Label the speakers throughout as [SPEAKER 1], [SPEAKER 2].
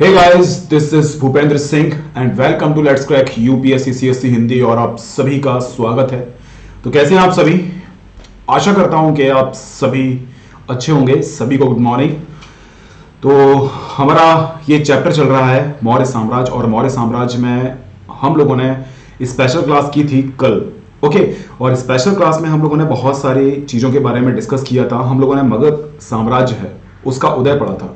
[SPEAKER 1] Hey guys, this is Bhupendra Singh and welcome to let's crack UPSC CSC Hindi. और आप सभी का स्वागत है। तो कैसे हैं आप सभी? आशा करता हूं कि आप सभी अच्छे होंगे। सभी को गुड मॉर्निंग। तो हमारा ये चैप्टर चल रहा है मौर्य साम्राज्य, और मौर्य साम्राज्य में हम लोगों ने स्पेशल क्लास की थी कल। ओके, और स्पेशल क्लास में हम लोगों ने बहुत सारी चीज़ों के बारे में डिस्कस किया था। हम लोगों ने मगध साम्राज्य है उसका उदय पढ़ा था,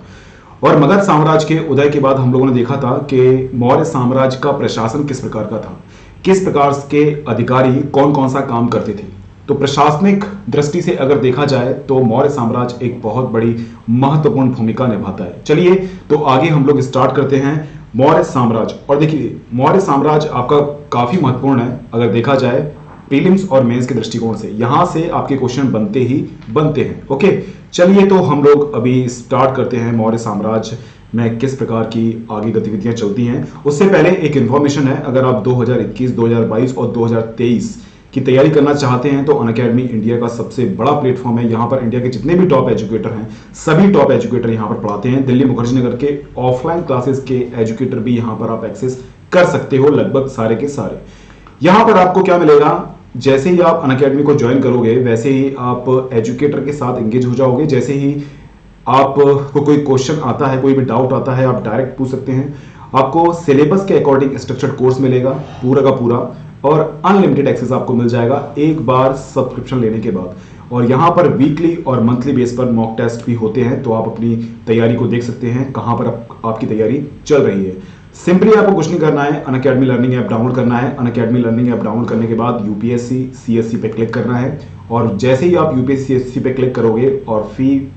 [SPEAKER 1] और मगध साम्राज्य के उदय के बाद हम लोगों ने देखा था कि मौर्य साम्राज्य का प्रशासन किस प्रकार का था, किस प्रकार के अधिकारी कौन कौन सा काम करते थे। तो प्रशासनिक दृष्टि से अगर देखा जाए तो मौर्य साम्राज्य एक बहुत बड़ी महत्वपूर्ण भूमिका निभाता है। चलिए तो आगे हम लोग स्टार्ट करते हैं मौर्य साम्राज्य। और देखिए, मौर्य साम्राज्य आपका काफी महत्वपूर्ण है अगर देखा जाए प्रीलिम्स और मेंस के दृष्टिकोण से। यहां से आपके क्वेश्चन बनते ही बनते हैं। ओके, चलिए तो हम लोग अभी स्टार्ट करते हैं मौर्य साम्राज्य में किस प्रकार की आगे गतिविधियां चलती हैं। उससे पहले एक इंफॉर्मेशन है, अगर आप 2021, 2022 और 2023 की तैयारी करना चाहते हैं तो अनअकैडमी इंडिया का सबसे बड़ा प्लेटफॉर्म है। यहाँ पर इंडिया के जितने भी टॉप एजुकेटर हैं, सभी टॉप एजुकेटर यहाँ पर पढ़ाते हैं। दिल्ली मुखर्जी नगर के ऑफलाइन क्लासेस के एजुकेटर भी यहाँ पर आप एक्सेस कर सकते हो, लगभग सारे के सारे। यहाँ पर आपको क्या मिलेगा, जैसे ही आप अनअकैडमी को ज्वाइन करोगे वैसे ही आप एजुकेटर के साथ एंगेज हो जाओगे। जैसे ही आपको कोई क्वेश्चन आता है, कोई भी डाउट आता है, आप डायरेक्ट पूछ सकते हैं। आपको सिलेबस के अकॉर्डिंग स्ट्रक्चर्ड कोर्स मिलेगा पूरा का पूरा, और अनलिमिटेड एक्सेस आपको मिल जाएगा एक बार सब्सक्रिप्शन लेने के बाद। और यहाँ पर वीकली और मंथली बेस पर मॉक टेस्ट भी होते हैं, तो आप अपनी तैयारी को देख सकते हैं कहाँ पर आपकी तैयारी चल रही है। सिंपली आपको कुछ नहीं करना है, अनअकैडमी लर्निंग ऐप डाउनलोड करना है। अनअकैडमी लर्निंग ऐप डाउनलोड करने के बाद यूपीएससी सीएससी पे क्लिक करना है, और जैसे ही आप यूपीएससी सीएससी पे क्लिक करोगे और फी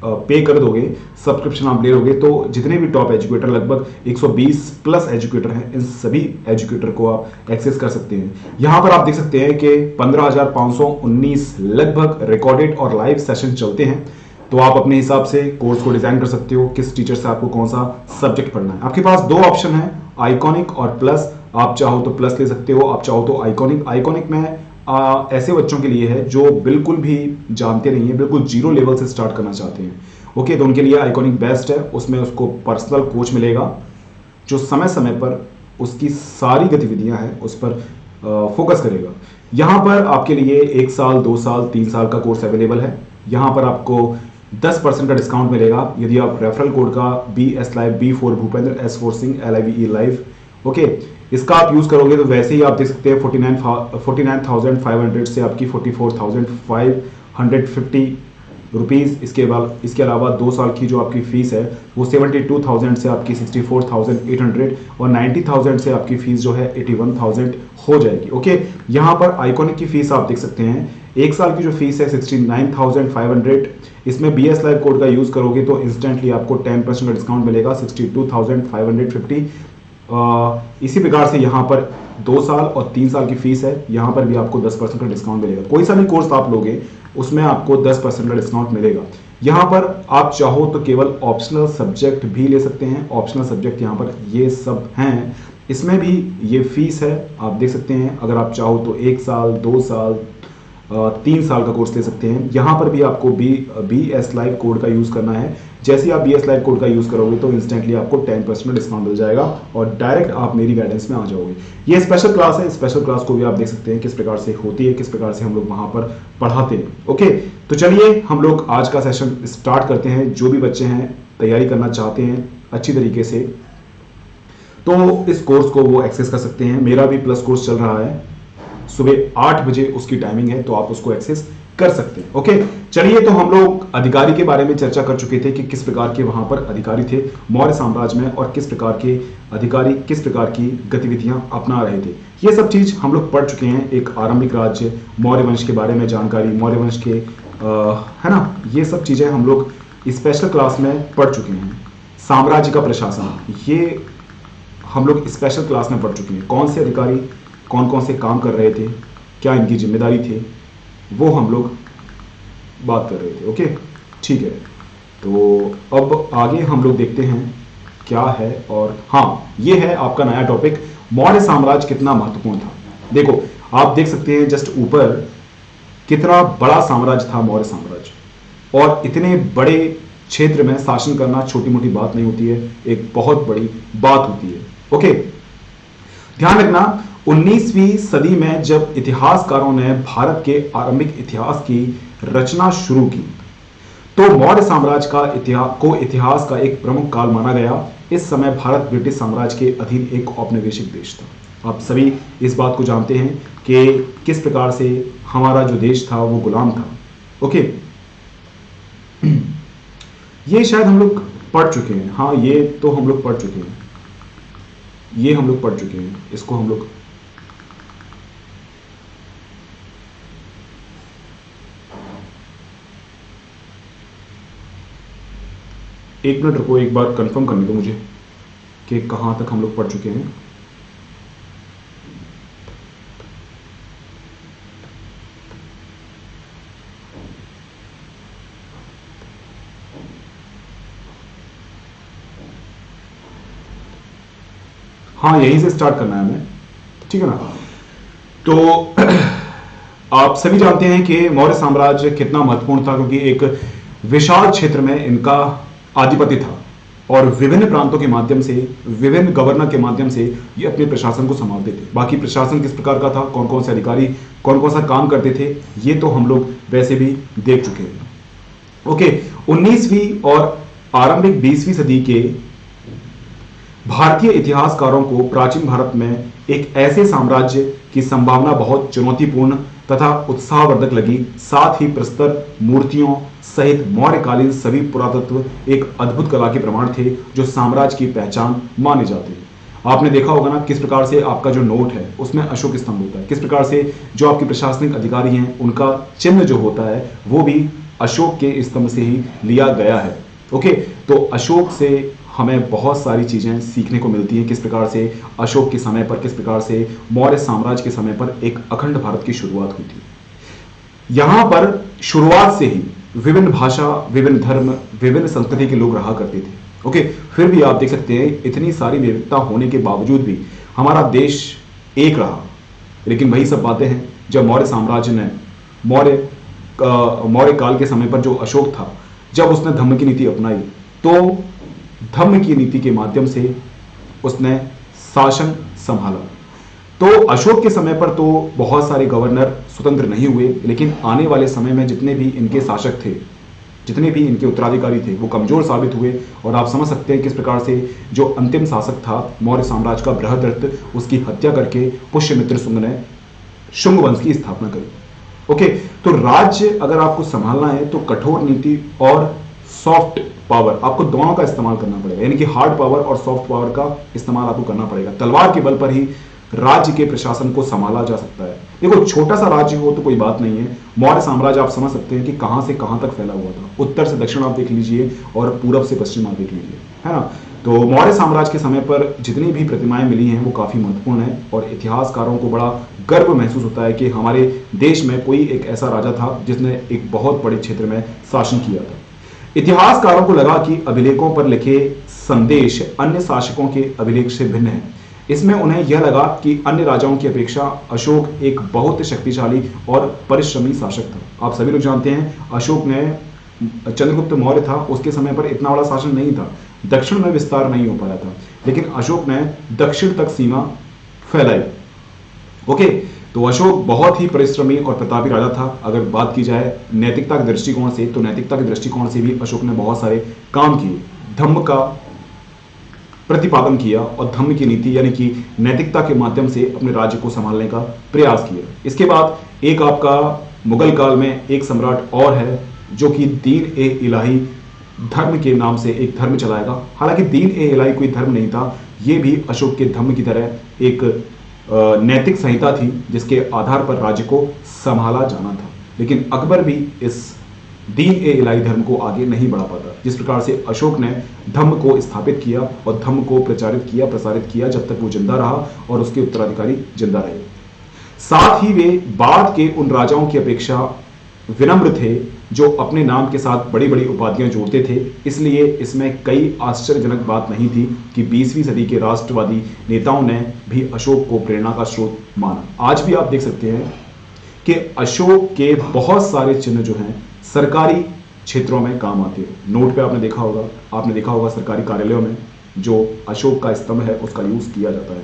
[SPEAKER 1] पे कर दोगे, सब्सक्रिप्शन आप ले लोगे, तो जितने भी टॉप एजुकेटर, लगभग 120 प्लस एजुकेटर हैं, इन सभी एजुकेटर को आप एक्सेस कर सकते हैं। यहां पर आप देख सकते हैं कि 15,519 लगभग रिकॉर्डेड और लाइव सेशन चलते हैं। तो आप अपने हिसाब से कोर्स को डिजाइन कर सकते हो, किस टीचर से आपको कौन सा सब्जेक्ट पढ़ना है। आपके पास दो ऑप्शन है, आइकॉनिक और प्लस। आप चाहो तो प्लस ले सकते हो, आप चाहो तो आइकॉनिक। आइकॉनिक में ऐसे बच्चों के लिए है जो बिल्कुल भी जानते नहीं है, बिल्कुल जीरो लेवल से स्टार्ट करना चाहते हैं। ओके, तो उनके लिए आइकॉनिक बेस्ट है। उसमें उसको पर्सनल कोच मिलेगा जो समय समय पर उसकी सारी गतिविधियां हैं उस पर फोकस करेगा। यहाँ पर आपके लिए 1 साल, 2 साल, 3 साल का कोर्स अवेलेबल है। यहाँ पर आपको 10% का डिस्काउंट मिलेगा यदि आप रेफरल कोड का BS Live, B4 Bhupendra, S4 Singh, LIVE live, okay, इसका आप यूज करोगे तो वैसे ही आप देख सकते हैं 49,500 से आपकी 44,550 रुपीज। इसके अलावा 2 साल की जो आपकी फीस है वो 72,000 से आपकी 64,800, और 90,000 से आपकी फीस जो है 81,000 हो जाएगी। ओके, यहाँ पर आइकॉनिक की फीस आप देख सकते हैं, 1 साल की जो फीस है 69,500। इसमें BS Live कोड का यूज करोगे तो इंस्टेंटली आपको 10% का डिस्काउंट मिलेगा, 62,550। इसी प्रकार से यहाँ पर 2 साल और 3 साल की फीस है, यहाँ पर भी आपको 10% का डिस्काउंट मिलेगा। कोई सा भी कोर्स आप लोगे उसमें आपको 10% का डिस्काउंट मिलेगा। यहाँ पर आप चाहो तो केवल ऑप्शनल सब्जेक्ट भी ले सकते हैं। ऑप्शनल सब्जेक्ट यहाँ पर ये सब हैं, इसमें भी ये फीस है, आप देख सकते हैं। अगर आप चाहो तो 1 साल, 2 साल, 3 साल का कोर्स ले सकते हैं। यहाँ पर भी आपको BS Live कोड का यूज करना है। जैसे ही आप BS Live कोड का यूज करोगे तो इंस्टेंटली आपको 10% डिस्काउंट मिल जाएगा, और डायरेक्ट आप मेरी गाइडेंस में आ जाओगे। ये स्पेशल क्लास है, स्पेशल क्लास को भी आप देख सकते हैं किस प्रकार से होती है, किस प्रकार से हम लोग वहां पर पढ़ाते हैं। ओके, तो चलिए हम लोग आज का सेशन स्टार्ट करते हैं। जो भी बच्चे हैं तैयारी करना चाहते हैं अच्छी तरीके से, तो इस कोर्स को वो एक्सेस कर सकते हैं। मेरा भी प्लस कोर्स चल रहा है, सुबह 8 बजे उसकी टाइमिंग है, तो आप उसको एक्सेस कर सकते हैं। ओके, चलिए तो हम लोग अधिकारी के बारे में चर्चा कर चुके थे कि किस प्रकार के वहां पर अधिकारी थे मौर्य साम्राज्य में, और किस प्रकार के अधिकारी किस प्रकार की गतिविधियां अपना रहे थे। ये सब चीज हम लोग पढ़ चुके हैं। एक आरंभिक राज्य, मौर्य वंश के बारे में जानकारी, मौर्य वंश के है ना, ये सब चीजें हम लोग स्पेशल क्लास में पढ़ चुके हैं। साम्राज्य का प्रशासन, ये हम लोग स्पेशल क्लास में पढ़ चुके हैं। कौन से अधिकारी कौन कौन से काम कर रहे थे, क्या इनकी जिम्मेदारी थी, वो हम लोग बात कर रहे थे। ओके, ठीक है। तो अब आगे हम लोग देखते हैं क्या है, और हाँ, ये है आपका नया टॉपिक, मौर्य साम्राज्य कितना महत्वपूर्ण था। देखो, आप देख सकते हैं जस्ट ऊपर कितना बड़ा साम्राज्य था मौर्य साम्राज्य, और इतने बड़े क्षेत्र में शासन करना छोटी मोटी बात नहीं होती है, एक बहुत बड़ी बात होती है। ओके, ध्यान रखना 19वीं सदी में जब इतिहासकारों ने भारत के आरंभिक इतिहास की रचना शुरू की तो मौर्य साम्राज्य का इतिहास का एक प्रमुख काल माना गया। इस समय भारत ब्रिटिश साम्राज्य के अधीन एक औपनिवेशिक देश था। आप सभी इस बात को जानते हैं कि किस प्रकार से हमारा जो देश था वो गुलाम था। ओके, ये शायद हम लोग पढ़ चुके हैं। हाँ, ये तो हम लोग पढ़ चुके हैं, ये हम लोग पढ़ चुके हैं। इसको हम लोग एक मिनट रुको, एक बार कंफर्म करने दो मुझे कि कहां तक हम लोग पढ़ चुके हैं। हाँ, यहीं से स्टार्ट करना है हमें, ठीक है ना। तो आप सभी जानते हैं कि मौर्य साम्राज्य कितना महत्वपूर्ण था, क्योंकि एक विशाल क्षेत्र में इनका आधिपत्य था और विभिन्न प्रांतों के माध्यम से, विभिन्न गवर्नर के माध्यम से ये अपने प्रशासन को संभालते थे। बाकी प्रशासन किस प्रकार का था, कौन कौन से अधिकारी कौन कौन सा काम करते थे, ये तो हम लोग वैसे भी देख चुके हैं। ओके, 19वीं और आरंभिक 20वीं सदी के भारतीय इतिहासकारों को प्राचीन भारत में एक ऐसे साम्राज्य की संभावना बहुत चुनौतीपूर्ण तथा उत्साहवर्धक लगी। साथ ही प्रस्तर मूर्तियों सहित मौर्यकालीन सभी पुरातत्व एक अद्भुत कला के प्रमाण थे जो साम्राज्य की पहचान माने जाते हैं। आपने देखा होगा ना किस प्रकार से आपका जो नोट है उसमें अशोक स्तंभ होता है, किस प्रकार से जो आपके प्रशासनिक अधिकारी हैं उनका चिन्ह जो होता है वो भी अशोक के स्तंभ से ही लिया गया है। ओके, तो अशोक से हमें बहुत सारी चीजें सीखने को मिलती हैं, किस प्रकार से अशोक के समय पर, किस प्रकार से मौर्य साम्राज्य के समय पर एक अखंड भारत की शुरुआत हुई थी। यहां पर शुरुआत से ही विभिन्न भाषा, विभिन्न धर्म, विभिन्न संस्कृति के लोग रहा करते थे। ओके, फिर भी आप देख सकते हैं इतनी सारी विविधता होने के बावजूद भी हमारा देश एक रहा। लेकिन वही सब बातें हैं जब मौर्य साम्राज्य ने मौर्य काल के समय पर जो अशोक था, जब उसने धम्म की नीति अपनाई तो धम्म की नीति के माध्यम से उसने शासन संभाला। तो अशोक के समय पर तो बहुत सारे गवर्नर स्वतंत्र नहीं हुए, लेकिन आने वाले समय में जितने भी इनके शासक थे, जितने भी इनके उत्तराधिकारी थे, वो कमजोर साबित हुए। और आप समझ सकते हैं किस प्रकार से जो अंतिम शासक था मौर्य साम्राज्य का बृहद्रथ, उसकी हत्या करके पुष्यमित्र शुंग ने शुंग वंश की स्थापना करी। ओके, तो राज्य अगर आपको संभालना है तो कठोर नीति और सॉफ्ट पावर, आपको दोनों का इस्तेमाल करना पड़ेगा, यानी कि हार्ड पावर और सॉफ्ट पावर का इस्तेमाल आपको करना पड़ेगा। तलवार के बल पर ही राज्य के प्रशासन को संभाला जा सकता है। देखो, छोटा सा राज्य हो तो कोई बात नहीं है। मौर्य साम्राज्य आप समझ सकते हैं कि कहां से कहां तक फैला हुआ था। उत्तर से दक्षिण आप देख लीजिए और पूरब से पश्चिम आप देख लीजिए, है ना। तो मौर्य साम्राज्य के समय पर जितनी भी प्रतिमाएं मिली हैं वो काफी महत्वपूर्ण है और इतिहासकारों को बड़ा गर्व महसूस होता है कि हमारे देश में कोई एक ऐसा राजा था जिसने एक बहुत बड़े क्षेत्र में शासन किया था। इतिहासकारों को लगा कि अभिलेखों पर लिखे संदेश अन्य शासकों के अभिलेख से भिन्न है। इसमें उन्हें यह लगा कि अन्य राजाओं की अपेक्षा अशोक एक बहुत शक्तिशाली और परिश्रमी शासक था। आप सभी लोग जानते हैं अशोक ने, चंद्रगुप्त मौर्य था, उसके समय पर इतना बड़ा शासन नहीं था, दक्षिण में विस्तार नहीं हो पाया था, लेकिन अशोक ने दक्षिण तक सीमा फैलाई। ओके, तो अशोक बहुत ही परिश्रमी और प्रतापी राजा था। अगर बात की जाए नैतिकता के दृष्टिकोण से, तो नैतिकता के दृष्टिकोण से भी अशोक ने बहुत सारे काम किए, धम्म का प्रतिपादन किया और धम्म की नीति यानी कि नैतिकता के माध्यम से अपने राज्य को संभालने का प्रयास किया। इसके बाद एक आपका मुगल काल में एक सम्राट और है जो कि दीन ए इलाही धर्म के नाम से एक धर्म चलाएगा। हालांकि दीन ए इलाही कोई धर्म नहीं था, यह भी अशोक के धम्म की तरह एक नैतिक संहिता थी जिसके आधार पर राज्य को संभाला जाना था। लेकिन अकबर भी इस दीन ए इलाही धर्म को आगे नहीं बढ़ा पाता, जिस प्रकार से अशोक ने धम्म को स्थापित किया और धम्म को प्रचारित किया, प्रसारित किया जब तक वो जिंदा रहा और उसके उत्तराधिकारी जिंदा रहे। साथ ही वे बाद के उन राजाओं की अपेक्षा विनम्र थे जो अपने नाम के साथ बड़ी बड़ी उपाधियां जोड़ते थे। इसलिए इसमें कई आश्चर्यजनक बात नहीं थी कि 20वीं सदी के राष्ट्रवादी नेताओं ने भी अशोक को प्रेरणा का स्रोत माना। आज भी आप देख सकते हैं कि अशोक के बहुत सारे चिन्ह जो हैं सरकारी क्षेत्रों में काम आती है। नोट पे आपने देखा होगा सरकारी कार्यालयों में जो अशोक का स्तंभ है उसका यूज किया जाता है।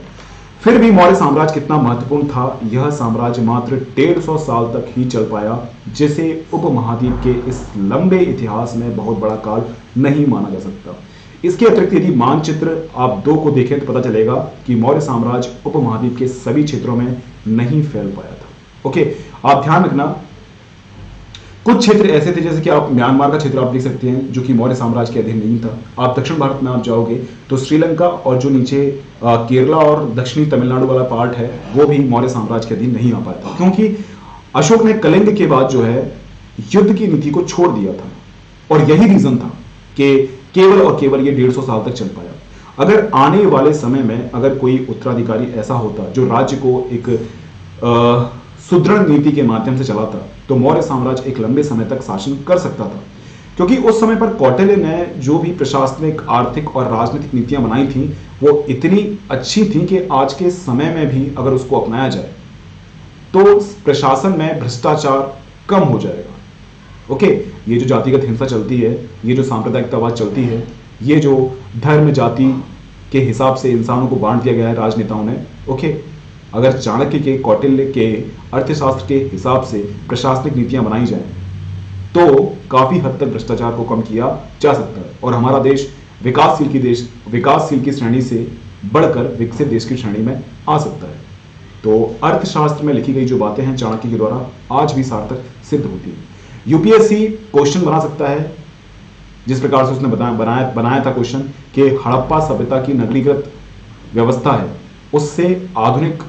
[SPEAKER 1] फिर भी मौर्य साम्राज्य कितना महत्वपूर्ण था, यह साम्राज्य मात्र 150 साल तक ही चल पाया, जिसे उपमहाद्वीप के इस लंबे इतिहास में बहुत बड़ा काल नहीं माना जा सकता। इसके अतिरिक्त यदि मानचित्र आप 2 को देखें तो पता चलेगा कि मौर्य साम्राज्य उपमहाद्वीप के सभी क्षेत्रों में नहीं फैल पाया था। ओके, आप ध्यान रखना, कुछ क्षेत्र ऐसे थे, जैसे कि आप म्यांमार का क्षेत्र आप देख सकते हैं जो कि मौर्य साम्राज्य के अधीन नहीं था। आप दक्षिण भारत में आप जाओगे तो श्रीलंका और जो नीचे केरला और दक्षिणी तमिलनाडु वाला पार्ट है वो भी मौर्य साम्राज्य के अधीन नहीं आ पाया था, क्योंकि अशोक ने कलिंग के बाद जो है युद्ध की नीति को छोड़ दिया था। और यही रीजन था कि केवल और केवल ये 150 साल तक चल पाया। अगर आने वाले समय में अगर कोई उत्तराधिकारी ऐसा होता जो राज्य को एक सुदृढ़ नीति के माध्यम से चलाता तो मौर्य साम्राज्य एक लंबे समय तक शासन कर सकता था, क्योंकि उस समय पर कौटिल्य ने जो भी प्रशासनिक, आर्थिक और राजनीतिक नीतियां बनाई थी वो इतनी अच्छी थी कि आज के समय में भी अगर उसको अपनाया जाए तो प्रशासन में भ्रष्टाचार कम हो जाएगा। ओके, ये जो जातिगत हिंसा चलती है, ये जो सांप्रदायिकतावाद चलती है, ये जो धर्म जाति के हिसाब से इंसानों को बांट दिया गया है राजनेताओं ने, ओके, अगर चाणक्य के, कौटिल्य के अर्थशास्त्र के हिसाब से प्रशासनिक नीतियां बनाई जाएं तो काफी हद तक भ्रष्टाचार को कम किया जा सकता है और हमारा देश विकासशील की श्रेणी से बढ़कर विकसित देश की श्रेणी में आ सकता है। तो अर्थशास्त्र में लिखी गई जो बातें हैं चाणक्य के द्वारा आज भी सार्थक सिद्ध होती है। यूपीएससी क्वेश्चन बना सकता है जिस प्रकार से उसने बनाया था क्वेश्चन कि हड़प्पा सभ्यता की नगरीकृत व्यवस्था है, उससे आधुनिक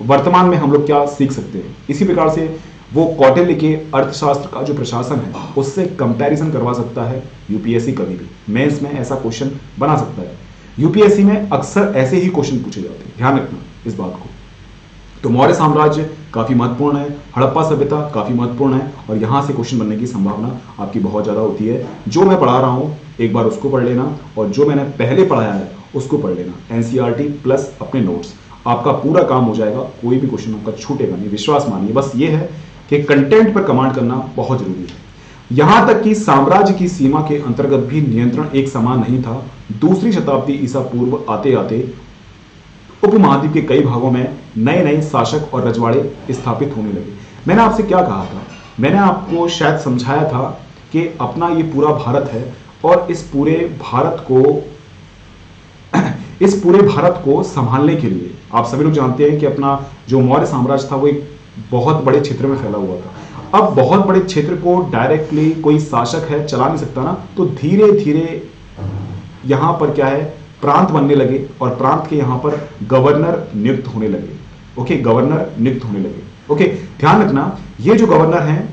[SPEAKER 1] वर्तमान में हम लोग क्या सीख सकते हैं। इसी प्रकार से वो कौटिल्य के अर्थशास्त्र का जो प्रशासन है उससे कंपैरिजन करवा सकता है यूपीएससी कभी भी। मेंस में ऐसा क्वेश्चन बना सकता है। यूपीएससी में अक्सर ऐसे ही क्वेश्चन पूछे जाते हैं, ध्यान रखना इस बात को। तो मौर्य साम्राज्य काफी महत्वपूर्ण है, हड़प्पा सभ्यता काफी महत्वपूर्ण है और यहां से क्वेश्चन बनने की संभावना आपकी बहुत ज्यादा होती है। जो मैं पढ़ा रहा हूं एक बार उसको पढ़ लेना और जो मैंने पहले पढ़ाया है उसको पढ़ लेना, एनसीईआरटी प्लस अपने नोट्स, आपका पूरा काम हो जाएगा, कोई भी क्वेश्चन आपका छूटेगा नहीं, विश्वास मानिए। बस ये है कि कंटेंट पर कमांड करना बहुत जरूरी है। यहां तक कि साम्राज्य की सीमा के अंतर्गत भी नियंत्रण एक समान नहीं था। दूसरी शताब्दी ईसा पूर्व आते आते उपमहाद्वीप के कई भागों में नए नए शासक और रजवाड़े स्थापित होने लगे। मैंने आपसे क्या कहा था, मैंने आपको शायद समझाया था कि अपना ये पूरा भारत है और इस पूरे भारत को संभालने के लिए आप सभी लोग जानते हैं कि अपना जो मौर्य साम्राज्य था वो एक बहुत बड़े क्षेत्र में फैला हुआ था। अब बहुत बड़े क्षेत्र को डायरेक्टली कोई शासक है चला नहीं सकता ना, तो धीरे धीरे यहां पर क्या है, प्रांत बनने लगे और प्रांत के यहां पर गवर्नर नियुक्त होने लगे। ओके, गवर्नर नियुक्त होने लगे। ओके, ध्यान रखना, ये जो गवर्नर हैं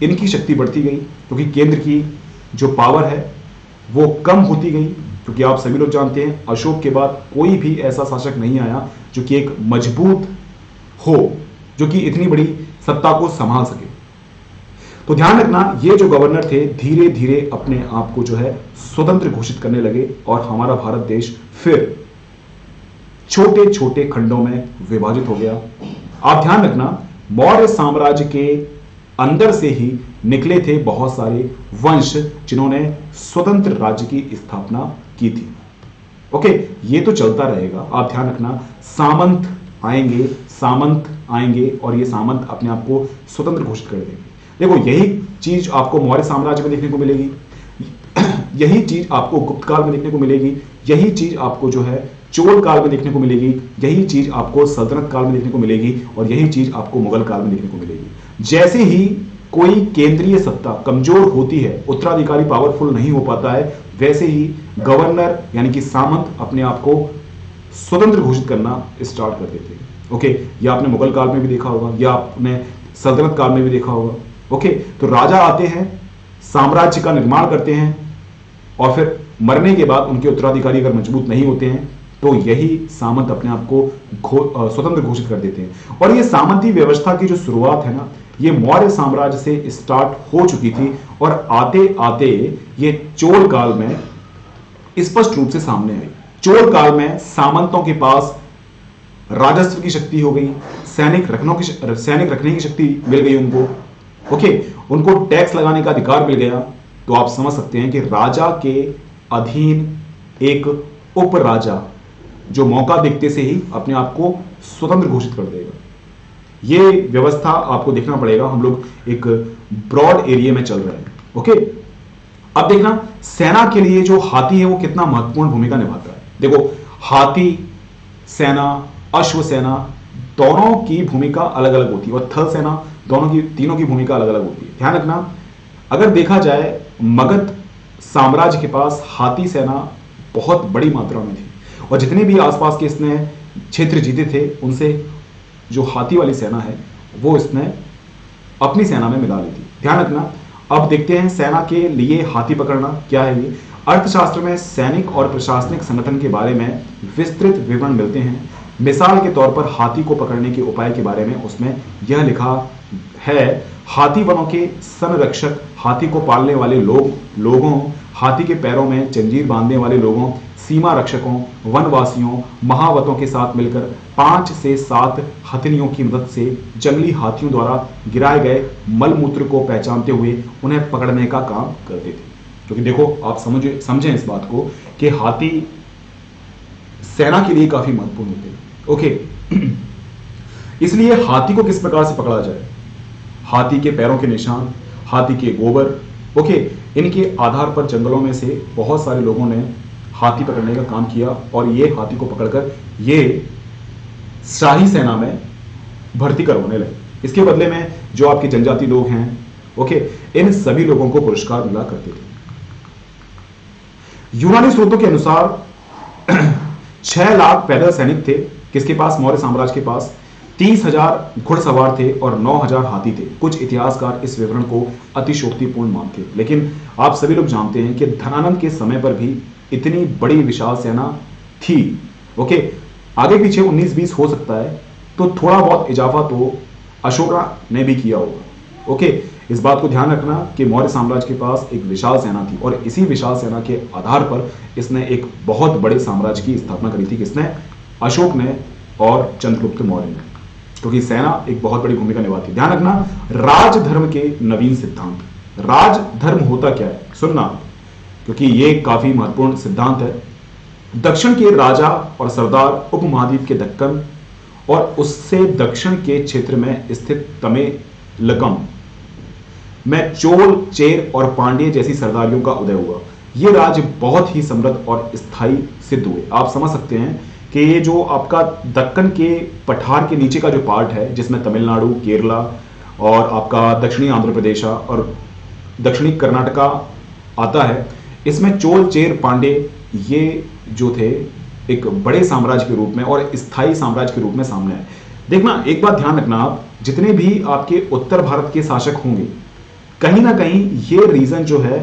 [SPEAKER 1] इनकी शक्ति बढ़ती गई क्योंकि केंद्र की जो पावर है वो कम होती गई, क्योंकि आप सभी लोग जानते हैं अशोक के बाद कोई भी ऐसा शासक नहीं आया जो कि एक मजबूत हो, जो कि इतनी बड़ी सत्ता को संभाल सके। तो ध्यान रखना, ये जो गवर्नर थे धीरे धीरे अपने आप को जो है स्वतंत्र घोषित करने लगे और हमारा भारत देश फिर छोटे छोटे खंडों में विभाजित हो गया। आप ध्यान रखना, मौर्य साम्राज्य के अंदर से ही निकले थे बहुत सारे वंश जिन्होंने स्वतंत्र राज्य की स्थापना की थी। ओके, ये तो चलता रहेगा, आप ध्यान रखना। सामंत आएंगे और ये सामंत अपने आप को स्वतंत्र घोषित कर देंगे। देखो, यही चीज आपको मौर्य साम्राज्य में देखने को मिलेगी, यही चीज आपको गुप्त काल में देखने को मिलेगी, यही चीज आपको जो है चोल काल में देखने को मिलेगी, यही चीज आपको सल्तनत काल में देखने को मिलेगी और यही चीज आपको मुगल काल में देखने को मिलेगी। जैसे ही कोई केंद्रीय सत्ता कमजोर होती है, उत्तराधिकारी पावरफुल नहीं हो पाता है, वैसे ही गवर्नर यानी कि सामंत अपने आप को स्वतंत्र घोषित करना स्टार्ट कर देते हैं। ओके, या आपने मुगल काल में भी देखा होगा या आपने सल्तनत काल में भी देखा होगा। ओके, तो राजा आते हैं, साम्राज्य का निर्माण करते हैं और फिर मरने के बाद उनके उत्तराधिकारी अगर मजबूत नहीं होते हैं तो यही सामंत अपने आप को स्वतंत्र घोषित कर देते हैं। और ये सामंती व्यवस्था की जो शुरुआत है ना, ये मौर्य साम्राज्य से स्टार्ट हो चुकी थी और आते आते ये चोल काल में स्पष्ट रूप से सामने आई। चोल काल में सामंतों के पास राजस्व की शक्ति हो गई, सैनिक रखने की शक्ति मिल गई उनको, ओके, उनको टैक्स लगाने का अधिकार मिल गया, तो आप समझ सकते हैं कि राजा के अधीन एक उपराजा जो मौका देखते से ही अपने आप को स्वतंत्र घोषित कर देगा। यह व्यवस्था आपको देखना पड़ेगा, हम लोग एक ब्रॉड एरिया में चल रहे हैं। ओके, अब देखना सेना के लिए जो हाथी है वो कितना महत्वपूर्ण भूमिका निभाता है। देखो, हाथी सेना, अश्व सेना, दोनों की भूमिका अलग अलग होती है, और थल सेना, तीनों की भूमिका अलग अलग होती है। ध्यान रखना, अगर देखा जाए मगध साम्राज्य के पास हाथी सेना बहुत बड़ी मात्रा में थी, और जितने भी आसपास के इसने क्षेत्र जीते थे उनसे जो हाथी वाली सेना है वो इसने अपनी सेना में मिला ली थी। ध्यान रखना, अब देखते हैं सेना के लिए हाथी पकड़ना क्या है। ये अर्थशास्त्र में सैनिक और प्रशासनिक संगठन के बारे में विस्तृत विवरण मिलते हैं। मिसाल के तौर पर हाथी को पकड़ने के उपाय के बारे में उसमें यह लिखा है, हाथी वनों के संरक्षक, हाथी को पालने वाले लोगों, हाथी के पैरों में जंजीर बांधने वाले लोगों, सीमा रक्षकों, वनवासियों, महावतों के साथ मिलकर 5 से 7 हथनियों की मदद से जंगली हाथियों द्वारा गिराए गए मलमूत्र को पहचानते हुए उन्हें पकड़ने का काम करते थे। क्योंकि देखो, आप समझें इस बात को कि हाथी सेना के लिए काफी महत्वपूर्ण होते हैं। ओके, इसलिए हाथी को किस प्रकार से पकड़ा जाए, हाथी के पैरों के निशान, हाथी के गोबर, ओके, इनके आधार पर जंगलों में से बहुत सारे लोगों ने हाथी पकड़ने का काम किया, और ये हाथी को पकड़कर ये शाही सेना में भर्ती करवाने लगे। इसके बदले में जो आपके जनजाति लोग हैं, ओके, इन सभी लोगों को पुरस्कार मिला करते थे। यूनानी स्रोतों के अनुसार 6 लाख पैदल सैनिक थे किसके पास, मौर्य साम्राज्य के पास। 30,000 घुड़सवार थे और 9,000 हाथी थे। कुछ इतिहासकार इस विवरण को अतिशोक्तिपूर्ण मानते हैं, लेकिन आप सभी लोग जानते हैं कि धनानंद के समय पर भी इतनी बड़ी विशाल सेना थी। ओके, आगे पीछे 19-20 हो सकता है, तो थोड़ा बहुत इजाफा तो अशोका ने भी किया होगा। ओके, इस बात को ध्यान रखना कि मौर्य साम्राज्य के पास एक विशाल सेना थी, और इसी विशाल सेना के आधार पर इसने एक बहुत बड़े साम्राज्य की स्थापना करी थी। किसने, अशोक ने और चंद्रगुप्त मौर्य ने, क्योंकि सेना एक बहुत बड़ी भूमिका निभाती है। ध्यान रखना, राजधर्म के नवीन सिद्धांत। राजधर्म होता क्या है, सुनना, क्योंकि ये काफी महत्वपूर्ण सिद्धांत है। दक्षिण के राजा और सरदार उपमहाद्वीप के दक्कन और उससे दक्षिण के क्षेत्र में स्थित तमिलकम में चोल, चेर और पांड्य जैसी सरदारियों का उदय हुआ। ये राज्य बहुत ही समृद्ध और स्थायी सिद्ध हुए। आप समझ सकते हैं कि ये जो आपका दक्कन के पठार के नीचे का जो पार्ट है, जिसमें तमिलनाडु, केरला और आपका दक्षिणी आंध्र प्रदेश और दक्षिणी कर्नाटका आता है, इसमें चोल, चेर, पांड्य ये जो थे एक बड़े साम्राज्य के रूप में और स्थायी साम्राज्य के रूप में सामने आए। देखना, एक बात ध्यान रखना, आप जितने भी आपके उत्तर भारत के शासक होंगे, कहीं ना कहीं ये रीजन जो है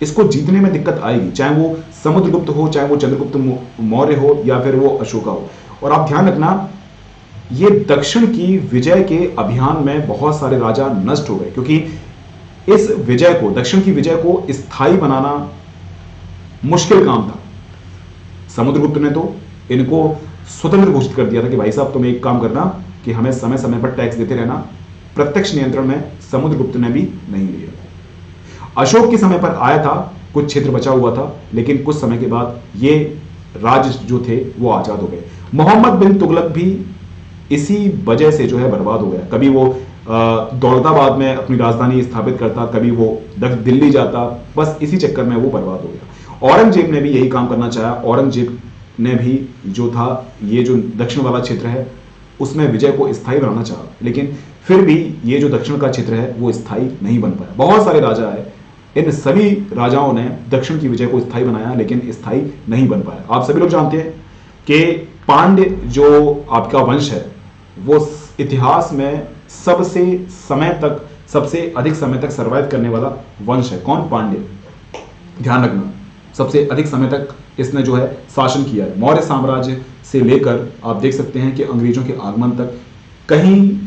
[SPEAKER 1] इसको जीतने में दिक्कत आएगी, चाहे वो समुद्रगुप्त हो, चाहे वो चंद्रगुप्त मौर्य हो, या फिर वो अशोका हो। और आप ध्यान रखना, ये दक्षिण की विजय के अभियान में बहुत सारे राजा नष्ट हो गए, क्योंकि इस विजय को, दक्षिण की विजय को स्थायी बनाना मुश्किल काम था। समुद्रगुप्त ने तो इनको स्वतंत्र घोषित कर दिया था कि भाई साहब तुम एक काम करना कि हमें समय समय पर टैक्स देते रहना। प्रत्यक्ष नियंत्रण में समुद्रगुप्त ने भी नहीं लिया। अशोक के समय पर आया था, कुछ क्षेत्र बचा हुआ था, लेकिन कुछ समय के बाद ये राज्य जो थे वो आजाद हो गए। मोहम्मद बिन तुगलक भी इसी वजह से जो है बर्बाद हो गया। कभी वो दौलताबाद में अपनी राजधानी स्थापित करता, कभी वो दिल्ली जाता, बस इसी चक्कर में वो बर्बाद हो गया। औरंगजेब ने भी यही काम करना चाहा। औरंगजेब ने भी जो था, ये जो दक्षिण वाला क्षेत्र है उसमें विजय को स्थायी बनाना चाहा, लेकिन फिर भी ये जो दक्षिण का क्षेत्र है वो स्थायी नहीं बन पाया। बहुत सारे राजा है, इन सभी राजाओं ने दक्षिण की विजय को स्थायी बनाया, लेकिन स्थायी नहीं बन पाया। आप सभी लोग जानते हैं कि पांड्य जो आपका वंश है वो इतिहास में सबसे अधिक समय तक सर्वाइव करने वाला वंश है। कौन? पांड्य। ध्यान रखना, सबसे अधिक समय तक इसने जो है शासन किया है। मौर्य साम्राज्य से लेकर आप देख सकते हैं कि अंग्रेजों के आगमन तक कहीं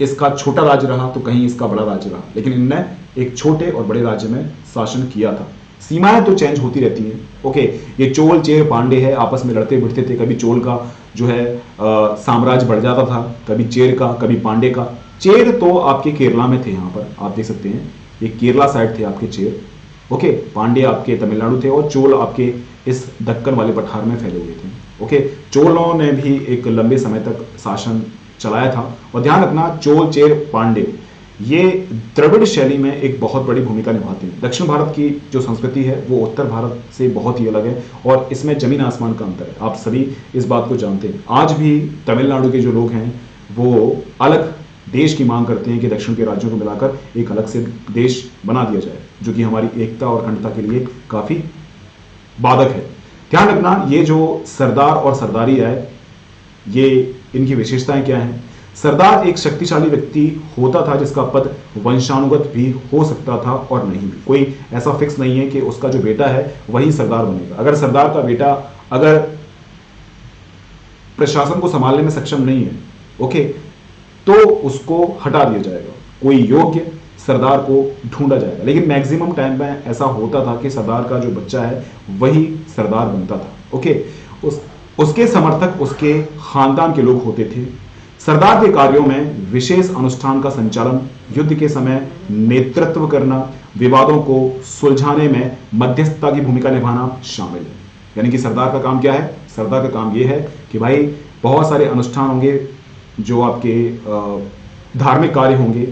[SPEAKER 1] इसका छोटा राज्य रहा तो कहीं इसका बड़ा राज्य रहा, लेकिन इनने एक छोटे और बड़े राज्य में शासन किया था। सीमाएं तो चेंज होती रहती हैं। ओके, ये चोल, चेर, पांडे है, आपस में लड़ते भिड़ते थे। कभी चोल का जो है साम्राज्य बढ़ जाता था, कभी चेर का, कभी पांडे का। चेर तो आपके केरला में थे, यहां पर आप देख सकते हैं, ये केरला साइड थे आपके चेर। ओके, पांड्य आपके तमिलनाडु थे और चोल आपके इस दक्कन वाले पठार में फैले हुए थे। ओके, चोलों ने भी एक लंबे समय तक शासन चलाया था। और ध्यान रखना, चोल, चेर, पांड्य ये द्रविड़ शैली में एक बहुत बड़ी भूमिका निभाते हैं। दक्षिण भारत की जो संस्कृति है वो उत्तर भारत से बहुत ही अलग है और इसमें जमीन आसमान का अंतर है। आप सभी इस बात को जानते हैं। आज भी तमिलनाडु के जो लोग हैं वो अलग देश की मांग करते हैं कि दक्षिण के राज्यों को मिलाकर एक अलग से देश बना दिया जाए, जो कि हमारी एकता और अखंडता के लिए काफी बाधक है। ध्यान रखना, ये जो सरदार और सरदारी है, ये इनकी विशेषताएं क्या हैं। सरदार एक शक्तिशाली व्यक्ति होता था जिसका पद वंशानुगत भी हो सकता था और नहीं भी। कोई ऐसा फिक्स नहीं है कि उसका जो बेटा है वही सरदार बनेगा। अगर सरदार का बेटा अगर प्रशासन को संभालने में सक्षम नहीं है, ओके, तो उसको हटा दिया जाएगा, कोई योग्य सरदार को ढूंढा जाएगा। लेकिन मैक्सिमम टाइम में ऐसा होता था कि सरदार का जो बच्चा है वही सरदार बनता था। ओके, उसके समर्थक उसके खानदान के लोग होते थे। सरदार के कार्यों में विशेष अनुष्ठान का संचालन, युद्ध के समय नेतृत्व करना, विवादों को सुलझाने में मध्यस्थता की भूमिका निभाना शामिल है। यानी कि सरदार का काम क्या है? सरदार का काम यह है कि भाई बहुत सारे अनुष्ठान होंगे, जो आपके धार्मिक कार्य होंगे,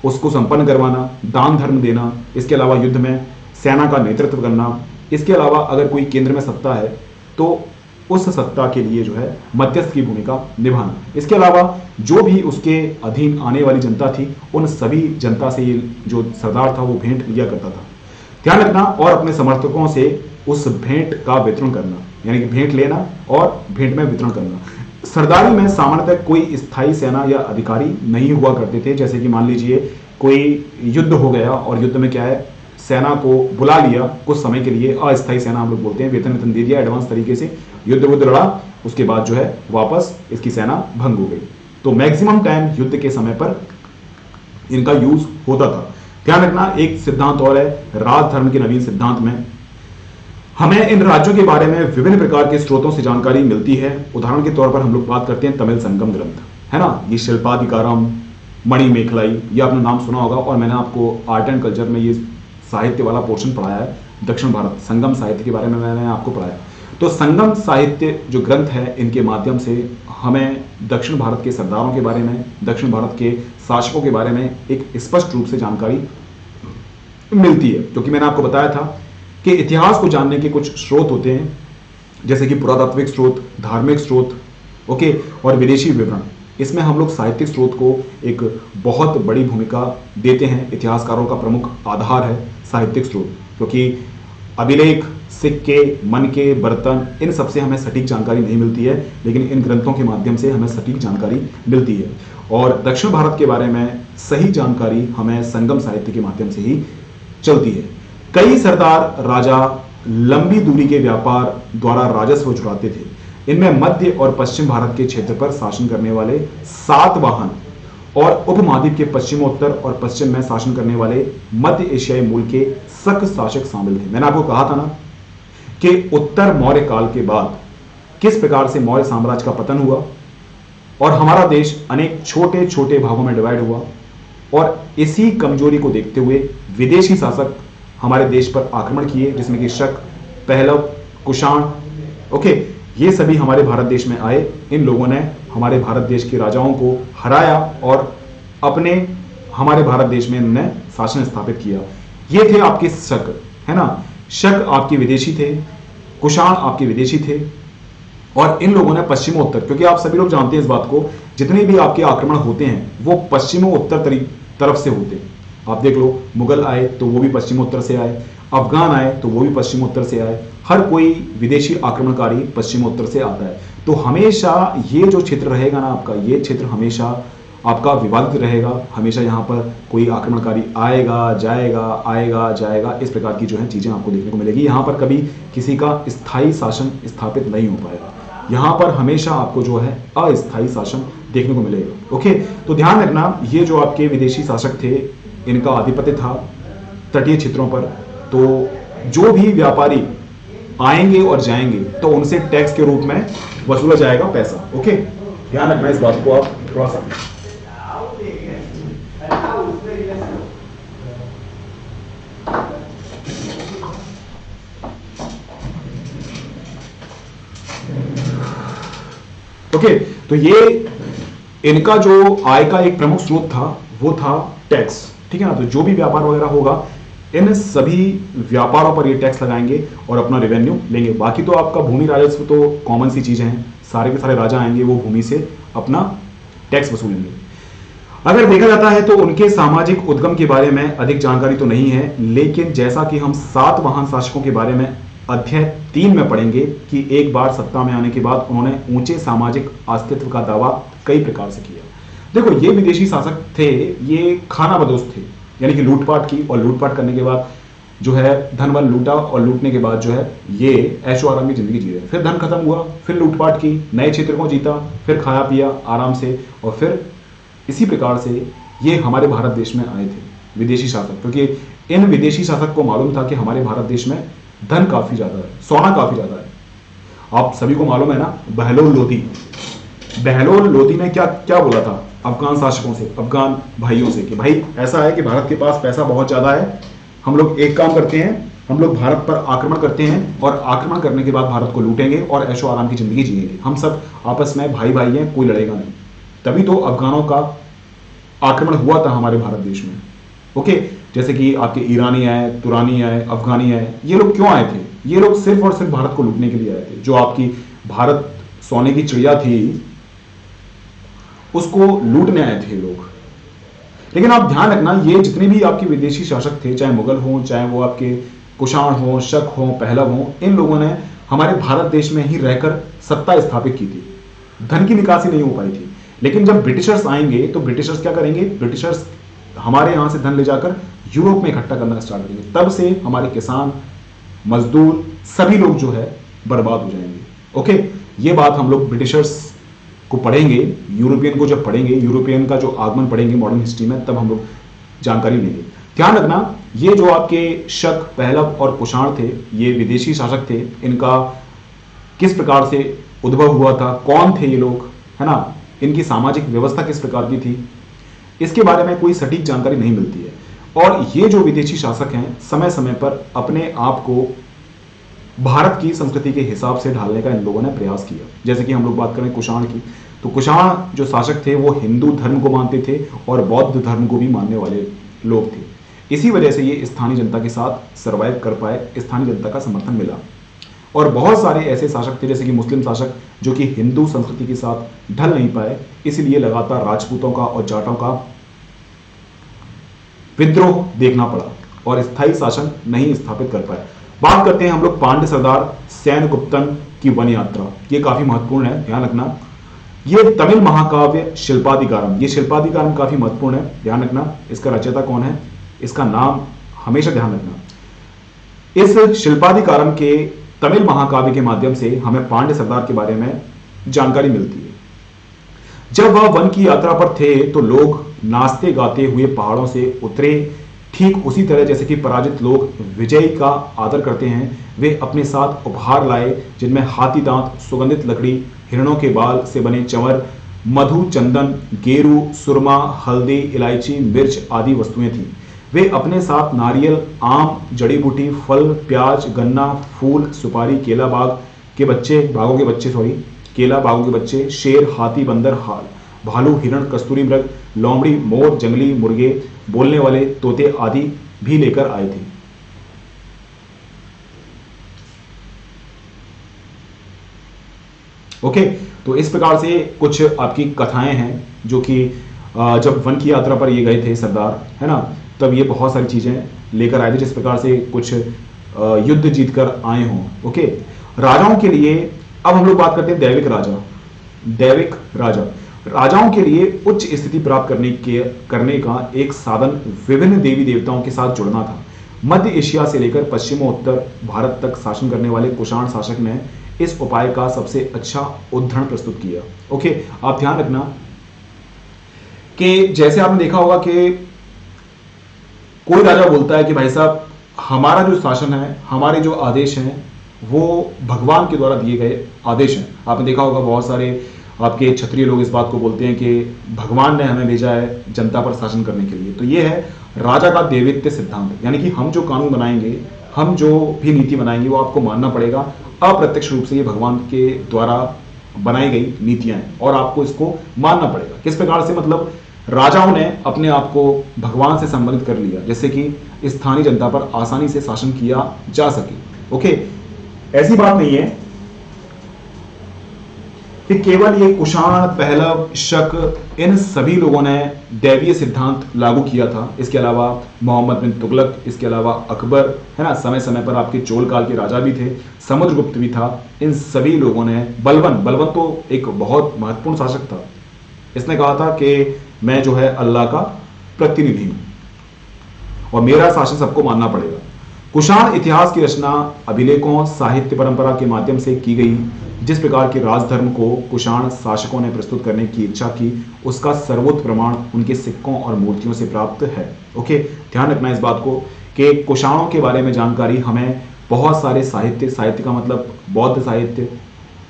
[SPEAKER 1] उसको संपन्न करवाना, दान धर्म देना, इसके अलावा युद्ध में सेना का नेतृत्व करना, इसके अलावा अगर कोई केंद्र में सत्ता है तो उस सत्ता के लिए जो है मध्यस्थ की भूमिका निभाना। इसके अलावा जो भी उसके अधीन आने वाली जनता थी, उन सभी जनता से ये जो सरदार था वो भेंट लिया करता था। ध्यान रखना, और अपने समर्थकों से उस भेंट का वितरण करना, यानी कि भेंट लेना और भेंट में वितरण करना। सरदारी में सामान्यतः कोई स्थायी सेना या अधिकारी नहीं हुआ करते थे। जैसे कि मान लीजिए कोई युद्ध हो गया और युद्ध में क्या है, सेना को बुला लिया कुछ समय के लिए, अस्थायी सेना हम लोग बोलते हैं, वेतन दे दिया एडवांस तरीके से, युद्ध वुद्ध लड़ा, उसके बाद जो है वापस इसकी सेना भंग हो गई। तो मैक्सिमम टाइम युद्ध के समय पर इनका यूज होता था। ध्यान रखना, एक सिद्धांत और है राजधर्म के नवीन सिद्धांत में हमें इन राज्यों के बारे में विभिन्न प्रकार के स्रोतों से जानकारी मिलती है। उदाहरण के तौर पर हम लोग बात करते हैं तमिल संगम ग्रंथ, है ना, ये शिल्पाधिकारम, मणिमेखलाई, ये आपने नाम सुना होगा। और मैंने आपको आर्ट एंड कल्चर में ये साहित्य वाला पोर्शन पढ़ाया है, दक्षिण भारत संगम साहित्य के बारे में मैंने आपको पढ़ाया। तो संगम साहित्य जो ग्रंथ है, इनके माध्यम से हमें दक्षिण भारत के सरदारों के बारे में, दक्षिण भारत के शासकों के बारे में एक स्पष्ट रूप से जानकारी मिलती है। क्योंकि मैंने आपको बताया था कि इतिहास को जानने के कुछ स्रोत होते हैं, जैसे कि पुरातात्विक स्रोत, धार्मिक स्रोत, ओके, और विदेशी विवरण। इसमें हम लोग साहित्यिक स्रोत को एक बहुत बड़ी भूमिका देते हैं। इतिहासकारों का प्रमुख आधार है साहित्यिक स्रोत, क्योंकि अभिलेख, सिक्के, मन के बर्तन, इन सबसे हमें सटीक जानकारी नहीं मिलती है, लेकिन इन ग्रंथों के माध्यम से हमें सटीक जानकारी मिलती है। और दक्षिण भारत के बारे में सही जानकारी हमें संगम साहित्य के माध्यम से ही चलती है। कई सरदार राजा लंबी दूरी के व्यापार द्वारा राजस्व जुटाते थे। इनमें मध्य और पश्चिम भारत के क्षेत्र पर शासन करने वाले सातवाहन और उपमहाद्वीप के पश्चिमोत्तर और पश्चिम में शासन करने वाले मध्य एशियाई मूल के शक शासक शामिल थे। मैंने आपको कहा था ना कि उत्तर मौर्य काल के बाद किस प्रकार से मौर्य साम्राज्य का पतन हुआ और हमारा देश अनेक छोटे छोटे भागों में डिवाइड हुआ, और इसी कमजोरी को देखते हुए विदेशी शासक हमारे देश पर आक्रमण किए, जिसमें कि शक, पहलव, कुषाण, ओके, ये सभी हमारे भारत देश में आए। इन लोगों ने हमारे भारत देश के राजाओं को हराया और अपने हमारे भारत देश में इन्होंने शासन स्थापित किया। ये थे आपके शक, है ना, शक आपके विदेशी थे, कुषाण आपके विदेशी थे, और इन लोगों ने पश्चिमोत्तर, क्योंकि आप सभी लोग जानते हैं इस बात को, जितने भी आपके आक्रमण होते हैं वो पश्चिमोत्तर तरफ से होते हैं। आप देख लो, मुगल आए तो वो भी पश्चिमोत्तर से आए, अफगान आए तो वो भी पश्चिमोत्तर से आए, हर कोई विदेशी आक्रमणकारी पश्चिमोत्तर से आता है। तो हमेशा ये जो क्षेत्र रहेगा ना आपका, ये क्षेत्र हमेशा आपका विवादित रहेगा। हमेशा यहाँ पर कोई आक्रमणकारी आएगा जाएगा, आएगा जाएगा, इस प्रकार की जो है चीजें आपको देखने को मिलेगी। यहाँ पर कभी किसी का स्थायी शासन स्थापित नहीं हो पाएगा। यहाँ पर हमेशा आपको जो है अस्थायी शासन देखने को मिलेगा। ओके, तो ध्यान रखना, ये जो आपके विदेशी शासक थे, इनका आधिपत्य था तटीय क्षेत्रों पर। तो जो भी व्यापारी आएंगे और जाएंगे तो उनसे टैक्स के रूप में वसूला जाएगा पैसा। ओके, ध्यान रखना इस बात को आप थोड़ा सा। ओके, तो ये इनका जो आय का एक प्रमुख स्रोत था वो था टैक्स, ठीक है ना। तो जो भी व्यापार वगैरह होगा इन सभी व्यापारों पर ये टैक्स लगाएंगे और अपना रेवेन्यू लेंगे। बाकी तो आपका भूमि राजस्व तो कॉमन सी चीजें हैं, सारे के सारे राजा आएंगे वो भूमि से अपना टैक्स वसूलेंगे। अगर देखा जाता है तो उनके सामाजिक उद्गम के बारे में अधिक जानकारी तो नहीं है, लेकिन जैसा कि हम 7 महान शासकों के बारे में अध्याय 3 में पढ़ेंगे कि एक बार सत्ता में आने के बाद उन्होंने ऊंचे सामाजिक अस्तित्व का दावा कई प्रकार से किया। देखो, ये विदेशी शासक थे, ये खानाबदोश थे, यानी कि लूटपाट की, और लूटपाट करने के बाद जो है धन बल लूटा, और लूटने के बाद जो है ये ऐशो आराम की जिंदगी जी रहे। फिर धन खत्म हुआ, फिर लूटपाट की, नए क्षेत्र को जीता, फिर खाया पिया आराम से, और फिर इसी प्रकार से ये हमारे भारत देश में आए थे विदेशी शासक, क्योंकि इन विदेशी शासक को मालूम था कि हमारे भारत देश में धन काफी ज्यादा है, सोना काफी ज्यादा है। आप सभी को मालूम है ना, बहलोल लोदी, बहलोल लोदी ने क्या क्या बोला था अफगान शासकों से, अफगान भाइयों से, कि भाई ऐसा है कि भारत के पास पैसा बहुत ज्यादा है, हम लोग एक काम करते हैं, हम लोग भारत पर आक्रमण करते हैं और आक्रमण करने के बाद भारत को लूटेंगे और ऐशो आराम की जिंदगी जिएंगे, हम सब आपस में भाई भाई हैं, कोई लड़ेगा नहीं। तभी तो अफगानों का आक्रमण हुआ था हमारे भारत देश में। ओके, जैसे कि आपके ईरानी आए, तुरानी आए, अफगानी आए, ये लोग क्यों आए थे? ये लोग सिर्फ और सिर्फ भारत को लूटने के लिए आए थे। जो आपकी भारत सोने की चिड़िया थी उसको लूटने आए थे लोग। लेकिन आप ध्यान रखना, ये जितने भी आपके विदेशी शासक थे, चाहे मुगल हो, चाहे वो आपके कुषाण हो, शक हो, पहलव हो, इन लोगों ने हमारे भारत देश में ही रहकर सत्ता स्थापित की थी। धन की निकासी नहीं हो पाई थी। लेकिन जब ब्रिटिशर्स आएंगे तो ब्रिटिशर्स क्या करेंगे? ब्रिटिशर्स हमारे यहां से धन ले जाकर यूरोप में इकट्ठा करना स्टार्ट करेंगे। तब से हमारे किसान, मजदूर, सभी लोग जो है बर्बाद हो जाएंगे। ओके, ये बात हम लोग ब्रिटिशर्स को पढ़ेंगे, यूरोपियन को जब पढ़ेंगे, यूरोपियन का जो आगमन पढ़ेंगे मॉडर्न हिस्ट्री में, तब हम लोग जानकारी लेंगे। ध्यान रखना, ये जो आपके शक, पहलव और कुषाण थे, ये विदेशी शासक थे। इनका किस प्रकार से उद्भव हुआ था, कौन थे ये लोग, है ना, इनकी सामाजिक व्यवस्था किस प्रकार की थी, इसके बारे में कोई सटीक जानकारी नहीं मिलती है। और ये जो विदेशी शासक हैं, समय समय पर अपने आप को भारत की संस्कृति के हिसाब से ढालने का इन लोगों ने प्रयास किया। जैसे कि हम लोग बात करें कुषाण की, तो कुषाण जो शासक थे वो हिंदू धर्म को मानते थे और बौद्ध धर्म को भी मानने वाले लोग थे। इसी वजह से ये स्थानीय जनता के साथ सर्वाइव कर पाए, स्थानीय जनता का समर्थन मिला। और बहुत सारे ऐसे शासक थे, जैसे कि मुस्लिम शासक, जो कि हिंदू संस्कृति के साथ ढल नहीं पाए, इसलिए लगातार राजपूतों का और जाटों का विद्रोह देखना पड़ा और स्थायी शासन नहीं स्थापित कर पाए। बात करते हैं हम लोग पांड्य सरदार सैनगुप्तन की वन यात्रा। ये काफी महत्वपूर्ण है, ध्यान रखना। ये तमिल महाकाव्य शिल्पाधिकारम, ये शिल्पाधिकारम काफी महत्वपूर्ण है, ध्यान रखना। इसका रचयिता कौन है, इसका नाम हमेशा ध्यान रखना। इस शिल्पाधिकारम के तमिल महाकाव्य के माध्यम से हमें पांड्य सरदार के बारे में जानकारी मिलती है। जब वह वन की यात्रा पर थे तो लोग नाचते गाते हुए पहाड़ों से उतरे, ठीक उसी तरह जैसे कि पराजित लोग विजय का आदर करते हैं। वे अपने साथ उपहार लाए, जिनमें हाथी दांत, सुगंधित लकड़ी, हिरणों के बाल से बने चंवर, मधु, चंदन, गेरू, सुरमा, हल्दी, इलायची, मिर्च आदि वस्तुएं थीं। वे अपने साथ नारियल, आम, जड़ी बूटी, फल, प्याज, गन्ना, फूल, सुपारी, केला, बागों के बच्चे, केला, बागों के बच्चे, शेर, हाथी, बंदर, भालू, हिरण, कस्तूरी मृग, लोमड़ी, मोर, जंगली मुर्गे, बोलने वाले तोते आदि भी लेकर आए थे। ओके, तो इस प्रकार से कुछ आपकी कथाएं हैं जो कि जब वन की यात्रा पर ये गए थे सरदार, है ना, तब ये बहुत सारी चीजें लेकर आए थे, जिस प्रकार से कुछ युद्ध जीतकर आए हों। ओके, राजाओं के लिए अब हम लोग बात करते हैं दैविक राजा। दैविक राजा राजाओं के लिए उच्च स्थिति प्राप्त करने का एक साधन विभिन्न देवी देवताओं के साथ जुड़ना था। मध्य एशिया से लेकर पश्चिमोत्तर भारत तक शासन करने वाले कुषाण शासक ने इस उपाय का सबसे अच्छा उदाहरण प्रस्तुत किया। ओके, आप ध्यान रखना कि जैसे आपने देखा होगा कि कोई राजा बोलता है कि भाई साहब, हमारा जो शासन है, हमारे जो आदेश हैं, वो भगवान के द्वारा दिए गए आदेश हैं। आपने देखा होगा बहुत सारे आपके क्षत्रिय लोग इस बात को बोलते हैं कि भगवान ने हमें भेजा है जनता पर शासन करने के लिए। तो ये है राजा का देवत्व सिद्धांत, यानी कि हम जो कानून बनाएंगे, हम जो भी नीति बनाएंगे, वो आपको मानना पड़ेगा। अप्रत्यक्ष रूप से ये भगवान के द्वारा बनाई गई नीतियां हैं और आपको इसको मानना पड़ेगा। किस प्रकार से, मतलब राजाओं ने अपने आप को भगवान से संबंधित कर लिया, जैसे कि स्थानीय जनता पर आसानी से शासन किया जा सके। ओके, ऐसी बात नहीं है कि केवल ये कुषाण, पहलव, शक, इन सभी लोगों ने दैवीय सिद्धांत लागू किया था। इसके अलावा मोहम्मद बिन तुगलक, इसके अलावा अकबर, है ना, समय समय पर आपके चोल काल के राजा भी थे, समुद्रगुप्त भी था। इन सभी लोगों ने, बलबन तो एक बहुत महत्वपूर्ण शासक था। इसने कहा था कि मैं जो है अल्लाह का प्रतिनिधि हूं और मेरा शासन सबको मानना पड़ेगा। कुषाण इतिहास की रचना अभिलेखों, साहित्य परंपरा के माध्यम से की गई। जिस प्रकार के राजधर्म को कुषाण शासकों ने प्रस्तुत करने की इच्छा की, उसका सर्वोच्च प्रमाण उनके सिक्कों और मूर्तियों से प्राप्त है। ओके, ध्यान रखना इस बात को कि कुषाणों के बारे में जानकारी हमें बहुत सारे साहित्य का मतलब बौद्ध साहित्य,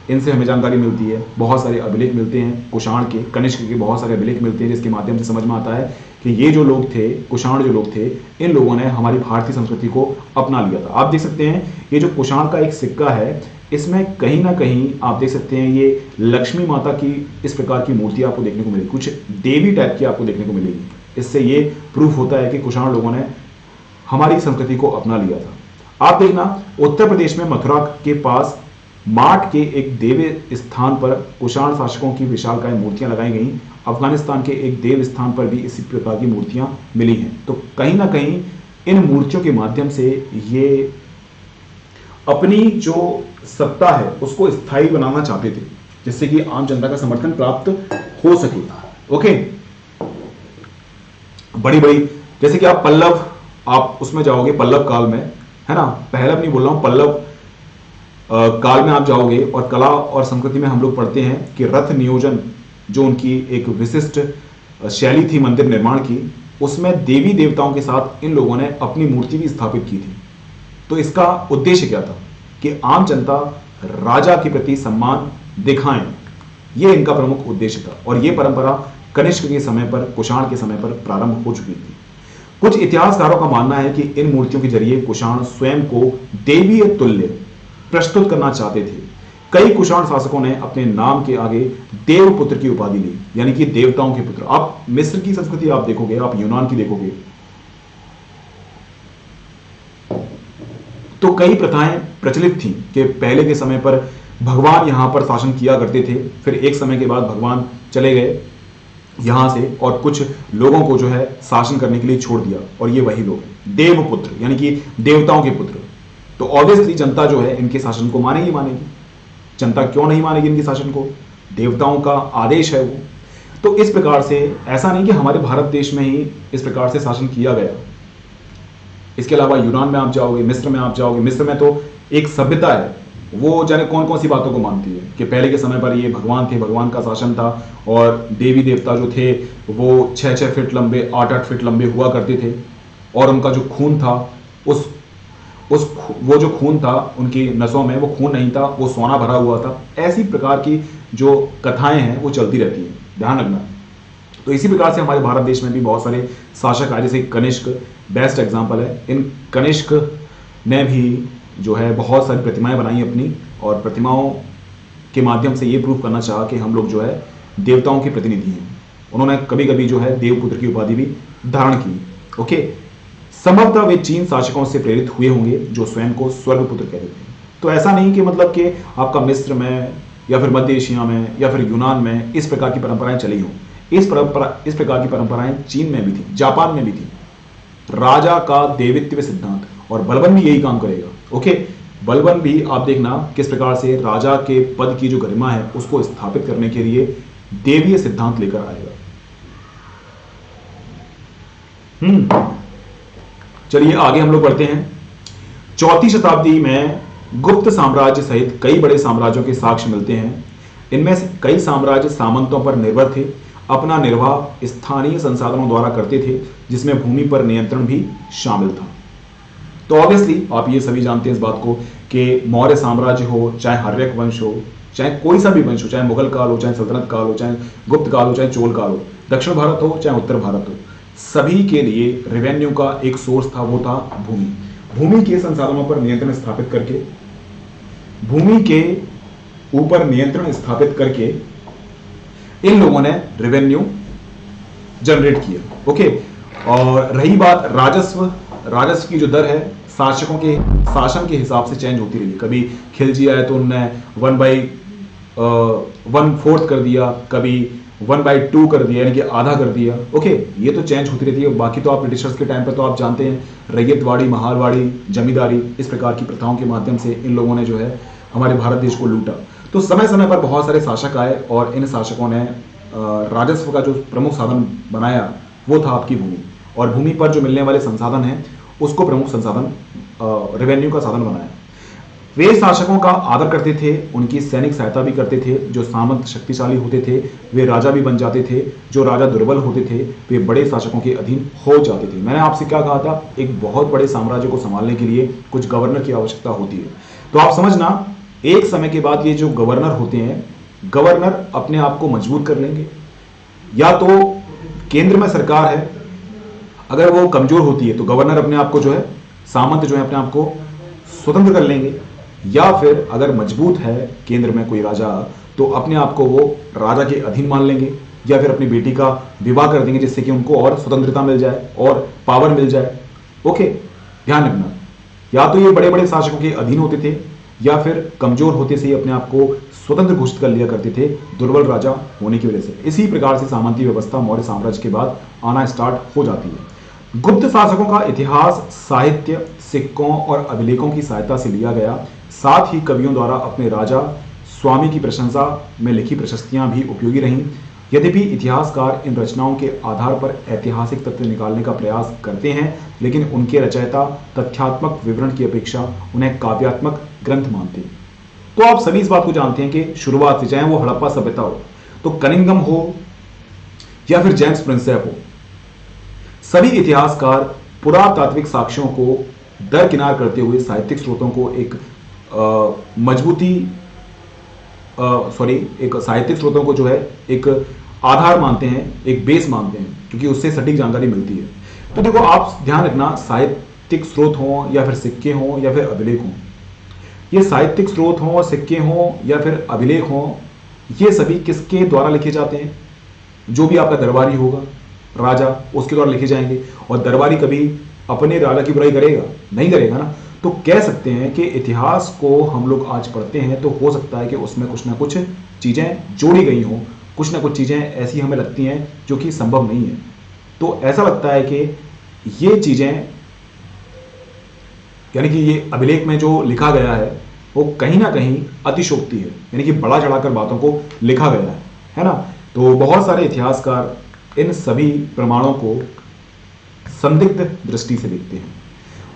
[SPEAKER 1] इनसे हमें जानकारी मिलती है। बहुत सारे अभिलेख मिलते हैं कुषाण के, कनिष्क के बहुत सारे अभिलेख मिलते हैं, जिसके माध्यम से समझ में आता है कि ये जो लोग थे, कुषाण जो लोग थे, इन लोगों ने हमारी भारतीय संस्कृति को अपना लिया था। आप देख सकते हैं ये जो कुषाण का एक सिक्का है, इसमें कहीं ना कहीं आप देख सकते हैं ये लक्ष्मी माता की इस प्रकार की मूर्ति आपको देखने को मिलेगी, कुछ देवी टाइप की आपको देखने को मिलेगी। इससे ये प्रूफ होता है कि कुषाण लोगों ने हमारी संस्कृति को अपना लिया था। आप देखना, उत्तर प्रदेश में मथुरा के पास माट के एक देव स्थान पर कुषाण शासकों की विशालकाय मूर्तियां लगाई गई। अफगानिस्तान के एक देव स्थान पर भी इसी प्रकार की मूर्तियां मिली हैं। तो कहीं ना कहीं इन मूर्तियों के माध्यम से ये अपनी जो सत्ता है उसको स्थायी बनाना चाहते थे, जिससे कि आम जनता का समर्थन प्राप्त हो सके। ओके, बड़ी बड़ी, जैसे कि आप पल्लव, आप उसमें जाओगे पल्लव काल में, है ना, पहलव नहीं बोल रहा हूं, पल्लव काल में आप जाओगे और कला और संस्कृति में हम लोग पढ़ते हैं कि रथ नियोजन जो उनकी एक विशिष्ट शैली थी मंदिर निर्माण की, उसमें देवी देवताओं के साथ इन लोगों ने अपनी मूर्ति भी स्थापित की थी। तो इसका उद्देश्य क्या था कि आम जनता राजा के प्रति सम्मान दिखाएं, यह इनका प्रमुख उद्देश्य था। और यह परंपरा कनिष्क के समय पर, कुषाण के समय पर प्रारंभ हो चुकी थी। कुछ इतिहासकारों का मानना है कि इन मूर्तियों के जरिए कुषाण स्वयं को देवीय तुल्य प्रस्तुत करना चाहते थे। कई कुषाण शासकों ने अपने नाम के आगे देवपुत्र की उपाधि ली, यानी कि देवताओं के पुत्र। आप मिस्र की संस्कृति आप देखोगे, आप यूनान की देखोगे, तो कई प्रथाएं प्रचलित थी कि पहले के समय पर भगवान यहां पर शासन किया करते थे, फिर एक समय के बाद भगवान चले गए यहां से और कुछ लोगों को जो है शासन करने के लिए छोड़ दिया, और ये वही लोग हैं देवपुत्र, यानी कि देवताओं के पुत्र। तो ऑब्वियसली जनता जो है इनके शासन को मानेगी। जनता क्यों नहीं मानेगी इनके शासन को? देवताओं का आदेश है वो। तो इस प्रकार से ऐसा नहीं कि हमारे भारत देश में ही इस प्रकार से शासन किया गया। इसके अलावा यूनान में आप जाओगे, मिस्र में आप जाओगे, मिस्र में तो एक सभ्यता है, वो जाने कौन कौन सी बातों को मानती है कि पहले के समय पर ये भगवान थे, भगवान का शासन था, और देवी देवता जो थे वो 6-6 फीट लंबे, 8-8 फीट लंबे हुआ करते थे, और उनका जो खून था वो जो खून था उनकी नसों में, वो खून नहीं था, वो सोना भरा हुआ था। ऐसी प्रकार की जो कथाएं हैं वो चलती रहती हैं, ध्यान रखना। तो इसी प्रकार से हमारे भारत देश में भी बहुत सारे शासक आए, जैसे कनिष्क बेस्ट एग्जांपल है। इन कनिष्क ने भी जो है बहुत सारी प्रतिमाएं बनाई अपनी, और प्रतिमाओं के माध्यम से ये प्रूफ करना चाहा कि हम लोग जो है देवताओं के प्रतिनिधि हैं। उन्होंने कभी कभी जो है देवपुत्र की उपाधि भी धारण की। ओके, संभवतः वे चीन शासकों से प्रेरित हुए होंगे जो स्वयं को स्वर्गपुत्र कहते थे। तो ऐसा नहीं कि मतलब कि आपका मिस्र में या फिर मध्य एशिया में या फिर यूनान में इस प्रकार की परंपराएं चली हों। इस प्रकार की परंपराएं चीन में भी थी, जापान में भी थी। राजा का देवित्व सिद्धांत, और बलबन भी यही काम करेगा। ओके, बलबन भी आप देखना किस प्रकार से राजा के पद की जो गरिमा है उसको स्थापित करने के लिए देवीय सिद्धांत लेकर आएगा। चलिए आगे हम लोग बढ़ते हैं। 4वीं शताब्दी में गुप्त साम्राज्य सहित कई बड़े साम्राज्यों के साक्ष्य मिलते हैं। इनमें से कई साम्राज्य सामंतों पर निर्भर थे, अपना निर्वाह स्थानीय संसाधनों द्वारा करते थे, जिसमें भूमि पर नियंत्रण भी शामिल था। तो ऑब्वियसली आप ये सभी जानते हैं इस बात को कि मौर्य साम्राज्य हो, चाहे हर्यक वंश हो, चाहे कोई सा भी वंश हो, चाहे मुगल काल हो, चाहे सल्तनत काल हो, चाहे गुप्त काल हो, चाहे चोल काल हो, दक्षिण भारत हो चाहे उत्तर भारत हो, सभी के लिए रेवेन्यू का एक सोर्स था, वो था भूमि। भूमि के संसाधनों पर नियंत्रण स्थापित करके भूमि के ऊपर नियंत्रण स्थापित करके इन लोगों ने रेवेन्यू जनरेट किया। ओके, और रही बात राजस्व, राजस्व की जो दर है शासकों के शासन के हिसाब से चेंज होती रही। कभी खिलजी आए तो उनने 1/4 कर दिया, कभी 1/2 कर दिया, यानी कि आधा कर दिया। ओके, ये तो चेंज होती रहती है। बाकी तो आप ब्रिटिशर्स के टाइम पे तो आप जानते हैं रैयतवाड़ी, महालवाड़ी, जमींदारी, इस प्रकार की प्रथाओं के माध्यम से इन लोगों ने जो है हमारे भारत देश को लूटा। तो समय समय पर बहुत सारे शासक आए और इन शासकों ने राजस्व का जो प्रमुख साधन बनाया वो था आपकी भूमि, और भूमि पर जो मिलने वाले संसाधन हैं उसको प्रमुख संसाधन रेवेन्यू का साधन बनाया। वे शासकों का आदर करते थे, उनकी सैनिक सहायता भी करते थे। जो सामंत शक्तिशाली होते थे वे राजा भी बन जाते थे, जो राजा दुर्बल होते थे वे बड़े शासकों के अधीन हो जाते थे। मैंने आपसे क्या कहा था, एक बहुत बड़े साम्राज्य को संभालने के लिए कुछ गवर्नर की आवश्यकता होती है। तो आप समझना, एक समय के बाद ये जो गवर्नर होते हैं, गवर्नर अपने आप को मजबूत कर लेंगे। या तो केंद्र में सरकार है, अगर वो कमजोर होती है तो गवर्नर अपने आप को जो है, सामंत जो है अपने आप को स्वतंत्र कर लेंगे, या फिर अगर मजबूत है केंद्र में कोई राजा तो अपने आप को वो राजा के अधीन मान लेंगे, या फिर अपनी बेटी का विवाह कर देंगे जिससे कि उनको और स्वतंत्रता मिल जाए और पावर मिल जाए। ओके, ध्यान रखना, या तो ये बड़े बड़े शासकों के अधीन होते थे या फिर कमजोर होते से ही अपने आप को स्वतंत्र घोषित कर लिया करते थे दुर्बल राजा होने की वजह से। इसी प्रकार से सामंती व्यवस्था मौर्य साम्राज्य के बाद आना स्टार्ट हो जाती है। गुप्त शासकों का इतिहास साहित्य, सिक्कों और अभिलेखों की सहायता से लिया गया। साथ ही कवियों द्वारा अपने राजा स्वामी की प्रशंसा में लिखी प्रशस्तियां भी उपयोगी रहीं। यद्यपि इतिहासकार इन रचनाओं के आधार पर ऐतिहासिक तथ्य निकालने का प्रयास करते हैं, लेकिन उनके रचयिता तथ्यात्मक विवरण की अपेक्षा उन्हें काव्यात्मक ग्रंथ मानते हैं। तो आप सभी इस बात को जानते हैं कि शुरुआत से, चाहे वो हड़प्पा सभ्यता हो, तो कनिंघम हो या फिर जेम्स प्रिंसेप हो, सभी इतिहासकार पुरातात्विक साक्ष्यों को दरकिनार करते हुए साहित्यिक स्रोतों को एक एक साहित्यिक स्रोतों को जो है एक आधार मानते हैं, एक बेस मानते हैं, क्योंकि उससे सटीक जानकारी मिलती है। तो देखो, आप ध्यान रखना, साहित्यिक स्रोत हों या फिर सिक्के हों या फिर अभिलेख हों, ये साहित्यिक स्रोत हों, सिक्के हों या फिर अभिलेख हों, ये सभी किसके द्वारा लिखे जाते हैं? जो भी आपका दरबारी होगा, राजा, उसके द्वारा लिखे जाएंगे। और दरबारी कभी अपने राजा की बुराई करेगा? नहीं करेगा ना। तो कह सकते हैं कि इतिहास को हम लोग आज पढ़ते हैं तो हो सकता है कि उसमें कुछ ना कुछ चीजें जोड़ी गई हों, कुछ ना कुछ चीजें ऐसी हमें लगती हैं जो कि संभव नहीं है। तो ऐसा लगता है कि ये चीजें, यानी कि ये अभिलेख में जो लिखा गया है वो कहीं ना कहीं अतिशोक्ति है, यानी कि बड़ा चढ़ाकर बातों को लिखा गया है ना। तो बहुत सारे इतिहासकार इन सभी प्रमाणों को संदिग्ध दृष्टि से देखते हैं।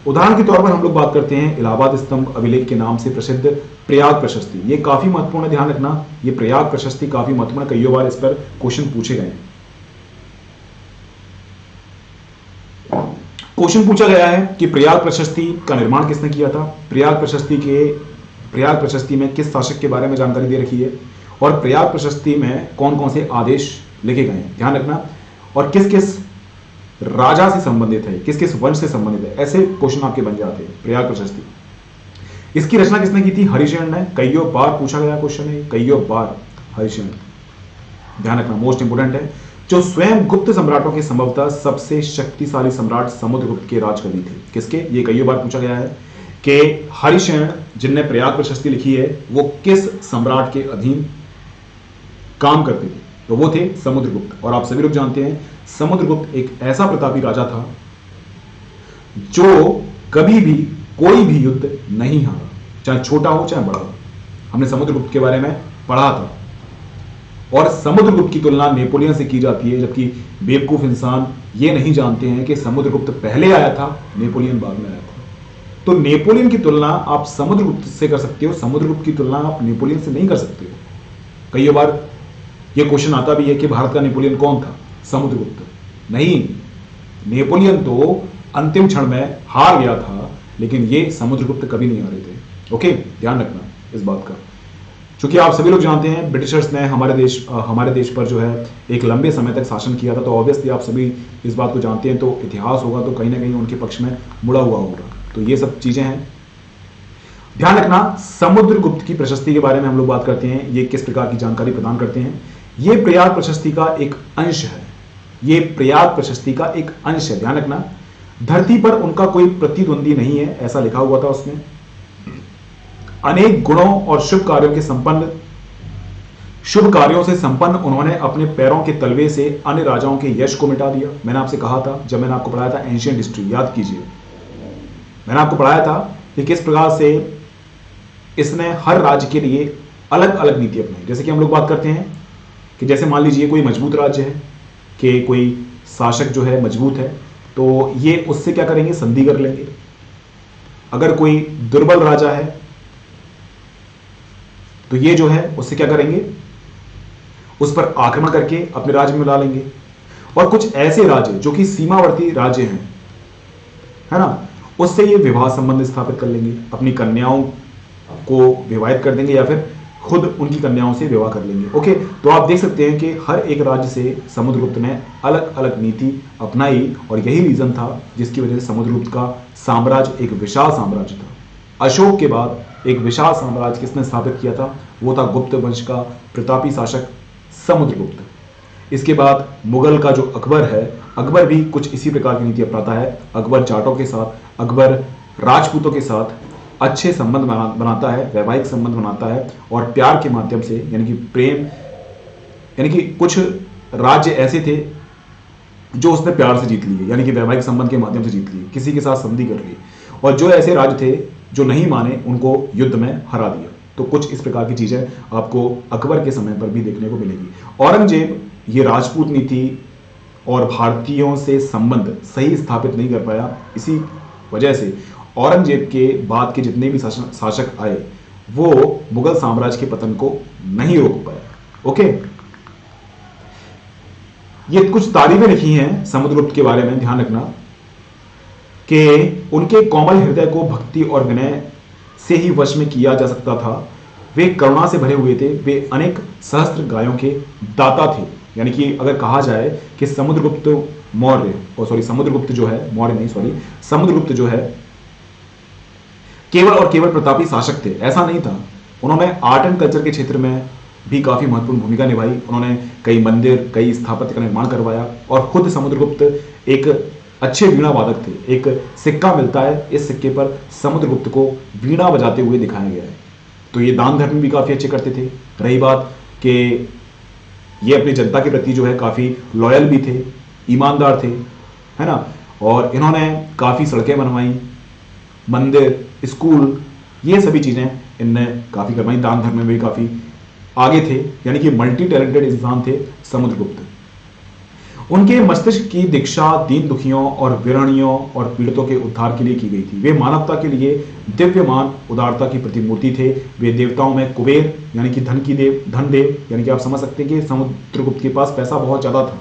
[SPEAKER 1] उदाहरण के तौर पर हम लोग बात करते हैं इलाहाबाद स्तंभ अभिलेख के नाम से प्रसिद्ध प्रयाग प्रशस्ति। ये काफी महत्वपूर्ण है, ध्यान रखना, ये प्रयाग प्रशस्ति काफी महत्वपूर्ण, कई बार इस पर क्वेश्चन पूछे गए। क्वेश्चन पूछा गया है कि प्रयाग प्रशस्ति का निर्माण किसने किया था, प्रयाग प्रशस्ति में किस शासक के बारे में जानकारी दे रखी है, और प्रयाग प्रशस्ति में कौन कौन से आदेश लिखे गए हैं, ध्यान रखना, और किस किस राजा से संबंधित है, किस किस वंश से संबंधित है, ऐसे क्वेश्चन आपके बन जाते हैं। प्रयाग प्रशस्ति, इसकी रचना किसने की थी? हरिशरण ने। कईयों बार पूछा गया क्वेश्चन है, कईयों बार हरिशरण, ध्यान रखना, मोस्ट इंपोर्टेंट है। जो स्वयं गुप्त सम्राटों के संभवतः सबसे शक्तिशाली सम्राट समुद्रगुप्त के राजकवि थे। किसके? ये कईयों बार पूछा गया है कि हरिशरण जिनने प्रयाग प्रशस्ति लिखी है वो किस सम्राट के अधीन काम करते थे? तो वो थे समुद्रगुप्त। और आप सभी लोग जानते हैं समुद्रगुप्त एक ऐसा प्रतापी राजा था जो कभी भी कोई भी युद्ध नहीं हारा, चाहे छोटा हो चाहे बड़ा हो। हमने समुद्रगुप्त के बारे में पढ़ा था, और समुद्रगुप्त की तुलना नेपोलियन से की जाती है, जबकि बेवकूफ इंसान ये नहीं जानते हैं कि समुद्रगुप्त पहले आया था, नेपोलियन बाद में आया था। तो नेपोलियन की तुलना आप समुद्रगुप्त से कर सकते हो, समुद्रगुप्त की तुलना आप नेपोलियन से नहीं कर सकते हो। कई बार ये क्वेश्चन आता भी है कि भारत का नेपोलियन कौन था? समुद्रगुप्त नहीं, नेपोलियन तो अंतिम क्षण में हार गया था, लेकिन ये समुद्रगुप्त कभी नहीं हारे थे। ओके, ध्यान रखना इस बात का। क्योंकि आप सभी लोग जानते हैं ब्रिटिशर्स ने हमारे देश पर जो है एक लंबे समय तक शासन किया था, तो ऑब्वियसली आप सभी इस बात को जानते हैं, तो इतिहास होगा तो कहीं ना कहीं उनके पक्ष में मुड़ा हुआ होगा। तो ये सब चीजें हैं। ध्यान रखना, समुद्रगुप्त की प्रशस्ति के बारे में हम लोग बात करते हैं, ये किस प्रकार की जानकारी प्रदान करते हैं। ये प्रयाग प्रशस्ति का एक अंश है, ये प्रयाग प्रशस्ति का एक अंश है। ध्यान रखना, धरती पर उनका कोई प्रतिद्वंदी नहीं है, ऐसा लिखा हुआ था उसमें। अनेक गुणों और शुभ कार्यों से संपन्न उन्होंने अपने पैरों के तलवे से अन्य राजाओं के यश को मिटा दिया। मैंने आपसे कहा था, जब मैंने आपको पढ़ाया था एंशिएंट हिस्ट्री, याद कीजिए, मैंने आपको पढ़ाया था कि किस प्रकार से इसने हर राज्य के लिए अलग अलग नीति अपनाई। जैसे कि हम लोग बात करते हैं कि जैसे मान लीजिए कोई मजबूत राज्य है, कि कोई शासक जो है मजबूत है, तो ये उससे क्या करेंगे, संधि कर लेंगे। अगर कोई दुर्बल राजा है तो ये जो है उससे क्या करेंगे, उस पर आक्रमण करके अपने राज्य में ला लेंगे। और कुछ ऐसे राज्य जो कि सीमावर्ती राज्य हैं, है ना, उससे ये विवाह संबंध स्थापित कर लेंगे, अपनी कन्याओं को विवाहित कर देंगे या फिर खुद उनकी कन्याओं से विवाह कर लेंगे। ओके, तो आप देख सकते हैं कि हर एक राज्य से समुद्रगुप्त ने अलग अलग नीति अपनाई, और यही रीजन था जिसकी वजह से समुद्रगुप्त का साम्राज्य एक विशाल साम्राज्य था। अशोक के बाद एक विशाल साम्राज्य किसने स्थापित किया था, वो था गुप्त वंश का प्रतापी शासक समुद्रगुप्त। इसके बाद मुगल का जो अकबर है, अकबर भी कुछ इसी प्रकार की नीति अपनाता है। अकबर जाटों के साथ, अकबर राजपूतों के साथ अच्छे संबंध बनाता है, वैवाहिक संबंध बनाता है, और प्यार के माध्यम से, यानी कि प्रेम, यानी कि कुछ राज्य ऐसे थे जो उसने प्यार से जीत लिए, यानी कि वैवाहिक संबंध के माध्यम से जीत लिए, किसी के साथ संधि कर ली, और जो ऐसे राज्य थे जो नहीं माने उनको युद्ध में हरा दिया। तो कुछ इस प्रकार की चीजें आपको अकबर के समय पर भी देखने को मिलेगी। औरंगजेब ये राजपूत नीति और भारतीयों से संबंध सही स्थापित नहीं कर पाया, इसी वजह से औरंगजेब के बाद के जितने भी शासक आए वो मुगल साम्राज्य के पतन को नहीं रोक पाए। ओके, ये कुछ तारीफें लिखी हैं समुद्रगुप्त के बारे में, ध्यान रखना कि उनके कोमल हृदय को भक्ति और विनय से ही वश में किया जा सकता था। वे करुणा से भरे हुए थे, वे अनेक सहस्त्र गायों के दाता थे। यानी कि अगर कहा जाए कि समुद्रगुप्त जो है, मौर्य नहीं सॉरी, समुद्रगुप्त जो है केवल और केवल प्रतापी शासक थे, ऐसा नहीं था। उन्होंने आर्ट एंड कल्चर के क्षेत्र में भी काफी महत्वपूर्ण भूमिका निभाई। उन्होंने कई मंदिर, कई स्थापत्य का निर्माण करवाया, और खुद समुद्रगुप्त एक अच्छे वीणा वादक थे। एक सिक्का मिलता है, इस सिक्के पर समुद्रगुप्त को वीणा बजाते हुए दिखाया गया है। तो ये दान धर्म भी काफी अच्छे करते थे। रही बात कि ये अपनी जनता के प्रति जो है काफी लॉयल भी थे, ईमानदार थे, है ना, और इन्होंने काफी सड़कें बनवाई, मंदिर, स्कूल, ये सभी चीजें इनने काफी करवाई। दान धर्म में भी काफी आगे थे, यानी कि मल्टी टैलेंटेड इंसान थे समुद्रगुप्त। उनके मस्तिष्क की दीक्षा दीन दुखियों और विरणियों और पीड़ितों के उद्धार के लिए की गई थी। वे मानवता के लिए दिव्यमान उदारता की प्रतिमूर्ति थे। वे देवताओं में कुबेर, यानी कि धन देव, यानी कि आप समझ सकते हैं कि समुद्रगुप्त के पास पैसा बहुत ज्यादा था,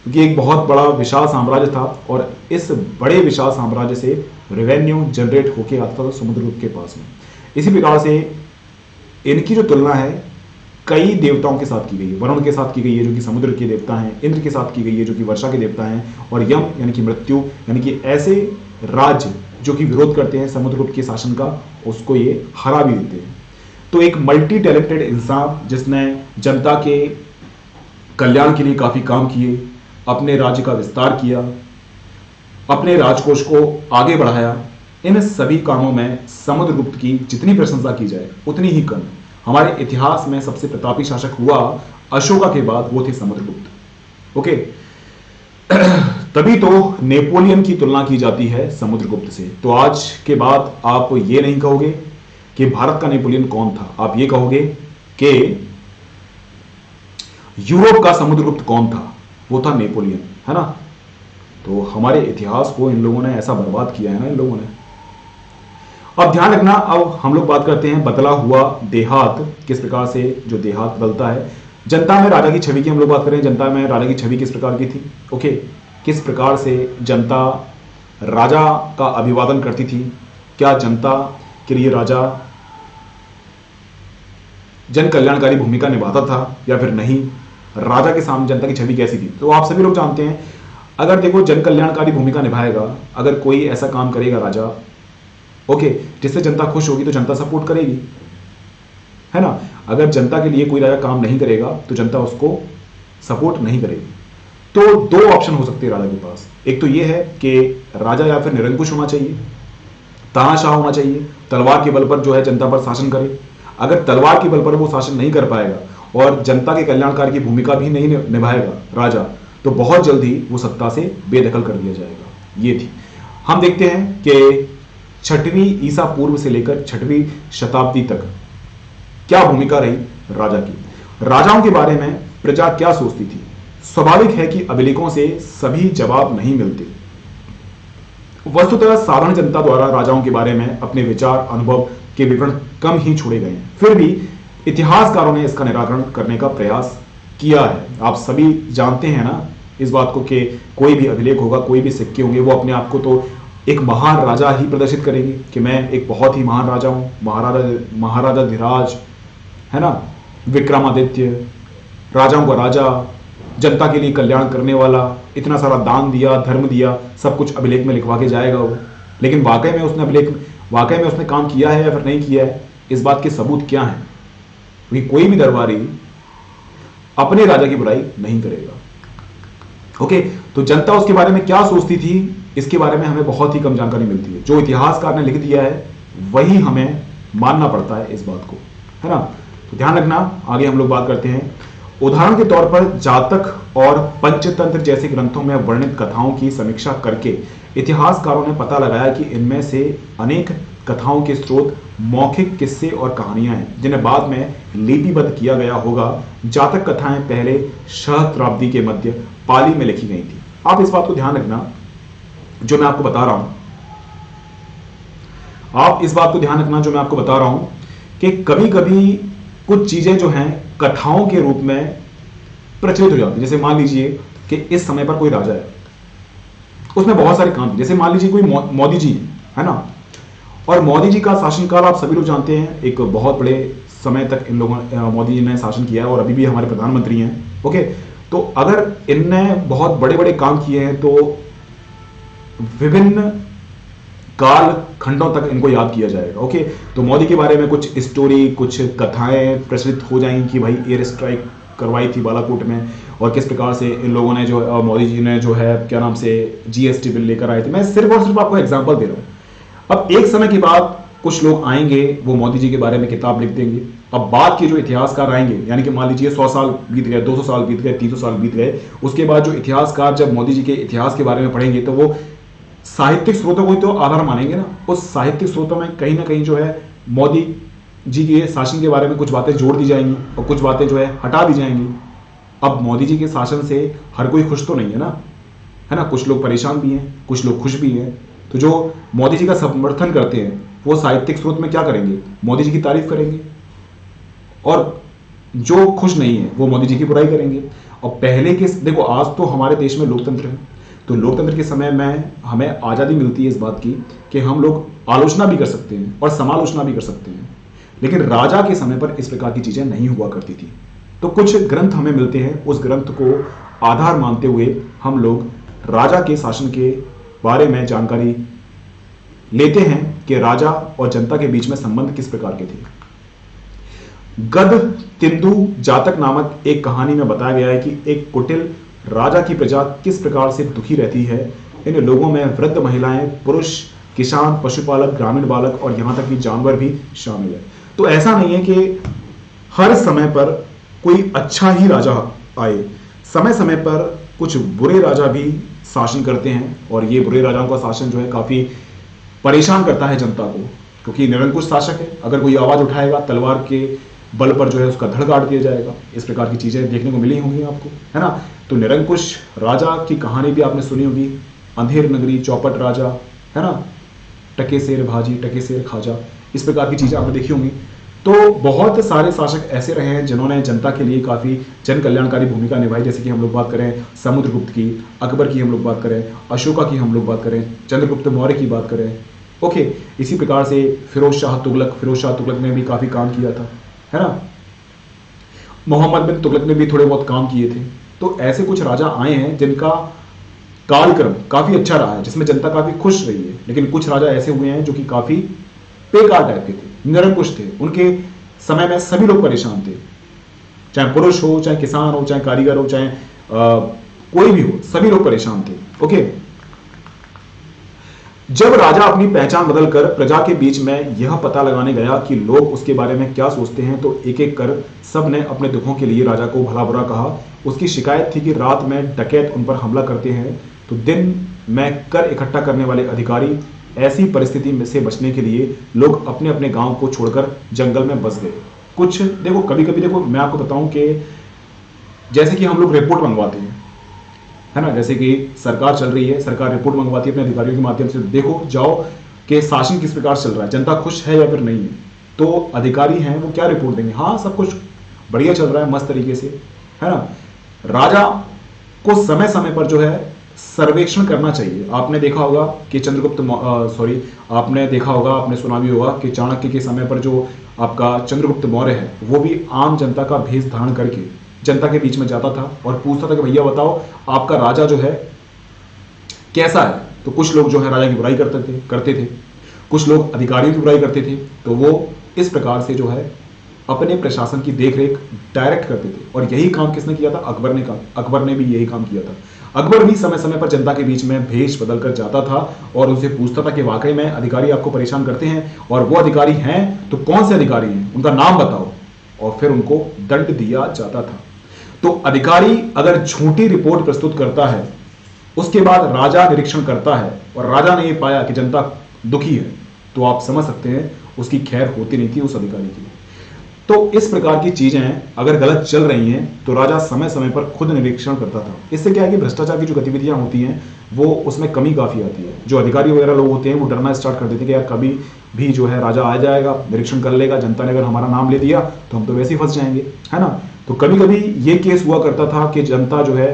[SPEAKER 1] क्योंकि एक बहुत बड़ा विशाल साम्राज्य था, और इस बड़े विशाल साम्राज्य से रेवेन्यू जनरेट होके आता था समुद्रगुप्त के पास में। इसी प्रकार से इनकी जो तुलना है कई देवताओं के साथ की गई है। वरुण के साथ की गई है जो कि समुद्र के देवता हैं, इंद्र के साथ की गई है जो कि वर्षा के देवता हैं, और यम यानी कि मृत्यु, यानी कि ऐसे राज्य जो कि विरोध करते हैं समुद्रगुप्त के शासन का, उसको ये हरा भी देते हैं। तो एक मल्टी टैलेंटेड इंसान जिसने जनता के कल्याण के लिए काफी काम किए, अपने राज्य का विस्तार किया, अपने राजकोष को आगे बढ़ाया, इन सभी कामों में समुद्रगुप्त की जितनी प्रशंसा की जाए उतनी ही कम है। हमारे इतिहास में सबसे प्रतापी शासक हुआ अशोका के बाद, वो थे समुद्रगुप्त। ओके, तभी तो नेपोलियन की तुलना की जाती है समुद्रगुप्त से। तो आज के बाद आप ये नहीं कहोगे कि भारत का नेपोलियन कौन था, आप ये कहोगे कि यूरोप का समुद्रगुप्त कौन था, वो था नेपोलियन, है ना। तो हमारे इतिहास को इन लोगों ने ऐसा बर्बाद किया है ना इन लोगों ने। अब ध्यान रखना, अब हम लोग बात करते हैं बदला हुआ देहात, किस प्रकार से जो देहात बदलता है। जनता में राजा की छवि की हम लोग बात करें, जनता में राजा की छवि किस प्रकार की थी। ओके, किस प्रकार से जनता राजा का अभिवादन करती थी, क्या जनता के लिए राजा जन कल्याणकारी भूमिका निभाता था या फिर नहीं, राजा के सामने जनता की छवि कैसी थी। तो आप सभी लोग जानते हैं, अगर देखो जन कल्याणकारी भूमिका निभाएगा, अगर कोई ऐसा काम करेगा राजा, ओके, जिससे जनता खुश होगी तो जनता सपोर्ट करेगी, है ना। अगर जनता के लिए कोई राजा काम नहीं करेगा तो जनता उसको सपोर्ट नहीं करेगी। तो दो ऑप्शन हो सकते हैं राजा के पास। एक तो यह है कि राजा या फिर निरंकुश होना चाहिए, तानाशाह होना चाहिए, तलवार के बल पर जो है जनता पर शासन करे। अगर तलवार के बल पर वो शासन नहीं कर पाएगा और जनता के कल्याणकारी की भूमिका भी नहीं निभाएगा राजा, तो बहुत जल्दी वो सत्ता से बेदखल कर दिया जाएगा। ये थी। हम देखते हैं कि 6वीं ईसा पूर्व से लेकर 6वीं शताब्दी तक क्या भूमिका रही राजा की। राजाओं के बारे में प्रजा क्या सोचती थी। स्वाभाविक है कि अभिलेखों से सभी जवाब नहीं मिलते। वस्तुतः साधारण जनता द्वारा राजाओं के बारे में अपने विचार अनुभव के विवरण कम ही छोड़े गए हैं। फिर भी इतिहासकारों ने इसका निराकरण करने का प्रयास किया है। आप सभी जानते हैं ना इस बात को कि कोई भी अभिलेख होगा, कोई भी सिक्के होंगे, वो अपने आप को तो एक महान राजा ही प्रदर्शित करेंगे कि मैं एक बहुत ही महान राजा हूं, महाराजा धीराज, है ना, विक्रमादित्य, राजाओं का राजा, जनता के लिए कल्याण करने वाला, इतना सारा दान दिया, धर्म दिया, सब कुछ अभिलेख में लिखवा के जाएगा वो। लेकिन वाकई में उसने काम किया है या फिर नहीं किया है, इस बात के सबूत क्या हैं? क्योंकि कोई भी दरबारी अपने राजा की बुराई नहीं करेगा। ओके, तो जनता उसके बारे में क्या सोचती थी, इसके बारे में हमें बहुत ही कम जानकारी मिलती है। जो इतिहासकार ने लिख दिया है वही हमें मानना पड़ता है इस बात को, है ना। तो ध्यान रखना, आगे हम लोग बात करते हैं। उदाहरण के तौर पर जातक और पंचतंत्र जैसे ग्रंथों में वर्णित कथाओं की समीक्षा करके इतिहासकारों ने पता लगाया कि इनमें से अनेक कथाओं के स्रोत मौखिक किस्से और कहानियां हैं जिन्हें बाद में लिपिबद्ध किया गया होगा। जातक कथाएं पहले सहस्त्राब्दी के मध्य पाली में लिखी गई थी। आप इस बात को ध्यान रखना जो मैं आपको बता रहा हूं, कि कभी कभी कुछ चीजें जो हैं कथाओं के रूप में प्रचलित हो जाती है। जैसे मान लीजिए कि इस समय पर कोई राजा है, उसमें बहुत सारे काम, जैसे मान लीजिए कोई मोदी जी है ना, और मोदी जी का शासनकाल आप सभी लोग जानते हैं, एक बहुत बड़े समय तक इन लोगों मोदी जी ने शासन किया है और अभी भी हमारे प्रधानमंत्री हैं। ओके, तो अगर इनने बहुत बड़े बड़े काम किए हैं तो विभिन्न काल खंडों तक इनको याद किया जाएगा। ओके, तो मोदी के बारे में कुछ स्टोरी, कुछ कथाएं प्रचलित हो जाएंगी कि भाई एयर स्ट्राइक करवाई थी बालाकोट में और किस प्रकार से इन लोगों ने जो मोदी जी ने जो है क्या नाम से जीएसटी बिल लेकर आए थे। मैं सिर्फ और सिर्फ आपको एग्जांपल दे रहा हूं। अब एक समय के बाद कुछ लोग आएंगे, वो मोदी जी के बारे में किताब लिख देंगे। अब बाद के जो इतिहासकार आएंगे, यानी कि मान लीजिए 100 साल बीत गए, 200 साल बीत गए, 300 साल बीत गए, उसके बाद जो इतिहासकार जब मोदी जी के इतिहास के बारे में पढ़ेंगे तो वो साहित्यिक स्रोतों को तो आधार मानेंगे ना। उस साहित्यिक स्रोतों में कहीं ना कहीं जो है मोदी जी के शासन के बारे में कुछ बातें जोड़ दी जाएंगी और कुछ बातें जो है हटा दी जाएंगी। अब मोदी जी के शासन से हर कोई खुश तो नहीं है ना, है ना, कुछ लोग परेशान भी हैं, कुछ लोग खुश भी हैं। तो जो मोदी जी का समर्थन करते हैं वो साहित्यिक स्रोत में क्या करेंगे, मोदी जी की तारीफ करेंगे, और जो खुश नहीं है वो मोदी जी की बुराई करेंगे। और पहले के देखो, आज तो हमारे देश में लोकतंत्र है, तो लोकतंत्र के समय में हमें आज़ादी मिलती है इस बात की कि हम लोग आलोचना भी कर सकते हैं और समालोचना भी कर सकते हैं। लेकिन राजा के समय पर इस प्रकार की चीजें नहीं हुआ करती थी। तो कुछ ग्रंथ हमें मिलते हैं, उस ग्रंथ को आधार मानते हुए हम लोग राजा के शासन के बारे में जानकारी लेते हैं कि राजा और जनता के बीच में संबंध किस प्रकार के थे। गद तिंदु जातक नामक एक कहानी में बताया गया है कि एक कुटिल राजा की प्रजा किस प्रकार से दुखी रहती है। इन लोगों में वृद्ध महिलाएं, पुरुष, किसान, पशुपालक, ग्रामीण बालक और यहां तक कि जानवर भी शामिल है। तो ऐसा नहीं है कि हर समय पर कोई अच्छा ही राजा आए, समय समय पर कुछ बुरे राजा भी शासन करते हैं और ये बुरे राजाओं का शासन जो है काफी परेशान करता है जनता को, क्योंकि निरंकुश शासक है। अगर कोई आवाज उठाएगा तलवार के बल पर जो है उसका धड़ काट दिया जाएगा। इस प्रकार की चीजें देखने को मिली होंगी आपको, है ना। तो निरंकुश राजा की कहानी भी आपने सुनी होगी, अंधेर नगरी, चौपट राजा, है ना, टके शेर भाजी, टके शेर खाजा, इस प्रकार की चीजें आपने देखी होंगी। तो बहुत सारे शासक ऐसे रहे हैं जिन्होंने जनता के लिए काफी जन कल्याणकारी भूमिका निभाई। जैसे कि हम लोग बात करें समुद्रगुप्त की, अकबर की हम लोग बात करें, अशोका की हम लोग बात करें, चंद्रगुप्त मौर्य की बात करें। ओके, इसी प्रकार से फिरोज शाह तुगलक ने भी काफी काम किया था, है ना। मोहम्मद बिन तुगलक ने भी थोड़े बहुत काम किए थे। तो ऐसे कुछ राजा आए हैं जिनका कार्यक्रम काफी अच्छा रहा है, जिसमें जनता काफी खुश रही है। लेकिन कुछ राजा ऐसे हुए हैं जो कि काफी बेकार टाइप के थे, निरंकुश थे। उनके समय में सभी लोग परेशान थे, चाहे पुरुष हो, चाहे किसान हो, चाहे कारीगर हो, चाहे कोई भी हो, सभी लोग परेशान थे। ओके, जब राजा अपनी पहचान बदलकर प्रजा के बीच में यह पता लगाने गया कि लोग उसके बारे में क्या सोचते हैं, तो एक एक कर सब ने अपने दुखों के लिए राजा को भला बुरा कहा। उसकी शिकायत थी कि रात में डकैत उन पर हमला करते हैं, तो दिन में कर इकट्ठा करने वाले अधिकारी ऐसी परिस्थिति में से बचने के लिए लोग अपने अपने गांव को छोड़कर जंगल में बस गए। कुछ देखो, कभी कभी देखो, मैं आपको बताऊं कि जैसे कि हम लोग रिपोर्ट मंगवाते हैं, है ना, जैसे कि सरकार चल रही है, सरकार रिपोर्ट मंगवाती है अपने अधिकारियों के माध्यम से, देखो जाओ कि शासन किस प्रकार चल रहा है, जनता खुश है या फिर नहीं है। तो अधिकारी हैं वो क्या रिपोर्ट देंगे, हाँ सब कुछ बढ़िया चल रहा है, मस्त तरीके से, है ना। राजा को समय समय पर जो है सर्वेक्षण करना चाहिए। आपने देखा होगा कि आपने देखा होगा, आपने सुना भी होगा कि चाणक्य के समय पर जो आपका चंद्रगुप्त मौर्य है, वो भी आम जनता का भेष धारण करके जनता के बीच में जाता था और पूछता था कि भैया बताओ आपका राजा जो है कैसा है। तो कुछ लोग जो है राजा की बुराई करते थे, कुछ लोग अधिकारियों की बुराई करते थे। तो वो इस प्रकार से जो है अपने प्रशासन की देखरेख डायरेक्ट करते थे। और यही काम किसने किया था, अकबर ने भी यही काम किया था। अकबर भी समय समय पर जनता के बीच में भेष बदलकर जाता था और उनसे पूछता था कि वाकई में अधिकारी आपको परेशान करते हैं, और वो अधिकारी हैं तो कौन से अधिकारी हैं, उनका नाम बताओ, और फिर उनको दंड दिया जाता था। तो अधिकारी अगर झूठी रिपोर्ट प्रस्तुत करता है, उसके बाद राजा निरीक्षण करता है और राजा ने यह पाया कि जनता दुखी है, तो आप समझ सकते हैं उसकी खैर होती नहीं थी उस अधिकारी की। तो इस प्रकार की चीजें अगर गलत चल रही हैं तो राजा समय समय पर खुद निरीक्षण करता था। इससे क्या है कि भ्रष्टाचार की जो गतिविधियां होती हैं वो उसमें कमी काफी आती है। जो अधिकारी वगैरह लोग होते हैं वो डरना स्टार्ट कर देते हैं कि यार कभी भी जो है राजा आ जाएगा, निरीक्षण कर लेगा, जनता ने अगर हमारा नाम ले दिया तो हम तो वैसे ही फंस जाएंगे, है ना। तो कभी कभी ये केस हुआ करता था कि जनता जो है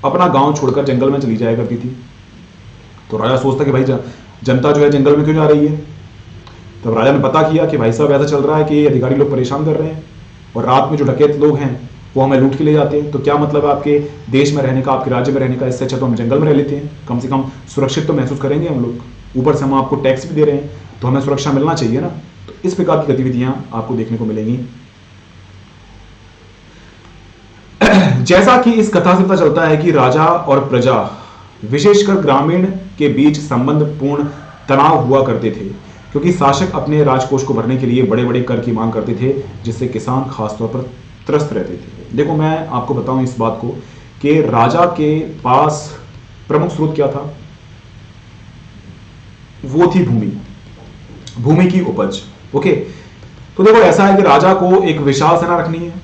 [SPEAKER 1] अपना गांव छोड़कर जंगल में चली जाया करती थी। तो राजा सोचता कि भाई जनता जो है जंगल में क्यों जा रही है। तब राजा ने पता किया कि भाई साहब ऐसा चल रहा है कि अधिकारी लोग परेशान कर रहे हैं और रात में जो डकैत लोग हैं वो हमें लूट के ले जाते हैं। तो क्या मतलब है आपके देश में रहने का, आपके राज्य में रहने का, इससे अच्छा तो हम जंगल में रह लेते हैं, कम से कम सुरक्षित तो महसूस करेंगे हम लोग। ऊपर से हम आपको टैक्स भी दे रहे हैं तो हमें सुरक्षा मिलना चाहिए ना। तो इस प्रकार की गतिविधियां आपको देखने को मिलेंगी। जैसा कि इस कथा से पता चलता है कि राजा और प्रजा, विशेषकर ग्रामीण के बीच संबंधपूर्ण तनाव हुआ करते थे, क्योंकि शासक अपने राजकोष को भरने के लिए बड़े बड़े कर की मांग करते थे, जिससे किसान खासतौर पर त्रस्त रहते थे। देखो मैं आपको बताऊं इस बात को कि राजा के पास प्रमुख स्रोत क्या था, वो थी भूमि की उपज। ओके, तो देखो ऐसा है कि राजा को एक विशाल सेना रखनी है,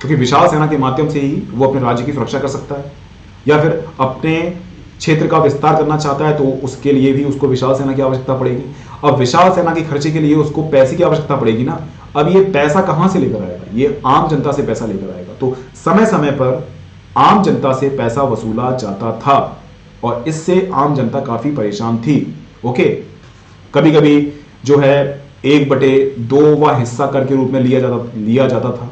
[SPEAKER 1] क्योंकि विशाल सेना के माध्यम से ही वो अपने राज्य की सुरक्षा कर सकता है, या फिर अपने क्षेत्र का विस्तार करना चाहता है तो उसके लिए भी उसको विशाल सेना की आवश्यकता पड़ेगी। अब विशाल सेना के खर्चे के लिए उसको पैसे की आवश्यकता पड़ेगी ना। अब ये पैसा कहां से लेकर आएगा, ये आम जनता से पैसा लेकर आएगा। तो समय समय पर आम जनता से पैसा वसूला जाता था और इससे आम जनता काफी परेशान थी। ओके, कभी कभी जो है 1/2 हिस्सा कर के रूप में लिया जाता था।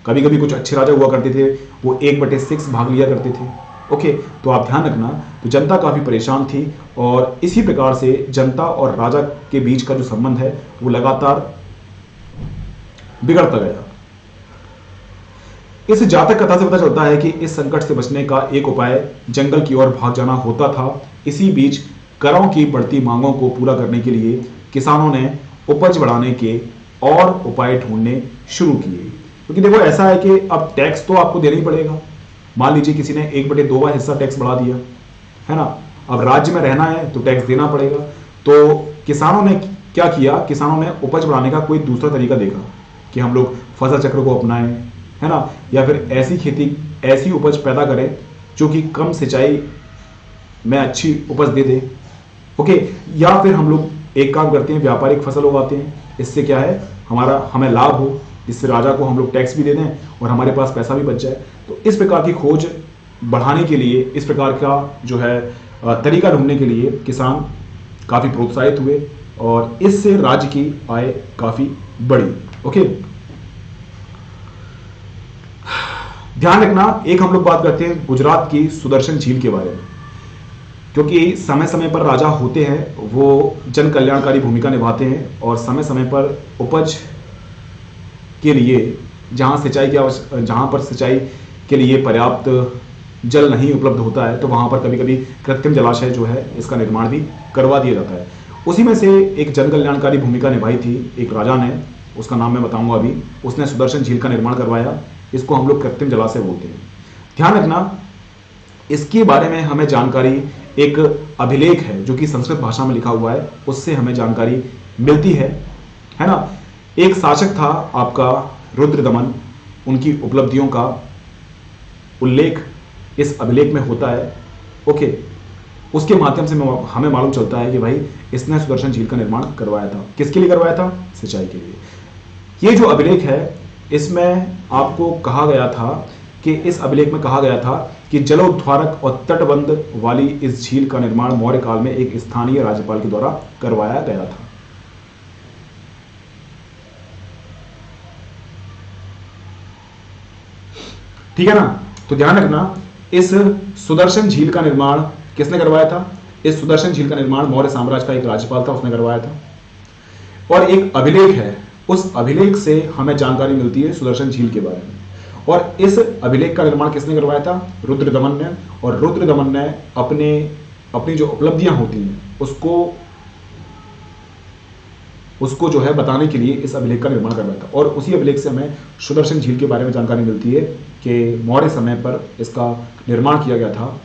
[SPEAKER 1] कभी कभी कुछ अच्छे राजा हुआ करते थे, वो 1/6 भाग लिया करते थे। ओके, तो आप ध्यान रखना। तो जनता काफी परेशान थी और इसी प्रकार से जनता और राजा के बीच का जो संबंध है वो लगातार बिगड़ता गया। इस जातक कथा से पता चलता है कि इस संकट से बचने का एक उपाय जंगल की ओर भाग जाना होता था। इसी बीच करों की बढ़ती मांगों को पूरा करने के लिए किसानों ने उपज बढ़ाने के और उपाय ढूंढने शुरू किए। क्योंकि देखो ऐसा है कि अब टैक्स तो आपको देना ही पड़ेगा। मान लीजिए किसी ने 1/2 हिस्सा टैक्स बढ़ा दिया, है ना। अब राज्य में रहना है तो टैक्स देना पड़ेगा। तो किसानों ने क्या किया, किसानों ने उपज बढ़ाने का कोई दूसरा तरीका देखा कि हम लोग फसल चक्र को अपनाएं, है ना, या फिर ऐसी उपज पैदा करें जो कि कम सिंचाई में अच्छी उपज दे दे। ओके, या फिर हम लोग एक काम करते हैं, व्यापारिक फसल उगाते हैं। इससे क्या है, हमें लाभ हो, इससे राजा को हम लोग टैक्स भी दे दें और हमारे पास पैसा भी बच जाए। तो इस प्रकार की खोज बढ़ाने के लिए, इस प्रकार का जो है तरीका ढूंढने के लिए किसान काफी प्रोत्साहित हुए और इससे राज्य की आय काफी बढ़ी। ओके, ध्यान रखना, एक हम लोग बात करते हैं गुजरात की सुदर्शन झील के बारे में, क्योंकि समय समय पर राजा होते हैं वो जन कल्याणकारी भूमिका निभाते हैं और समय समय पर उपज के लिए जहां पर सिंचाई के लिए पर्याप्त जल नहीं उपलब्ध होता है तो वहां पर कभी कभी कृत्रिम जलाशय जो है इसका निर्माण भी करवा दिया जाता है। उसी में से एक जन कल्याणकारी भूमिका निभाई थी एक राजा ने, उसका नाम मैं बताऊंगा अभी, उसने सुदर्शन झील का निर्माण करवाया। इसको हम लोग कृत्रिम जलाशय बोलते हैं। ध्यान रखना, इसके बारे में हमें जानकारी एक अभिलेख है जो कि संस्कृत भाषा में लिखा हुआ है, उससे हमें जानकारी मिलती है ना। एक शासक था आपका रुद्रदमन, उनकी उपलब्धियों का उल्लेख इस अभिलेख में होता है। ओके, उसके माध्यम से हमें मालूम चलता है कि भाई इसने सुदर्शन झील का निर्माण करवाया था। किसके लिए करवाया था? सिंचाई के लिए। ये जो अभिलेख है इसमें आपको कहा गया था कि इस अभिलेख में कहा गया था कि जलोद्धारक और तटबंध वाली इस झील का निर्माण मौर्य काल में एक स्थानीय राज्यपाल के द्वारा करवाया गया था। ठीक है ना। तो ध्यान रखना, इस सुदर्शन झील का निर्माण किसने करवाया था? इस सुदर्शन झील का निर्माण मौर्य साम्राज्य का एक राज्यपाल था, उसने करवाया था। और एक अभिलेख है, उस अभिलेख से हमें जानकारी मिलती है सुदर्शन झील के बारे में। और इस अभिलेख का निर्माण किसने करवाया था? रुद्रदमन ने। और रुद्रदमन ने अपनी जो उपलब्धियां होती हैं उसको जो है बताने के लिए इस अभिलेख का निर्माण करवाया था। और उसी अभिलेख से हमें सुदर्शन झील के बारे में जानकारी मिलती है कि मौर्य समय पर इसका निर्माण किया गया था,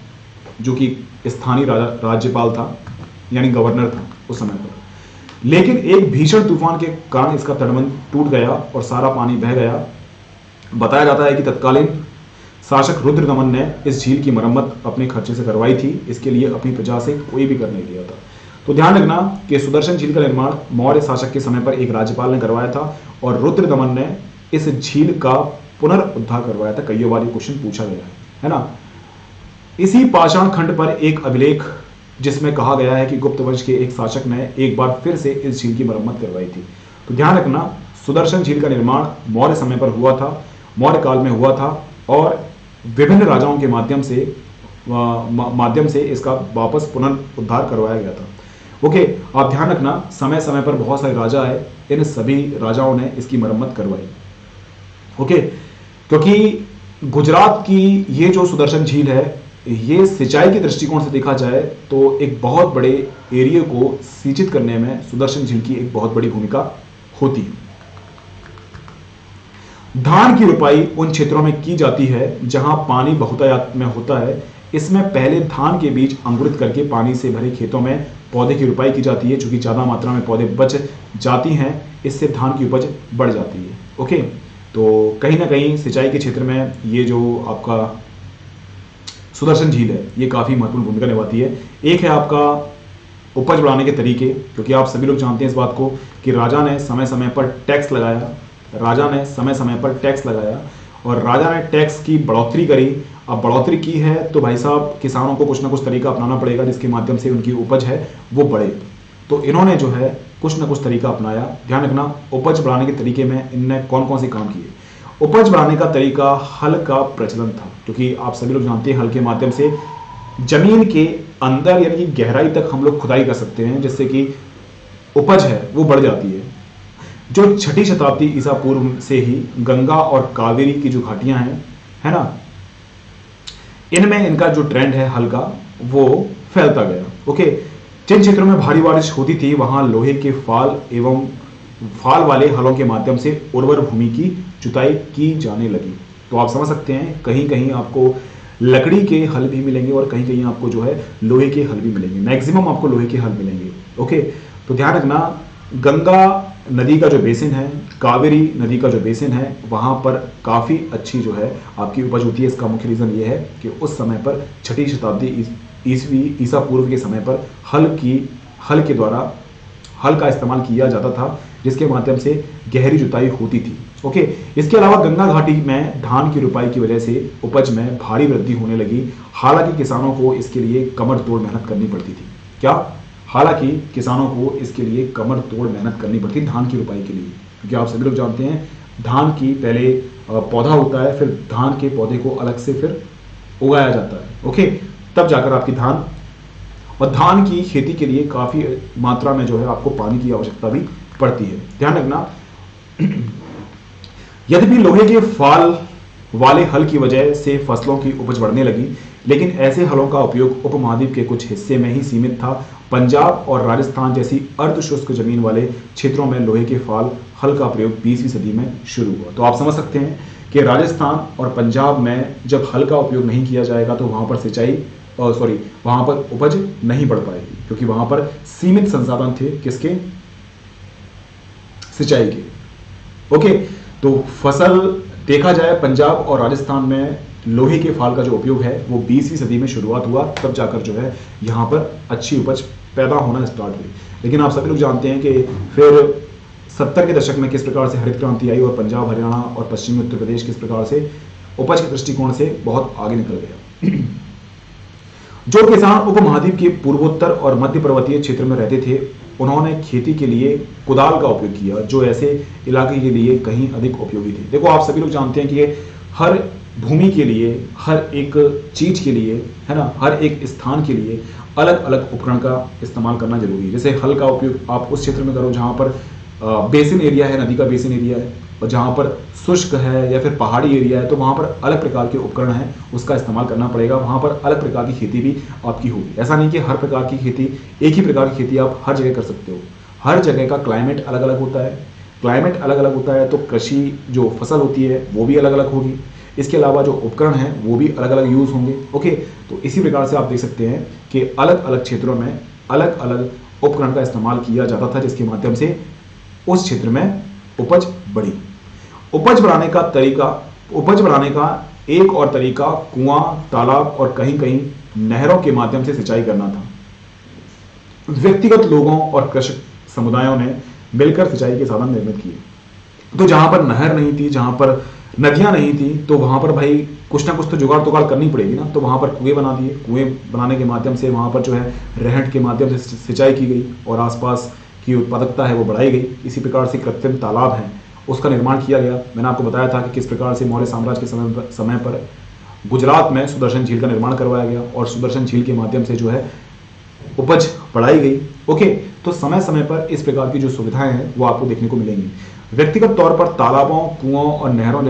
[SPEAKER 1] जो कि स्थानीय राज्यपाल था, यानी गवर्नर था उस समय पर। लेकिन एक भीषण तूफान के कारण इसका तटबंध टूट गया और सारा पानी बह गया। बताया जाता है कि तत्कालीन शासक रुद्रदमन ने इस झील की मरम्मत अपने खर्चे से करवाई थी। इसके लिए अपनी प्रजा से कोई भी कर नहीं दिया था। तो ध्यान रखना कि सुदर्शन झील का निर्माण मौर्य शासक के समय पर एक राज्यपाल ने करवाया था और रुद्रदमन ने इस झील का पुनर्उद्धार करवाया था। कईयों बार क्वेश्चन पूछा गया है ना। इसी पाषाण खंड पर एक अभिलेख जिसमें कहा गया है कि गुप्त वंश के एक शासक ने एक बार फिर से इस झील की मरम्मत करवाई थी। तो ध्यान रखना, सुदर्शन झील का निर्माण मौर्य समय पर हुआ था, मौर्य काल में हुआ था और विभिन्न राजाओं के माध्यम से इसका वापस पुनर्उद्धार करवाया गया था। ओके, आप ध्यान रखना, समय समय पर बहुत सारे राजा आए, इन सभी राजाओं ने इसकी मरम्मत करवाई। ओके, क्योंकि गुजरात की ये जो सुदर्शन झील है, ये सिंचाई के दृष्टिकोण से देखा जाए तो एक बहुत बड़े एरिया को सिंचित करने में सुदर्शन झील की एक बहुत बड़ी भूमिका होती है। धान की रुपाई उन क्षेत्रों में की जाती है जहां पानी बहुतायत में होता है। इसमें पहले धान के बीज अंकुरित करके पानी से भरे खेतों में पौधे की रुपाई की जाती है, चूंकि ज्यादा मात्रा में पौधे बच जाती हैं, इससे धान की उपज बढ़ जाती है। ओके, तो कहीं ना कहीं सिंचाई के क्षेत्र में ये जो आपका सुदर्शन झील है ये काफी महत्वपूर्ण भूमिका निभाती है। एक है आपका उपज बढ़ाने के तरीके, क्योंकि आप सभी लोग जानते हैं इस बात को कि राजा ने समय समय पर टैक्स लगाया और राजा ने टैक्स की बढ़ोतरी करी। अब बढ़ोतरी की है तो भाई साहब किसानों को कुछ ना कुछ तरीका अपनाना पड़ेगा जिसके माध्यम से उनकी उपज है वो बढ़े। तो इन्होंने जो है कुछ ना कुछ तरीका अपनाया। ध्यान रखना, उपज बढ़ाने के तरीके में इनने कौन कौन से काम किए। उपज बढ़ाने का तरीका हल का प्रचलन था, क्योंकि आप सभी लोग जानते हैं हल के माध्यम से जमीन के अंदर यानी कि गहराई तक हम लोग खुदाई कर सकते हैं, जिससे कि उपज है वो बढ़ जाती है। जो 6ठी शताब्दी ईसा पूर्व से ही गंगा और कावेरी की जो घाटियां हैं, है ना, इनमें इनका जो ट्रेंड है हल का वो फैलता गया। ओके, जिन क्षेत्रों में भारी बारिश होती थी वहां लोहे के फाल एवं फाल वाले हलों के माध्यम से उर्वर भूमि की जुताई की जाने लगी। तो आप समझ सकते हैं कहीं कहीं आपको लकड़ी के हल भी मिलेंगे और कहीं कहीं आपको जो है लोहे के हल भी मिलेंगे। मैक्सिमम आपको लोहे के हल मिलेंगे। ओके, तो ध्यान रखना, गंगा नदी का जो बेसिन है, कावेरी नदी का जो बेसिन है, वहां पर काफी अच्छी जो है आपकी उपज होती है। इसका मुख्य रीजन ये है कि उस समय पर 6ठी शताब्दी ईसा पूर्व के समय पर हल के द्वारा हल का इस्तेमाल किया जाता था, जिसके माध्यम से गहरी जुताई होती थी। ओके, इसके अलावा गंगा घाटी में धान की रुपाई की वजह से उपज में भारी वृद्धि होने लगी। हालांकि किसानों को इसके लिए कमर तोड़ मेहनत करनी पड़ती थी। क्या? हालांकि किसानों को इसके लिए कमर तोड़ मेहनत करनी पड़ती धान की रुपाई के लिए, क्योंकि आप सभी लोग जानते हैं धान की पहले पौधा होता है, फिर धान के पौधे को अलग से फिर उगाया जाता है। ओके, तब जाकर आपकी धान, और धान की खेती के लिए काफी मात्रा में जो है आपको पानी की आवश्यकता भी पड़ती है। ध्यान रखना, यद्यपि लोहे के फाल वाले हल की वजह से फसलों की उपज बढ़ने लगी, लेकिन ऐसे हलों का उपयोग उपमहाद्वीप के कुछ हिस्से में ही सीमित था। पंजाब और राजस्थान जैसी अर्धशुष्क जमीन वाले क्षेत्रों में लोहे के फाल हल का प्रयोग 20वीं सदी में शुरू हुआ। तो आप समझ सकते हैं कि राजस्थान और पंजाब में जब हल का उपयोग नहीं किया जाएगा तो वहां पर वहां पर उपज नहीं बढ़ पाएगी, क्योंकि वहां पर सीमित संसाधन थे किसके, सिंचाई के। ओके, तो फसल देखा जाए पंजाब और राजस्थान में लोहे के फाल का जो उपयोग है वो 20वीं सदी में शुरुआत हुआ, तब जाकर जो है यहाँ पर अच्छी उपज पैदा होना स्टार्ट हुई। लेकिन आप सभी लोग जानते हैं कि फिर 70 के दशक में किस प्रकार से हरित क्रांति आई और पंजाब, हरियाणा और पश्चिमी उत्तर प्रदेश किस प्रकार से उपज के दृष्टिकोण से बहुत आगे निकल गया। जो किसान उपमहाद्वीप के पूर्वोत्तर और मध्य पर्वतीय क्षेत्र में रहते थे, उन्होंने खेती के लिए कुदाल का उपयोग किया, जो ऐसे इलाके के लिए कहीं अधिक उपयोगी थे। देखो, आप सभी लोग जानते हैं कि हर भूमि के लिए, हर एक चीज के लिए, है ना, हर एक स्थान के लिए अलग अलग उपकरण का इस्तेमाल करना जरूरी है। जैसे हल का उपयोग आप उस क्षेत्र में करो जहां पर बेसिन एरिया है, नदी का बेसिन एरिया है, और जहां पर शुष्क है या फिर पहाड़ी एरिया है, तो वहां पर अलग प्रकार के उपकरण हैं, उसका इस्तेमाल करना पड़ेगा। वहां पर अलग प्रकार की खेती भी आपकी होगी। ऐसा नहीं कि हर प्रकार की खेती, एक ही प्रकार की खेती आप हर जगह कर सकते हो। हर जगह का क्लाइमेट अलग अलग होता है। क्लाइमेट अलग अलग होता है तो कृषि जो फसल होती है वो भी अलग अलग होगी। इसके अलावा जो उपकरण हैं वो भी अलग अलग यूज होंगे। ओके, तो इसी प्रकार से आप देख सकते हैं कि अलग अलग क्षेत्रों में अलग अलग उपकरण का इस्तेमाल किया जाता था, जिसके माध्यम से उस क्षेत्र में उपज बढ़ी। उपज बढ़ाने का एक और तरीका कुआं, तालाब और कहीं कहीं नहरों के माध्यम से सिंचाई करना था। व्यक्तिगत लोगों और कृषक समुदायों ने मिलकर सिंचाई के साधन निर्मित किए। तो जहां पर नहर नहीं थी, जहां पर नदियां नहीं थी, तो वहां पर भाई कुछ ना कुछ तो जुगाड़ तुगाड़ करनी पड़ेगी ना। तो वहां पर कुएं बना दिए। कुएं बनाने के माध्यम से वहां पर जो है रहट के माध्यम से सिंचाई की गई और आसपास की उत्पादकता है वो बढ़ाई गई। इसी प्रकार से कृत्रिम तालाब है उसका निर्माण किया गया। मैंने आपको बताया था कि किस प्रकार से मौर्य साम्राज्य के समय पर गुजरात में सुदर्शन झील का निर्माण करवाया गया और सुदर्शन झील के माध्यम से जो है उपज बढ़ाई गई। ओके, तो समय समय पर इस प्रकार की जो सुविधाएं हैं वो आपको देखने को मिलेंगी। व्यक्तिगत तौर पर तालाबों, कुओं और नहरों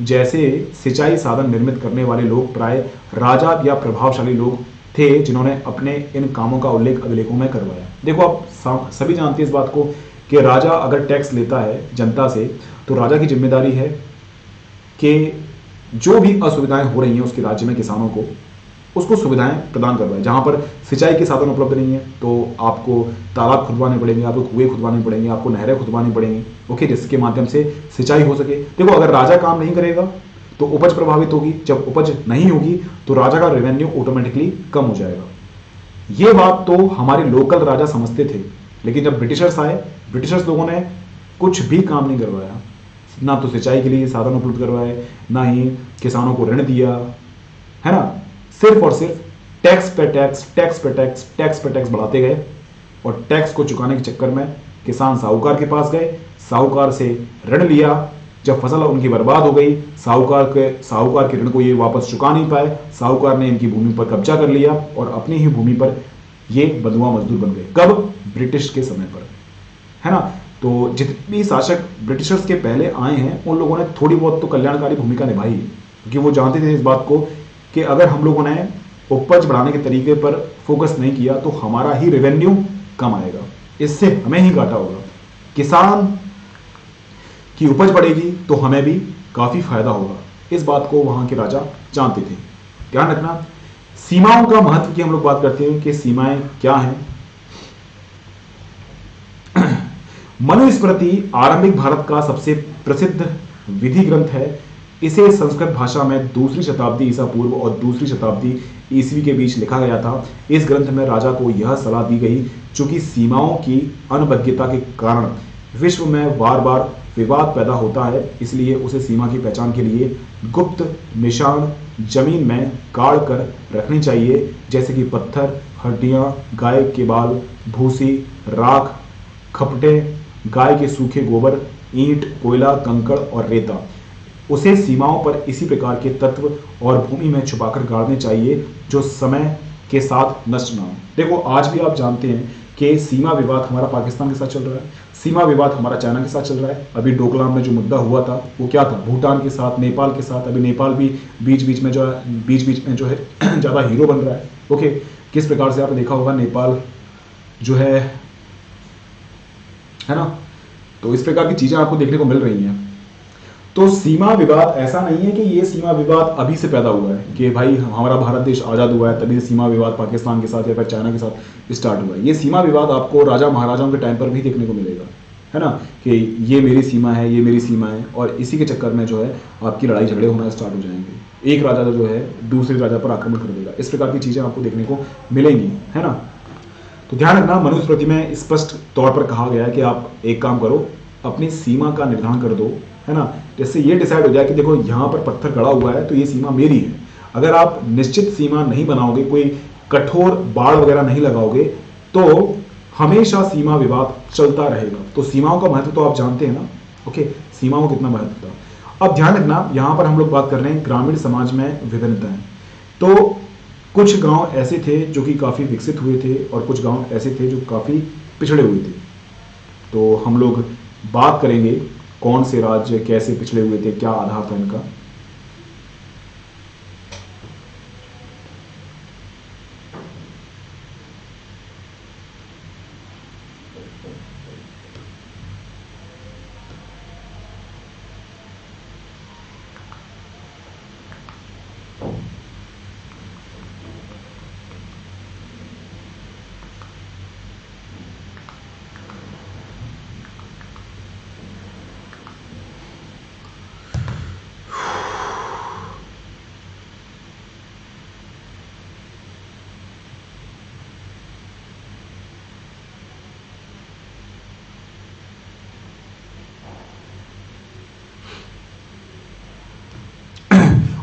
[SPEAKER 1] जैसे सिंचाई साधन निर्मित करने वाले लोग प्राय राजा या प्रभावशाली लोग थे, जिन्होंने अपने इन कामों का उल्लेख अभिलेखों में करवाया। देखो, आप सभी जानते हैं इस बात को कि राजा अगर टैक्स लेता है जनता से, तो राजा की जिम्मेदारी है कि जो भी असुविधाएं हो रही हैं उसके राज्य में किसानों को, उसको सुविधाएं प्रदान करवाए। जहां पर सिंचाई के साधन उपलब्ध नहीं है तो आपको तालाब खुदवाने पड़ेंगे, आपको कुएं खुदवाने पड़ेंगे, आपको नहरें खुदवानी पड़ेंगी। ओके, जिसके माध्यम से सिंचाई हो सके। देखो, अगर राजा काम नहीं करेगा तो उपज प्रभावित होगी। जब उपज नहीं होगी तो राजा का रेवेन्यू ऑटोमेटिकली कम हो जाएगा। ये बात तो हमारे लोकल राजा समझते थे, लेकिन जब ब्रिटिशर्स आए, ब्रिटिशर्स लोगों ने कुछ भी काम नहीं करवाया। ना तो सिंचाई के लिए साधन उपलब्ध करवाए, ना ही किसानों को ऋण दिया, है ना। सिर्फ और सिर्फ टैक्स पे टैक्स, टैक्स पे टैक्स, टैक्स पे टैक्स बढ़ाते गए और टैक्स को चुकाने के चक्कर में किसान साहूकार के पास गए, साहूकार से ऋण लिया। जब फसल उनकी बर्बाद हो गई, साहूकार के ऋण को ये वापस चुका नहीं पाए, साहूकार ने इनकी भूमि पर कब्जा कर लिया और अपनी ही भूमि पर ये बंधुआ मजदूर बन गए। कब? ब्रिटिश के समय पर, है ना। तो जितने भी शासक ब्रिटिशर्स के पहले आए हैं उन लोगों ने थोड़ी बहुत तो कल्याणकारी भूमिका निभाई है, क्योंकि वो जानते थे इस बात को कि अगर हम लोगों ने उपज बढ़ाने के तरीके पर फोकस नहीं किया तो हमारा ही रेवेन्यू कम आएगा, इससे हमें ही घाटा होगा। किसान की उपज बढ़ेगी तो हमें भी काफी फायदा होगा। इस बात को वहां के राजा जानते थे। ध्यान रखना, सीमाओं का महत्व की हम लोग बात करते हैं कि सीमाएं क्या हैं। मनुस्मृति आरंभिक भारत का सबसे प्रसिद्ध विधि ग्रंथ है। इसे संस्कृत भाषा में 2री शताब्दी ईसा पूर्व और 2री शताब्दी ईसवी के बीच लिखा गया था। इस ग्रंथ में राजा को यह सलाह दी गई, चूंकि सीमाओं की अनबद्धता के कारण विश्व में बार बार विवाद पैदा होता है, इसलिए उसे सीमा की पहचान के लिए गुप्त निशान जमीन में गाड़ कर रखनी चाहिए, जैसे कि पत्थर, हड्डियां, गाय के बाल, भूसी, राख, खपटे, गाय के सूखे गोबर ईंट, कोयला, कंकड़ और रेता, उसे सीमाओं पर इसी प्रकार के तत्व और भूमि में छुपाकर गाड़ने चाहिए जो समय के साथ नष्ट ना हो। देखो आज भी आप जानते हैं कि सीमा विवाद हमारा पाकिस्तान के साथ चल रहा है, सीमा विवाद हमारा चाइना के साथ चल रहा है। अभी डोकलाम में जो मुद्दा हुआ था वो क्या था, भूटान के साथ, नेपाल के साथ। अभी नेपाल भी बीच बीच में जो है ज़्यादा हीरो बन रहा है। ओके, किस प्रकार से आपने देखा होगा नेपाल जो है ना, तो इस प्रकार की चीज़ें आपको देखने को मिल रही हैं। तो सीमा विवाद ऐसा नहीं है कि ये सीमा विवाद अभी से पैदा हुआ है कि भाई हमारा भारत देश आज़ाद हुआ है तभी से सीमा विवाद पाकिस्तान के साथ या फिर चाइना के साथ स्टार्ट हुआ है। ये सीमा विवाद आपको राजा महाराजाओं के टाइम पर भी देखने को मिलेगा, है ना, कि ये मेरी सीमा है, ये मेरी सीमा है, और इसी के चक्कर में जो है आपकी लड़ाई झगड़े होना स्टार्ट हो जाएंगे। एक राजा जो है दूसरे राजा पर आक्रमण कर देगा। इस प्रकार की चीज़ें आपको देखने को मिलेंगी, है ना। तो ध्यान रखना, मनुस्मृति में स्पष्ट तौर पर कहा गया है कि आप एक काम करो, अपनी सीमा का निर्धारण कर दो, है ना। जैसे ये डिसाइड हो जाए कि देखो यहाँ पर पत्थर गड़ा हुआ है तो ये सीमा मेरी है। अगर आप निश्चित सीमा नहीं बनाओगे, कोई कठोर बाड़ वगैरह नहीं लगाओगे, तो हमेशा सीमा विवाद चलता रहेगा। तो सीमाओं का महत्व तो आप जानते हैं ना। ओके, सीमाओं का कितना महत्व था। अब ध्यान रखना, यहाँ पर हम लोग बात कर रहे हैं ग्रामीण समाज में विभिन्नताएं। तो कुछ गांव ऐसे थे जो कि काफ़ी विकसित हुए थे और कुछ गांव ऐसे थे जो काफ़ी पिछड़े हुए थे। तो हम लोग बात करेंगे कौन से राज्य कैसे पिछड़े हुए थे, क्या आधार था इनका।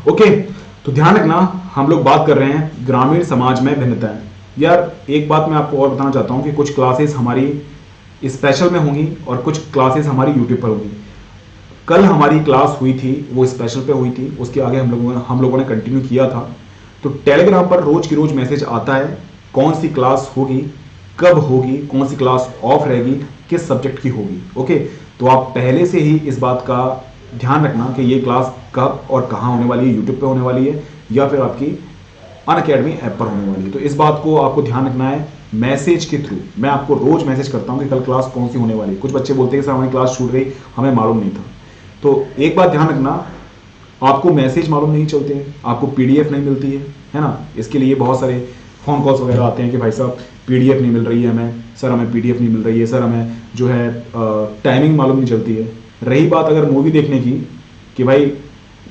[SPEAKER 1] ओके, तो ध्यान रखना, हम लोग बात कर रहे हैं ग्रामीण समाज में भिन्नताएं। यार एक बात मैं आपको और बताना चाहता हूं कि कुछ क्लासेस हमारी स्पेशल में होंगी और कुछ क्लासेस हमारी यूट्यूब पर होंगी। कल हमारी क्लास हुई थी वो स्पेशल पे हुई थी, उसके आगे हम लोगों ने कंटिन्यू किया था। तो टेलीग्राम पर रोज की रोज मैसेज आता है कौन सी क्लास होगी, कब होगी, कौन सी क्लास ऑफ रहेगी, किस सब्जेक्ट की होगी। ओके, तो आप पहले से ही इस बात का ध्यान रखना कि ये क्लास कब और कहाँ होने वाली है, यूट्यूब पे होने वाली है या फिर आपकी अनअकैडमी ऐप पर होने वाली है। तो इस बात को आपको ध्यान रखना है। मैसेज के थ्रू मैं आपको रोज मैसेज करता हूँ कि कल क्लास कौन सी होने वाली है। कुछ बच्चे बोलते हैं सर हमारी क्लास छूट गई, हमें मालूम नहीं था। तो एक बात ध्यान रखना, आपको मैसेज मालूम नहीं चलते हैं, आपको पीडीएफ नहीं मिलती है ना। इसके लिए बहुत सारे फोन कॉल्स वगैरह आते हैं कि भाई साहब पीडीएफ नहीं मिल रही है हमें, सर हमें पीडीएफ नहीं मिल रही है, सर हमें जो है टाइमिंग मालूम नहीं चलती है। रही बात अगर मूवी देखने की कि भाई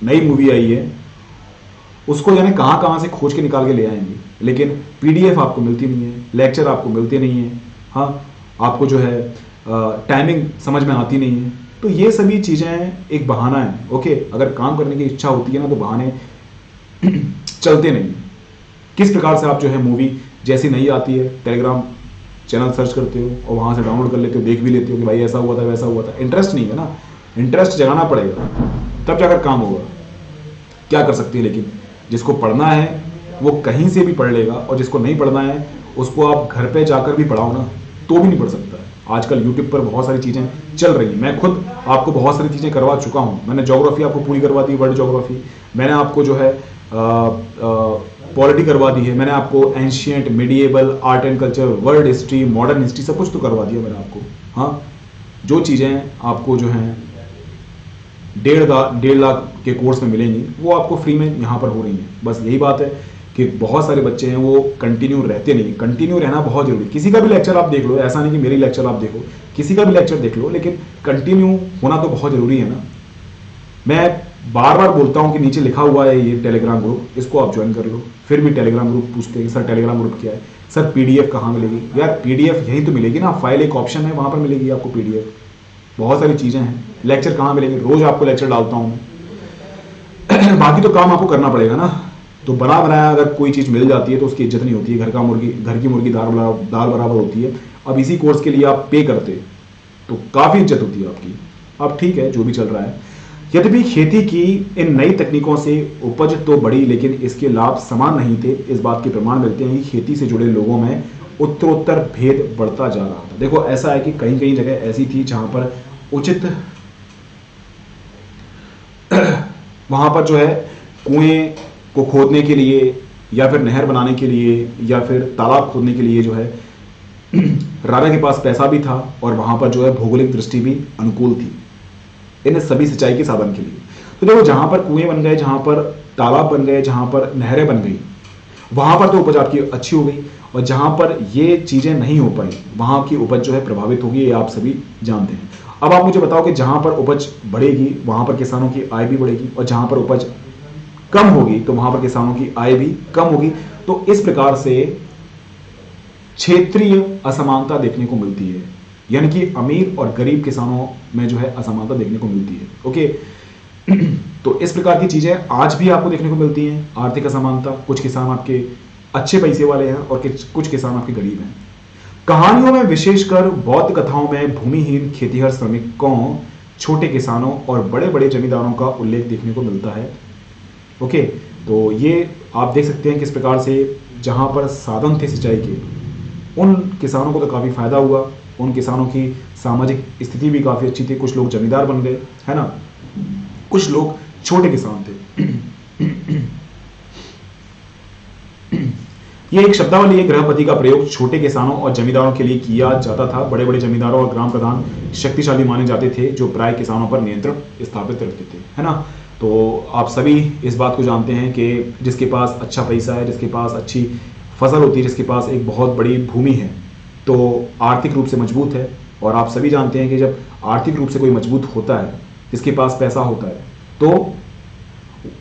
[SPEAKER 1] नई मूवी आई है, उसको जाने कहाँ कहाँ से खोज के निकाल के ले आएंगे, लेकिन पीडीएफ आपको मिलती नहीं है, लेक्चर आपको मिलते नहीं है, हाँ आपको जो है टाइमिंग समझ में आती नहीं है। तो ये सभी चीज़ें एक बहाना है। ओके, अगर काम करने की इच्छा होती है ना तो बहाने चलते नहीं। किस प्रकार से आप जो है मूवी जैसी नहीं आती है टेलीग्राम चैनल सर्च करते हो और वहाँ से डाउनलोड कर लेते हो, देख भी लेते हो कि भाई ऐसा हुआ था वैसा हुआ था। इंटरेस्ट नहीं है ना, इंटरेस्ट जगाना पड़ेगा तब जाकर काम होगा। क्या कर सकते हैं, लेकिन जिसको पढ़ना है वो कहीं से भी पढ़ लेगा और जिसको नहीं पढ़ना है उसको आप घर पे जाकर भी पढ़ाओ ना तो भी नहीं पढ़ सकता है। आजकल यूट्यूब पर बहुत सारी चीज़ें चल रही हैं। मैं खुद आपको बहुत सारी चीज़ें करवा चुका हूँ। मैंने ज्योग्राफी आपको पूरी करवा दी, वर्ल्ड ज्योग्राफी। मैंने आपको जो है पॉलिटी करवा दी है। मैंने आपको ancient, medieval, art and culture, world history, modern history सब कुछ तो करवा दिया मैंने आपको। हाँ, जो चीज़ें आपको जो हैं 1.5 लाख के कोर्स में मिलेंगी वो आपको फ्री में यहाँ पर हो रही हैं। बस यही बात है कि बहुत सारे बच्चे हैं वो कंटिन्यू रहते नहीं। कंटिन्यू रहना बहुत जरूरी। किसी का भी लेक्चर आप देख लो, ऐसा नहीं कि मेरी लेक्चर आप देखो, किसी का भी लेक्चर देख लो, लेकिन कंटिन्यू होना तो बहुत जरूरी है ना। मैं बार बार बोलता हूँ कि नीचे लिखा हुआ है ये टेलीग्राम ग्रुप, इसको आप ज्वाइन कर लो। फिर भी टेलीग्राम ग्रुप पूछते हैं सर टेलीग्राम ग्रुप क्या है, सर पीडीएफ कहाँ मिलेगी। यार पीडीएफ यहीं तो मिलेगी ना, फाइल एक ऑप्शन है वहाँ पर मिलेगी आपको पीडीएफ। बहुत सारी चीज़ें हैं। लेक्चर कहाँ मिलेंगे, रोज आपको लेक्चर डालता हूँ मैं। बाकी तो काम आपको करना पड़ेगा ना। तो बना बनाया अगर कोई चीज़ मिल जाती है तो उसकी इज्जत नहीं होती है। घर की मुर्गी दाल बराबर होती है। अब इसी कोर्स के लिए आप पे करते तो काफ़ी इज्जत होती है आपकी। अब ठीक है जो भी चल रहा है। यद्यपि खेती की इन नई तकनीकों से उपज तो बढ़ी, लेकिन इसके लाभ समान नहीं थे। इस बात के प्रमाण मिलते हैं कि खेती से जुड़े लोगों में उत्तरोत्तर भेद बढ़ता जा रहा था। देखो ऐसा है कि कहीं कहीं जगह ऐसी थी जहां पर उचित वहां पर जो है कुएं को खोदने के लिए या फिर नहर बनाने के लिए या फिर तालाब खोदने के लिए जो है राजा के पास पैसा भी था और वहां पर जो है भौगोलिक दृष्टि भी अनुकूल थी इन सभी सिंचाई के साधन के लिए। तो देखो जहां पर कुएं बन गए, जहां पर तालाब बन गए, जहां पर नहरें बन गई, वहां पर तो उपज आपकी अच्छी हो गई, और जहां पर ये चीजें नहीं हो पाई वहां की उपज जो है प्रभावित होगी, ये आप सभी जानते हैं। अब आप मुझे बताओ कि जहां पर उपज बढ़ेगी वहां पर किसानों की आय भी बढ़ेगी, और जहां पर उपज कम होगी तो वहां पर किसानों की आय भी कम होगी। तो इस प्रकार से क्षेत्रीय असमानता देखने को मिलती है, यानी कि अमीर और गरीब किसानों में जो है असमानता देखने को मिलती है। ओके तो इस प्रकार की चीजें आज भी आपको देखने को मिलती हैं। आर्थिक असमानता, कुछ किसान आपके अच्छे पैसे वाले हैं और कुछ किसान आपके गरीब हैं। कहानियों में, विशेषकर बौद्ध कथाओं में भूमिहीन खेतीहर श्रमिकों, छोटे किसानों और बड़े बड़े जमींदारों का उल्लेख देखने को मिलता है। ओके तो ये आप देख सकते हैं किस प्रकार से जहां पर साधन थे सिंचाई के, उन किसानों को तो काफी फायदा हुआ, उन किसानों की सामाजिक स्थिति भी काफी अच्छी थी। कुछ लोग जमींदार बन गए, है ना, कुछ लोग छोटे किसान थे। ये एक शब्दावली है, गृहपति का प्रयोग छोटे किसानों और जमींदारों के लिए किया जाता था। बड़े बड़े जमींदारों और ग्राम प्रधान शक्तिशाली माने जाते थे जो प्राय किसानों पर नियंत्रण स्थापित रखते थे, है ना। तो आप सभी इस बात को जानते हैं कि जिसके पास अच्छा पैसा है, जिसके पास अच्छी फसल होती है, जिसके पास एक बहुत बड़ी भूमि है, तो आर्थिक रूप से मजबूत है। और आप सभी जानते हैं कि जब आर्थिक रूप से कोई मजबूत होता है, जिसके पास पैसा होता है, तो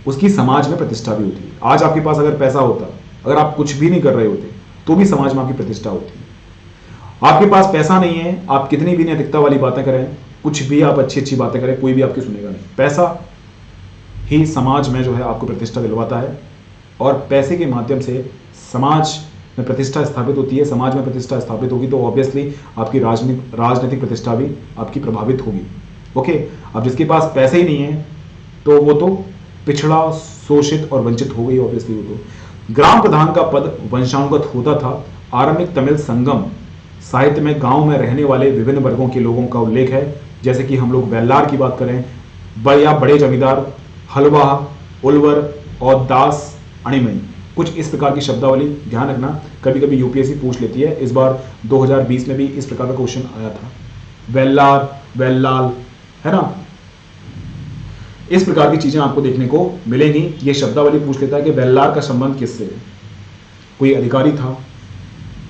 [SPEAKER 1] उसकी समाज में प्रतिष्ठा भी होती है। आज आपके पास अगर पैसा होता, अगर आप कुछ भी नहीं कर रहे होते, तो भी समाज में आपकी प्रतिष्ठा होती है। आपके पास पैसा नहीं है, आप कितनी भी नैतिकता वाली बातें करें, कुछ भी आप अच्छी अच्छी बातें करें, कोई भी आपकी सुनेगा नहीं। पैसा ही समाज में जो है आपको प्रतिष्ठा दिलवाता है, और पैसे के माध्यम से समाज में प्रतिष्ठा स्थापित होती है। समाज में प्रतिष्ठा स्थापित होगी तो ऑब्वियसली आपकी राजनीतिक प्रतिष्ठा भी आपकी प्रभावित होगी। ओके अब जिसके पास पैसे ही नहीं है तो वो तो पिछड़ा, शोषित और वंचित हो गई ऑब्वियसली। वो तो ग्राम प्रधान का पद वंशानुगत होता था। आरंभिक तमिल संगम साहित्य में गांव में रहने वाले विभिन्न वर्गों के लोगों का उल्लेख है, जैसे कि हम लोग वेल्लार की बात करें, या बड़े जमींदार, हलवा, उलवर और दास अणिमई, कुछ इस प्रकार की शब्दावली ध्यान रखना, कभी कभी यूपीएससी पूछ लेती है। इस बार 2020 में भी इस प्रकार का क्वेश्चन आया था, वेल्लार, वेल्लाल, है ना। इस प्रकार की चीजें आपको देखने को मिलेंगी। ये शब्दावली पूछ लेता है कि वेल्लार का संबंध किससे है, कोई अधिकारी था,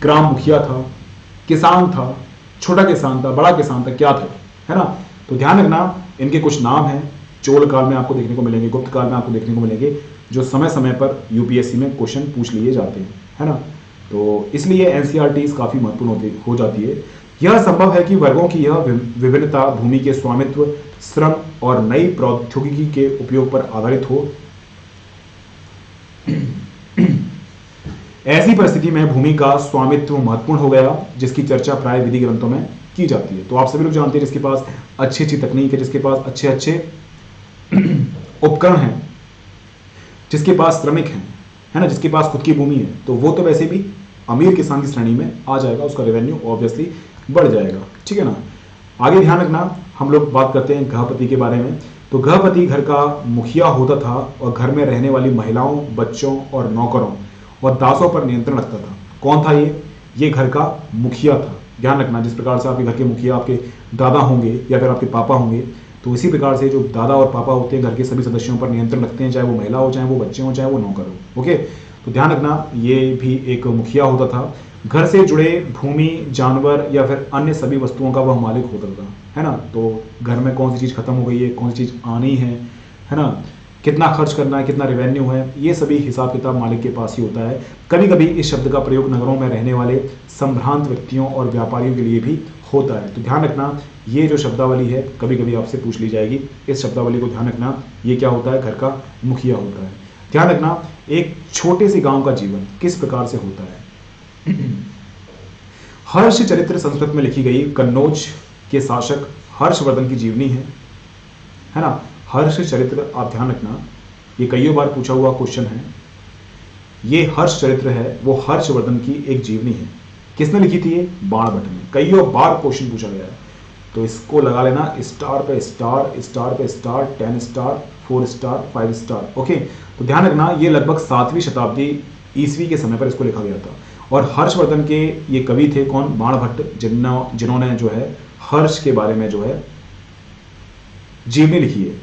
[SPEAKER 1] ग्राम मुखिया था, किसान था, छोटा किसान था, बड़ा किसान था, क्या था, है ना। तो ध्यान रखना, इनके कुछ नाम हैं, चोल काल में आपको देखने को मिलेंगे, गुप्त काल में आपको देखने को मिलेंगे, जो समय समय पर यूपीएससी में क्वेश्चन पूछ लिए जाते हैं, है ना। तो इसलिए एनसीईआरटी काफी महत्वपूर्ण हो जाती है। यह संभव है कि वर्गों की यह विभिन्नता भूमि के स्वामित्व, श्रम और नई प्रौद्योगिकी के उपयोग पर आधारित हो। ऐसी परिस्थिति में भूमि का स्वामित्व महत्वपूर्ण हो गया, जिसकी चर्चा प्राय विधि ग्रंथों में की जाती है। तो आप सभी लोग जानते हैं जिसके पास अच्छी अच्छी तकनीक है, जिसके पास अच्छे अच्छे उपकरण हैं, जिसके पास श्रमिक हैं, है ना, जिसके पास खुद की भूमि है, तो वो तो वैसे भी अमीर किसान की श्रेणी में आ जाएगा, उसका रेवेन्यू ऑब्वियसली बढ़ जाएगा, ठीक है ना। आगे ध्यान रखना, हम लोग बात करते हैं गृहपति के बारे में। तो गृहपति घर का मुखिया होता था और घर में रहने वाली महिलाओं, बच्चों और नौकरों और दासों पर नियंत्रण रखता था। कौन था ये घर का मुखिया था। ध्यान रखना, जिस प्रकार से आपके घर के मुखिया आपके दादा होंगे या फिर आपके पापा होंगे, तो इसी प्रकार से जो दादा और पापा होते हैं घर के सभी सदस्यों पर नियंत्रण रखते हैं, चाहे वो महिला हो, चाहे वो बच्चे हो, चाहे वो नौकर हो। ओके तो ध्यान रखना, ये भी एक मुखिया होता था। घर से जुड़े भूमि, जानवर या फिर अन्य सभी वस्तुओं का वह मालिक होता था, है ना। तो घर में कौन सी चीज खत्म हो गई है, कौन सी चीज आनी है ना, कितना खर्च करना है, कितना रेवेन्यू है, ये सभी हिसाब किताब मालिक के पास ही होता है। कभी कभी इस शब्द का प्रयोग नगरों में रहने वाले संभ्रांत व्यक्तियों और व्यापारियों के लिए भी होता है। तो ध्यान रखना, ये जो शब्दावली है कभी कभी आपसे पूछ ली जाएगी। इस शब्दावली को ध्यान रखना, ये क्या होता है, घर का मुखिया होता है। ध्यान रखना, एक छोटे से गांव का जीवन किस प्रकार से होता है। हर्ष चरित्र संस्कृत में लिखी गई कन्नौज के शासक हर्षवर्धन की जीवनी है ना। हर्ष चरित्र आप ध्यान रखना, ये कई बार पूछा हुआ क्वेश्चन है। ये हर्ष चरित्र है वो हर्षवर्धन की एक जीवनी है। किसने लिखी थी? ये बाणभट्ट ने। कई बार क्वेश्चन पूछा गया है, तो इसको लगा लेना स्टार पे स्टार, स्टार पे star, 10 star, 4 star, 5 star. Okay, तो ध्यान रखना ये लगभग 7वीं शताब्दी ईस्वी के समय पर इसको लिखा गया था। और हर्षवर्धन के ये कवि थे कौन? बाणभट्ट, जिन्होंने जो है हर्ष के बारे में जो है जीवनी लिखी है।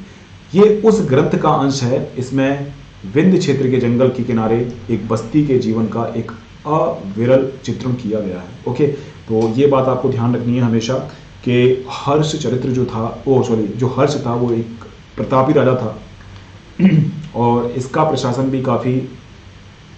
[SPEAKER 1] ये उस ग्रंथ का अंश है। इसमें विंध्य क्षेत्र के जंगल के किनारे एक बस्ती के जीवन का एक अविरल चित्रण किया गया है। ओके, तो ये बात आपको ध्यान रखनी है हमेशा कि हर्ष चरित्र जो था, जो हर्ष था वो एक प्रतापी राजा था और इसका प्रशासन भी काफ़ी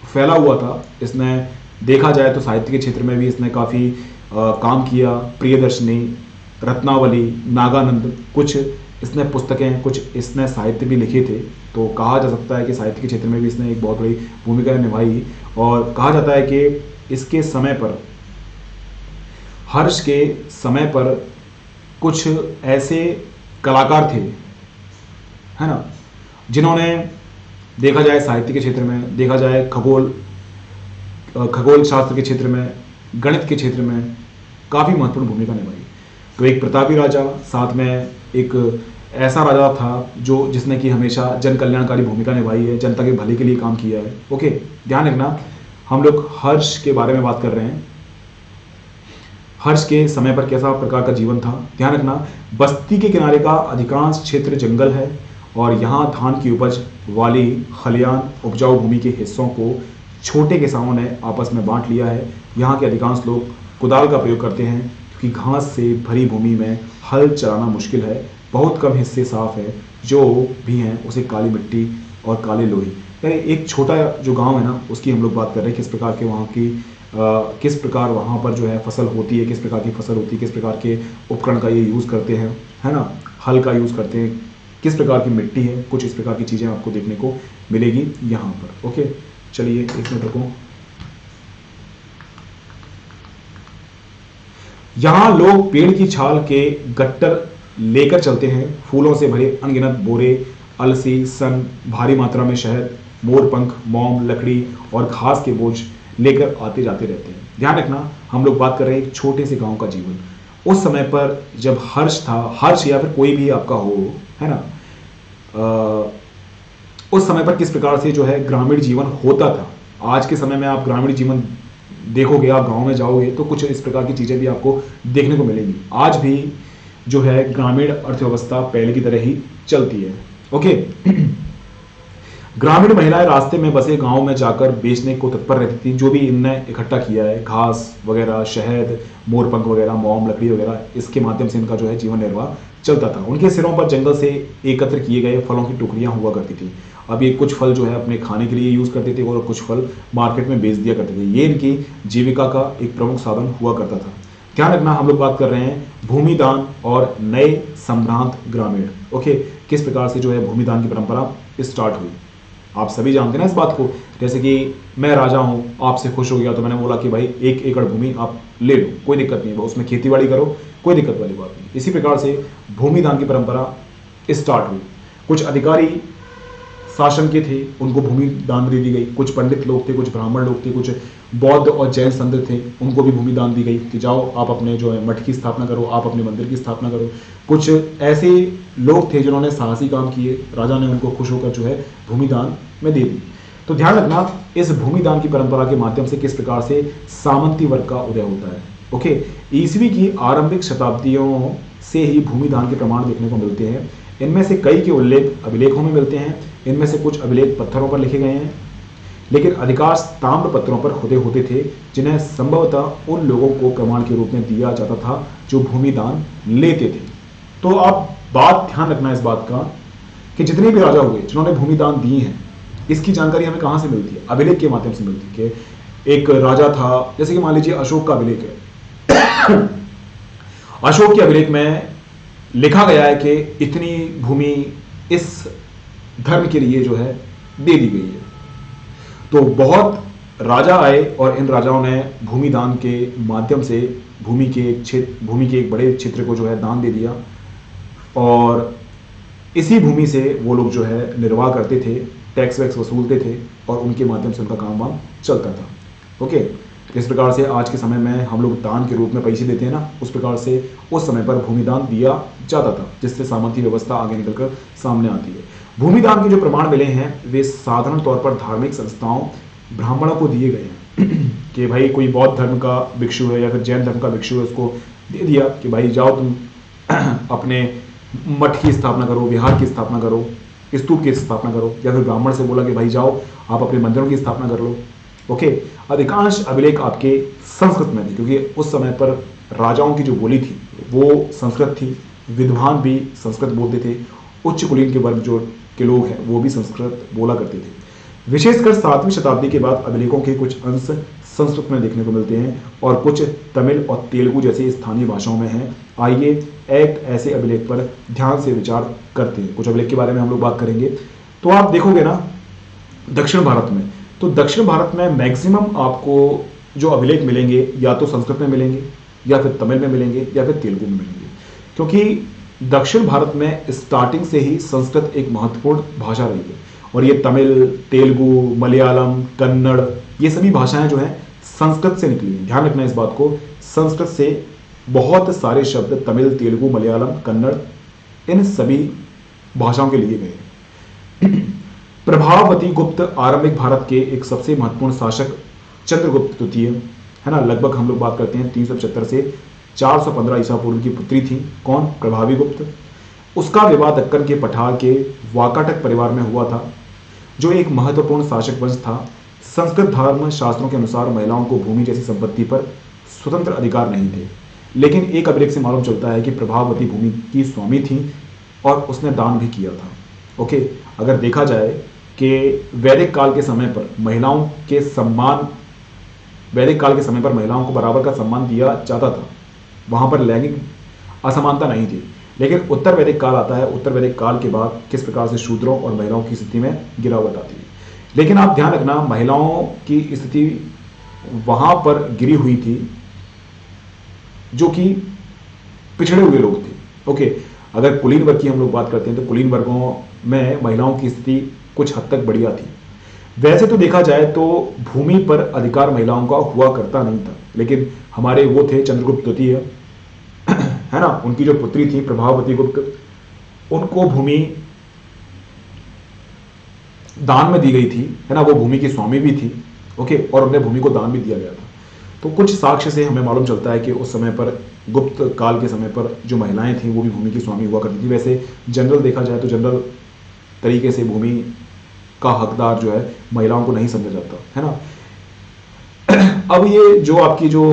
[SPEAKER 1] फैला हुआ था। इसने देखा जाए तो साहित्य के क्षेत्र में भी इसने काफ़ी काम किया। प्रियदर्शनी, रत्नावली, नागानंद, कुछ इसने पुस्तकें, कुछ इसने साहित्य भी लिखे थे। तो कहा जा सकता है कि साहित्य के क्षेत्र में भी इसने एक बहुत बड़ी भूमिका निभाई। और कहा जाता है कि इसके समय पर, हर्ष के समय पर कुछ ऐसे कलाकार थे, है ना, जिन्होंने देखा जाए साहित्य के क्षेत्र में, देखा जाए खगोल शास्त्र के क्षेत्र में, गणित के क्षेत्र में काफ़ी महत्वपूर्ण भूमिका निभाई। तो एक प्रतापी राजा, साथ में एक ऐसा राजा था जिसने कि हमेशा जन कल्याणकारी भूमिका निभाई है, जनता के भले के लिए काम किया है। ओके, ध्यान रखना हम लोग हर्ष के बारे में बात कर रहे हैं। हर्ष के समय पर कैसा प्रकार का जीवन था, ध्यान रखना। बस्ती के किनारे का अधिकांश क्षेत्र जंगल है और यहाँ धान की उपज वाली खलियान उपजाऊ भूमि के हिस्सों को छोटे किसानों ने आपस में बांट लिया है। यहाँ के अधिकांश लोग कुदाल का प्रयोग करते हैं क्योंकि घास से भरी भूमि में हल चलाना मुश्किल है। बहुत कम हिस्से साफ है, जो भी हैं उसे काली मिट्टी और काले लोही। यानी एक छोटा जो गांव है ना, उसकी हम लोग बात कर रहे हैं। किस प्रकार के वहाँ की किस प्रकार वहाँ पर जो है फसल होती है, किस प्रकार की फसल होती है, किस प्रकार के उपकरण का ये यूज़ करते हैं, है ना, हल का यूज़ करते हैं, किस प्रकार की मिट्टी है, कुछ इस प्रकार की चीज़ें आपको देखने को मिलेगी यहाँ पर। ओके, चलिए 1 मिनट रुको। यहाँ लोग पेड़ की छाल के गट्टर लेकर चलते हैं। फूलों से भरे अनगिनत बोरे, अलसी, सन, भारी मात्रा में शहद, मोरपंख, मोम, लकड़ी और घास के बोझ लेकर आते जाते रहते हैं। ध्यान रखना हम लोग बात कर रहे हैं एक छोटे से गांव का जीवन। उस समय पर जब हर्ष था, हर्ष या फिर कोई भी आपका हो, है ना, उस समय पर किस प्रकार से जो है ग्रामीण जीवन होता था। आज के समय में आप ग्रामीण जीवन देखोगे, आप गांव में जाओगे तो कुछ इस प्रकार की चीजें भी आपको देखने को मिलेंगी। आज भी जो है ग्रामीण अर्थव्यवस्था पहले की तरह ही चलती है। ओके, ग्रामीण महिलाएं रास्ते में बसे गांव में जाकर बेचने को तत्पर रहती थी। जो भी इनने इकट्ठा किया है, घास वगैरह, शहद, मोरपंख वगैरह, मोम, लकड़ी वगैरह, इसके माध्यम से इनका जो है जीवन निर्वाह चलता था। उनके सिरों पर जंगल से एकत्र किए गए फलों की टुकड़ियां हुआ करती थी। अब ये कुछ फल जो है अपने खाने के लिए यूज करते थे और कुछ फल मार्केट में बेच दिया करते थे। ये इनकी जीविका का एक प्रमुख साधन हुआ करता था। ध्यान रखना हम लोग बात कर रहे हैं भूमिदान और नए संभ्रांत ग्रामीण। ओके, किस प्रकार से जो है भूमिदान की परंपरा स्टार्ट हुई, आप सभी जानते हैं ना इस बात को। जैसे कि मैं राजा हूं, आपसे खुश हो गया तो मैंने बोला कि भाई 1 एकड़ भूमि आप ले लो, कोई दिक्कत नहीं है, उसमें खेतीबाड़ी करो, कोई दिक्कत वाली बात नहीं। इसी प्रकार से भूमिदान की परंपरा स्टार्ट हुई। कुछ अधिकारी शासन के थे, उनको भूमि दान दे दी गई। कुछ पंडित लोग थे, कुछ ब्राह्मण लोग थे, कुछ बौद्ध और जैन संत थे, उनको भी भूमि दान दी गई कि जाओ आप अपने जो है मठ की स्थापना करो, आप अपने मंदिर की स्थापना करो। कुछ ऐसे लोग थे जिन्होंने साहसी काम किए, राजा ने उनको खुश होकर जो है भूमि दान में दे दी। तो ध्यान रखना इस भूमि दान की परंपरा के माध्यम से किस प्रकार से सामंती वर्ग का उदय होता है। ओके, ईस्वी की आरंभिक शताब्दियों से ही भूमि दान के प्रमाण देखने को मिलते हैं। इनमें से कई के उल्लेख अभिलेखों में मिलते हैं। इनमें से कुछ अभिलेख पत्थरों पर लिखे गए हैं, लेकिन अधिकांश ताम्र पत्रों पर खुदे होते थे, जिन्हें संभवतः उन लोगों को प्रमाण के रूप में दिया जाता था जो भूमि दान लेते थे। तो आप बात ध्यान रखना इस बात का कि जितने भी राजा हुए जिन्होंने भूमि दान दी है, इसकी जानकारी हमें कहाँ से मिलती है? अभिलेख के माध्यम से मिलती है कि एक राजा था, जैसे कि मान लीजिए अशोक का अभिलेख है। अशोक के अभिलेख में लिखा गया है कि इतनी भूमि इस धर्म के लिए जो है दे दी गई है। तो बहुत राजा आए और इन राजाओं ने भूमि दान के माध्यम से भूमि के एक बड़े क्षेत्र को जो है दान दे दिया, और इसी भूमि से वो लोग जो है निर्वाह करते थे, टैक्स वैक्स वसूलते थे और उनके माध्यम से उनका काम वाम चलता था। ओके, इस प्रकार से आज के समय में हम लोग दान के रूप में पैसे देते हैं ना, उस प्रकार से उस समय पर भूमिदान दिया जाता था, जिससे सामंती व्यवस्था आगे निकलकर सामने आती है। भूमिदान के जो प्रमाण मिले हैं वे साधारण तौर पर धार्मिक संस्थाओं, ब्राह्मणों को दिए गए हैं कि भाई कोई बौद्ध धर्म का भिक्षु है या फिर जैन धर्म का भिक्षु है, उसको दे दिया कि भाई जाओ तुम अपने मठ की स्थापना करो, विहार की स्थापना करो, स्तूप की स्थापना करो, या फिर ब्राह्मण से बोला कि भाई जाओ आप अपने मंदिरों की स्थापना कर लो। ओके, अधिकांश अभिलेख आपके संस्कृत में थे, क्योंकि उस समय पर राजाओं की जो बोली थी वो संस्कृत थी, विद्वान भी संस्कृत बोलते थे, उच्च कुलीन के वर्ग जो के लोग हैं वो भी संस्कृत बोला करते थे। विशेषकर 7वीं शताब्दी के बाद अभिलेखों के कुछ अंश संस्कृत में देखने को मिलते हैं और कुछ तमिल और तेलुगु जैसी स्थानीय भाषाओं में हैं। आइए एक ऐसे अभिलेख पर ध्यान से विचार करते हैं। कुछ अभिलेख के बारे में हम लोग बात करेंगे। तो आप देखोगे ना दक्षिण भारत में, तो दक्षिण भारत में मैक्सिमम आपको जो अभिलेख मिलेंगे या तो संस्कृत में मिलेंगे या फिर तमिल में मिलेंगे या फिर तेलुगु में मिलेंगे, क्योंकि दक्षिण भारत में स्टार्टिंग से ही संस्कृत एक महत्वपूर्ण भाषा रही है और ये तमिल, तेलुगु, मलयालम, कन्नड़, ये सभी भाषाएं जो हैं संस्कृत से निकली हैं। ध्यान रखना इस बात को, संस्कृत से बहुत सारे शब्द तमिल, तेलुगु, मलयालम, कन्नड़, इन सभी भाषाओं के लिए गए। प्रभावती गुप्त आरंभिक भारत के एक सबसे महत्वपूर्ण शासक चंद्रगुप्त द्वितीय है ना, लगभग हम लोग बात करते हैं 375 से 415 ईसा पूर्व की पुत्री थी। कौन? प्रभावी गुप्त। उसका विवाह दक्कन के पठार के वाकाटक परिवार में हुआ था, जो एक महत्वपूर्ण शासक वंश था। संस्कृत धर्म शास्त्रों के अनुसार महिलाओं को भूमि जैसी संपत्ति पर स्वतंत्र अधिकार नहीं थे, लेकिन एक अभिलेख से मालूम चलता है कि प्रभावती भूमि की स्वामी थी और उसने दान भी किया था। ओके, अगर देखा जाए कि वैदिक काल के समय पर महिलाओं को बराबर का सम्मान दिया जाता था, वहां पर लैंगिक असमानता नहीं थी। लेकिन उत्तर वैदिक काल आता है, उत्तर वैदिक काल के बाद किस प्रकार से शूद्रों और महिलाओं की स्थिति में गिरावट आती है। लेकिन आप ध्यान रखना, महिलाओं की स्थिति वहां पर गिरी हुई थी जो कि पिछड़े हुए लोग थे। ओके, अगर कुलीन वर्ग की हम लोग बात करते हैं तो कुलीन वर्गों में महिलाओं की स्थिति कुछ हद तक बढ़िया थी। वैसे तो देखा जाए तो भूमि पर अधिकार महिलाओं का हुआ करता नहीं था, लेकिन हमारे वो थे चंद्रगुप्त द्वितीय है ना, उनकी जो पुत्री थी प्रभावती गुप्त, उनको भूमि दान में दी गई थी है ना, वो भूमि की स्वामी भी थी। ओके, और उन्हें भूमि को दान भी दिया गया था। तो कुछ साक्ष्य से हमें मालूम चलता है कि उस समय पर गुप्त काल के समय पर जो महिलाएं थी वो भी भूमि की स्वामी हुआ करती थी। वैसे जनरल देखा जाए तो जनरल तरीके से भूमि का हकदार जो है महिलाओं को नहीं समझा जाता है ना। अब ये जो आपकी जो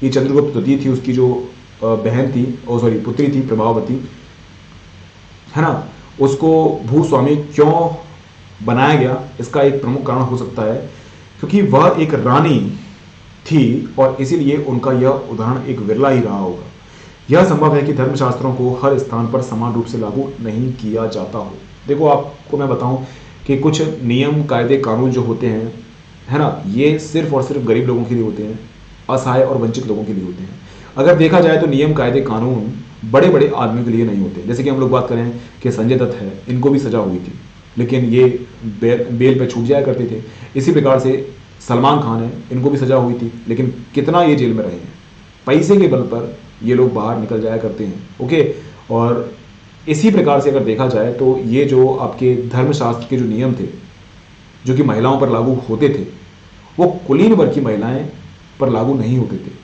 [SPEAKER 1] ये चंद्रगुप्त द्वितीय थी, उसकी जो बहन थी, पुत्री थी प्रभावती है ना, उसको भूस्वामी क्यों बनाया गया, इसका एक प्रमुख कारण हो सकता है क्योंकि वह एक रानी थी और इसीलिए उनका यह उदाहरण एक विरला ही रहा होगा। यह संभव है कि धर्मशास्त्रों को हर स्थान पर समान रूप से लागू नहीं किया जाता हो। देखो, आपको मैं बताऊं कि कुछ नियम, कायदे, कानून जो होते हैं है ना, ये सिर्फ और सिर्फ गरीब लोगों के लिए होते हैं, असहाय और वंचित लोगों के लिए होते हैं। अगर देखा जाए तो नियम, कायदे, कानून बड़े बड़े आदमियों के लिए नहीं होते। जैसे कि हम लोग बात करें कि संजय दत्त है, इनको भी सजा हुई थी लेकिन ये बेल पे छूट जाया करते थे। इसी प्रकार से सलमान खान है, इनको भी सजा हुई थी लेकिन कितना ये जेल में रहे हैं, पैसे के बल पर ये लोग बाहर निकल जाया करते हैं। ओके, और इसी प्रकार से अगर देखा जाए तो ये जो आपके धर्मशास्त्र के जो नियम थे जो कि महिलाओं पर लागू होते थे, वो कुलीन वर्ग की महिलाएं पर लागू नहीं होते थे।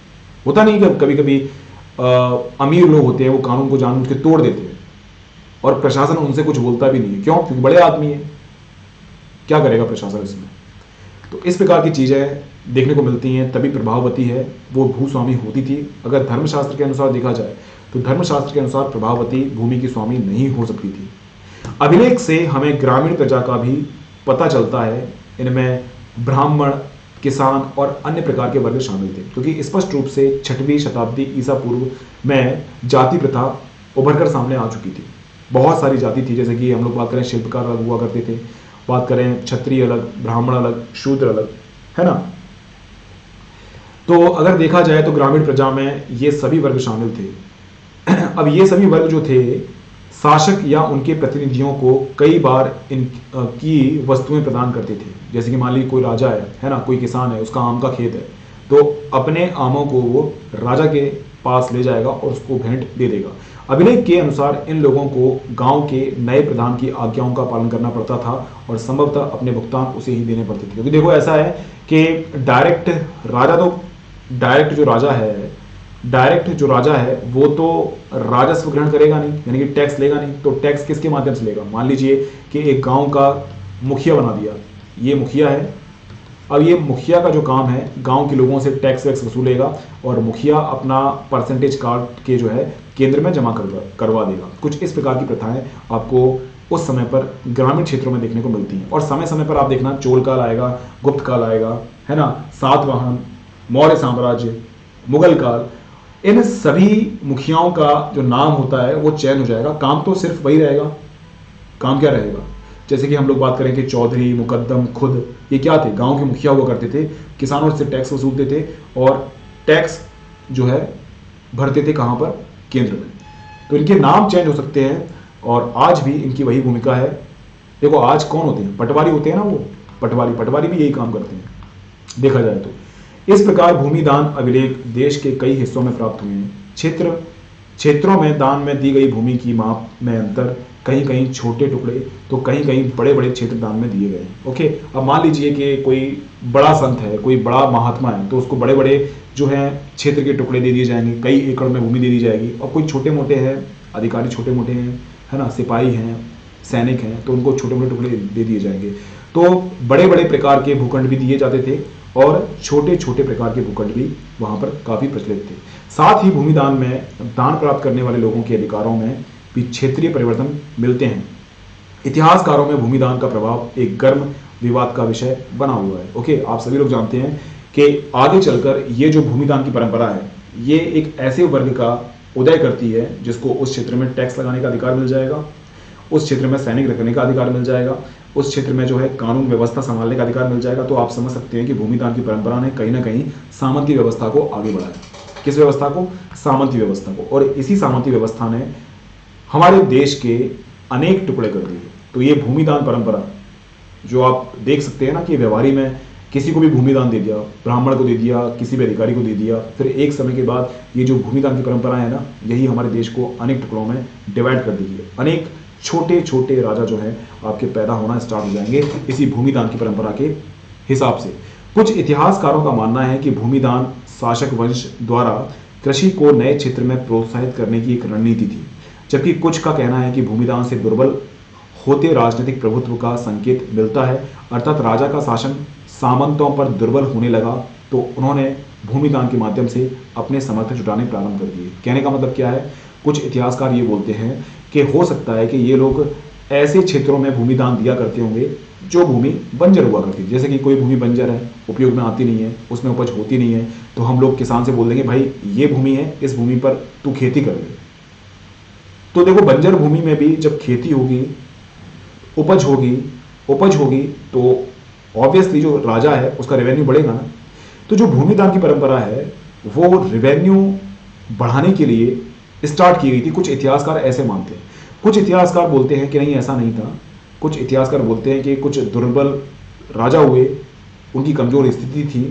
[SPEAKER 1] होता नहीं कि कभी कभी अमीर लोग होते हैं वो कानून को जानबूझ के तोड़ देते हैं और प्रशासन उनसे कुछ बोलता भी नहीं है। क्यों? क्योंकि बड़े आदमी है, क्या करेगा प्रशासन इसमें। तो इस प्रकार की चीजें देखने को मिलती हैं। तभी प्रभावती है वो भूस्वामी होती थी। अगर धर्मशास्त्र के अनुसार देखा जाए तो धर्मशास्त्र के अनुसार प्रभावती भूमि की स्वामी नहीं हो सकती थी। अभिलेख से हमें ग्रामीण प्रजा का भी पता चलता है। इनमें ब्राह्मण, किसान और अन्य प्रकार के वर्ग शामिल थे, क्योंकि स्पष्ट रूप से 6वीं शताब्दी ईसा पूर्व में जाति प्रथा उभर कर सामने आ चुकी थी। बहुत सारी जाति थी, जैसे कि हम लोग बात करें शिल्पकार अलग हुआ करते थे, बात करें क्षत्रिय अलग, ब्राह्मण अलग, शूद्र अलग, है ना। तो अगर देखा जाए तो ग्रामीण प्रजा में ये सभी वर्ग शामिल थे। अब ये सभी वर्ग जो थे शासक या उनके प्रतिनिधियों को कई बार इन की वस्तुएं प्रदान करते थे। जैसे कि मान लीजिए कोई राजा है ना, कोई किसान है, उसका आम का खेत है, तो अपने आमों को वो राजा के पास ले जाएगा और उसको भेंट दे देगा। अभिलेख के अनुसार इन लोगों को गांव के नए प्रधान की आज्ञाओं का पालन करना पड़ता था और संभवतः अपने भुगतान उसे ही देने पड़ते थे। क्योंकि देखो ऐसा है कि डायरेक्ट जो राजा है वो तो राजस्व ग्रहण करेगा नहीं, यानी कि टैक्स लेगा नहीं। तो टैक्स किसके माध्यम से लेगा? मान लीजिए कि एक गांव का मुखिया बना दिया, ये मुखिया है। अब ये मुखिया का जो काम है गांव के लोगों से टैक्स वैक्स वसूलेगा और मुखिया अपना परसेंटेज काट के जो है केंद्र में जमा करवा देगा। कुछ इस प्रकार की प्रथाएं आपको उस समय पर ग्रामीण क्षेत्रों में देखने को मिलती हैं। और समय समय पर आप देखना, चोल काल आएगा, गुप्त काल आएगा, है ना, सातवाहन, मौर्य साम्राज्य, मुगल काल, इन सभी मुखियाओं का जो नाम होता है वो चयन हो जाएगा। काम तो सिर्फ वही रहेगा। काम क्या रहेगा? जैसे कि हम लोग बात करें कि चौधरी, मुकद्दम, खुद, ये क्या थे? गांव के मुखिया हुआ करते थे, किसानों से टैक्स वसूलते थे और टैक्स जो है भरते थे कहां पर? केंद्र में। तो इनके नाम चेंज हो सकते हैं और आज भी इनकी वही भूमिका है। देखो आज कौन होते हैं? पटवारी होते हैं ना, वो पटवारी भी यही काम करते हैं देखा जाए तो। इस प्रकार भूमि दान अभिलेख देश के कई हिस्सों में प्राप्त हुए हैं। क्षेत्रों में दान में दी गई भूमि की माप में अंतर, कहीं कहीं छोटे टुकड़े तो कहीं कहीं बड़े बड़े क्षेत्र दान में दिए गए हैं। ओके, अब मान लीजिए कि कोई बड़ा संत है, कोई बड़ा महात्मा है, तो उसको बड़े बड़े जो है क्षेत्र के टुकड़े दे दिए जाएंगे, कई एकड़ में भूमि दे दी जाएगी। और कोई छोटे मोटे हैं, अधिकारी छोटे मोटे हैं, है ना, सिपाही हैं, सैनिक हैं, तो उनको छोटे मोटे टुकड़े दे दिए जाएंगे। तो बड़े बड़े प्रकार के भूखंड भी दिए जाते थे और छोटे छोटे प्रकार के भूखंड भी वहां पर काफी प्रचलित थे। साथ ही भूमिदान में दान प्राप्त करने वाले लोगों के अधिकारों में भी क्षेत्रीय परिवर्तन मिलते हैं। इतिहासकारों में भूमिदान का प्रभाव एक गर्म विवाद का विषय बना हुआ है। ओके, आप सभी लोग जानते हैं कि आगे चलकर ये जो भूमिदान की परंपरा है ये एक ऐसे वर्ग का उदय करती है जिसको उस क्षेत्र में टैक्स लगाने का अधिकार मिल जाएगा, उस क्षेत्र में सैनिक रखने का अधिकार मिल जाएगा, उस क्षेत्र में जो है कानून व्यवस्था संभालने का अधिकार मिल जाएगा। तो आप समझ सकते हैं कि भूमिदान की परंपरा ने कहीं ना कहीं सामंती व्यवस्था को आगे बढ़ाया। किस व्यवस्था को? सामंती व्यवस्था को। और इसी सामंती व्यवस्था ने हमारे देश के अनेक टुकड़े कर दिए। तो ये भूमिदान परंपरा जो आप देख सकते हैं ना कि व्यवहारी में किसी को भी भूमिदान दे दिया, ब्राह्मण को दे दिया, किसी भी अधिकारी को दे दिया, फिर एक समय के बाद ये जो भूमिदान की परंपरा है ना, यही हमारे देश को अनेक टुकड़ों में डिवाइड कर दी है। अनेक छोटे छोटे राजा जो है आपके पैदा होना स्टार्ट हो जाएंगे इसी भूमिदान की परंपरा के हिसाब से। कुछ इतिहासकारों का मानना है कि भूमिदान शासक वंश द्वारा कृषि को नए क्षेत्र में प्रोत्साहित करने की एक रणनीति थी, जबकि कुछ का कहना है कि भूमिदान से दुर्बल होते राजनीतिक प्रभुत्व का संकेत मिलता है। अर्थात राजा का शासन सामंतों पर दुर्बल होने लगा तो उन्होंने भूमिदान के माध्यम से अपने समर्थक जुटाने प्रारंभ कर दिए। कहने का मतलब क्या है? कुछ इतिहासकार ये बोलते हैं कि हो सकता है कि ये लोग ऐसे क्षेत्रों में भूमिदान दिया करते होंगे जो भूमि बंजर हुआ करती है। जैसे कि कोई भूमि बंजर है, उपयोग में आती नहीं है, उसमें उपज होती नहीं है, तो हम लोग किसान से बोल देंगे भाई ये भूमि है, इस भूमि पर तू खेती कर ले। तो देखो बंजर भूमि में भी जब खेती होगी, उपज होगी तो ऑब्वियसली जो राजा है उसका रेवेन्यू बढ़ेगा ना। तो जो भूमिदान की परंपरा है वो रेवेन्यू बढ़ाने के लिए स्टार्ट की गई थी। कुछ इतिहासकार ऐसे मानते हैं। कुछ इतिहासकार बोलते हैं कि नहीं, ऐसा नहीं था। कुछ इतिहासकार बोलते हैं कि कुछ दुर्बल राजा हुए, उनकी कमजोर स्थिति थी,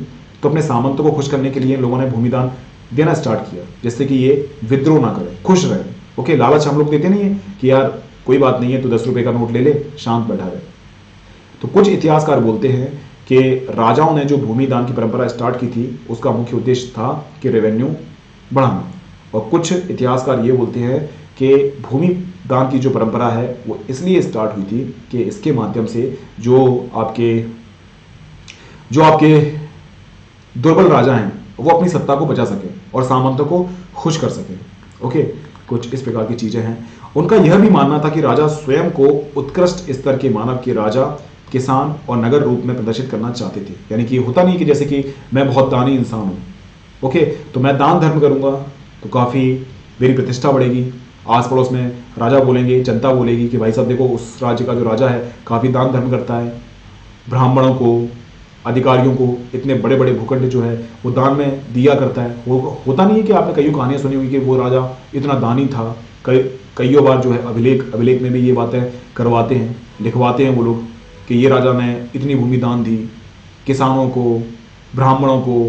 [SPEAKER 1] तो अपने सामंतों को खुश करने के लिए लोगों ने भूमिदान देना स्टार्ट किया, जिससे कि ये विद्रोह ना करें, खुश रहे। ओके, लालच हम लोग देते नहीं है कि यार कोई बात नहीं है, तो 10 रुपए का नोट ले ले, शांत बैठा रहे। तो कुछ इतिहासकार बोलते हैं कि राजाओं ने जो भूमिदान की परंपरा स्टार्ट की थी उसका मुख्य उद्देश्य था कि रेवेन्यू बढ़ाना। और कुछ इतिहासकार ये बोलते हैं कि भूमि दान की जो परंपरा है वो इसलिए स्टार्ट हुई थी कि इसके माध्यम से जो आपके दुर्बल राजा हैं वो अपनी सत्ता को बचा सके और सामंतों को खुश कर सके। ओके, कुछ इस प्रकार की चीजें हैं। उनका यह भी मानना था कि राजा स्वयं को उत्कृष्ट स्तर के मानव के राजा, किसान और नगर रूप में प्रदर्शित करना चाहते थे। यानी कि होता नहीं कि जैसे कि मैं बहुत दानी इंसान हूं, ओके, तो मैं दान धर्म करूंगा तो काफी मेरी प्रतिष्ठा बढ़ेगी, आस पड़ोस में राजा बोलेंगे, जनता बोलेगी कि भाई साहब देखो उस राज्य का जो राजा है काफी दान धर्म करता है, ब्राह्मणों को, अधिकारियों को इतने बड़े बड़े भूखंड जो है वो दान में दिया करता है। वो होता नहीं है कि आपने कई कहानियां सुनी होगी कि वो राजा इतना दानी था, कई कईयों बार जो है अभिलेख में भी ये बातें करवाते हैं, लिखवाते हैं वो लोग कि ये राजा ने इतनी भूमि दान दी किसानों को, ब्राह्मणों को,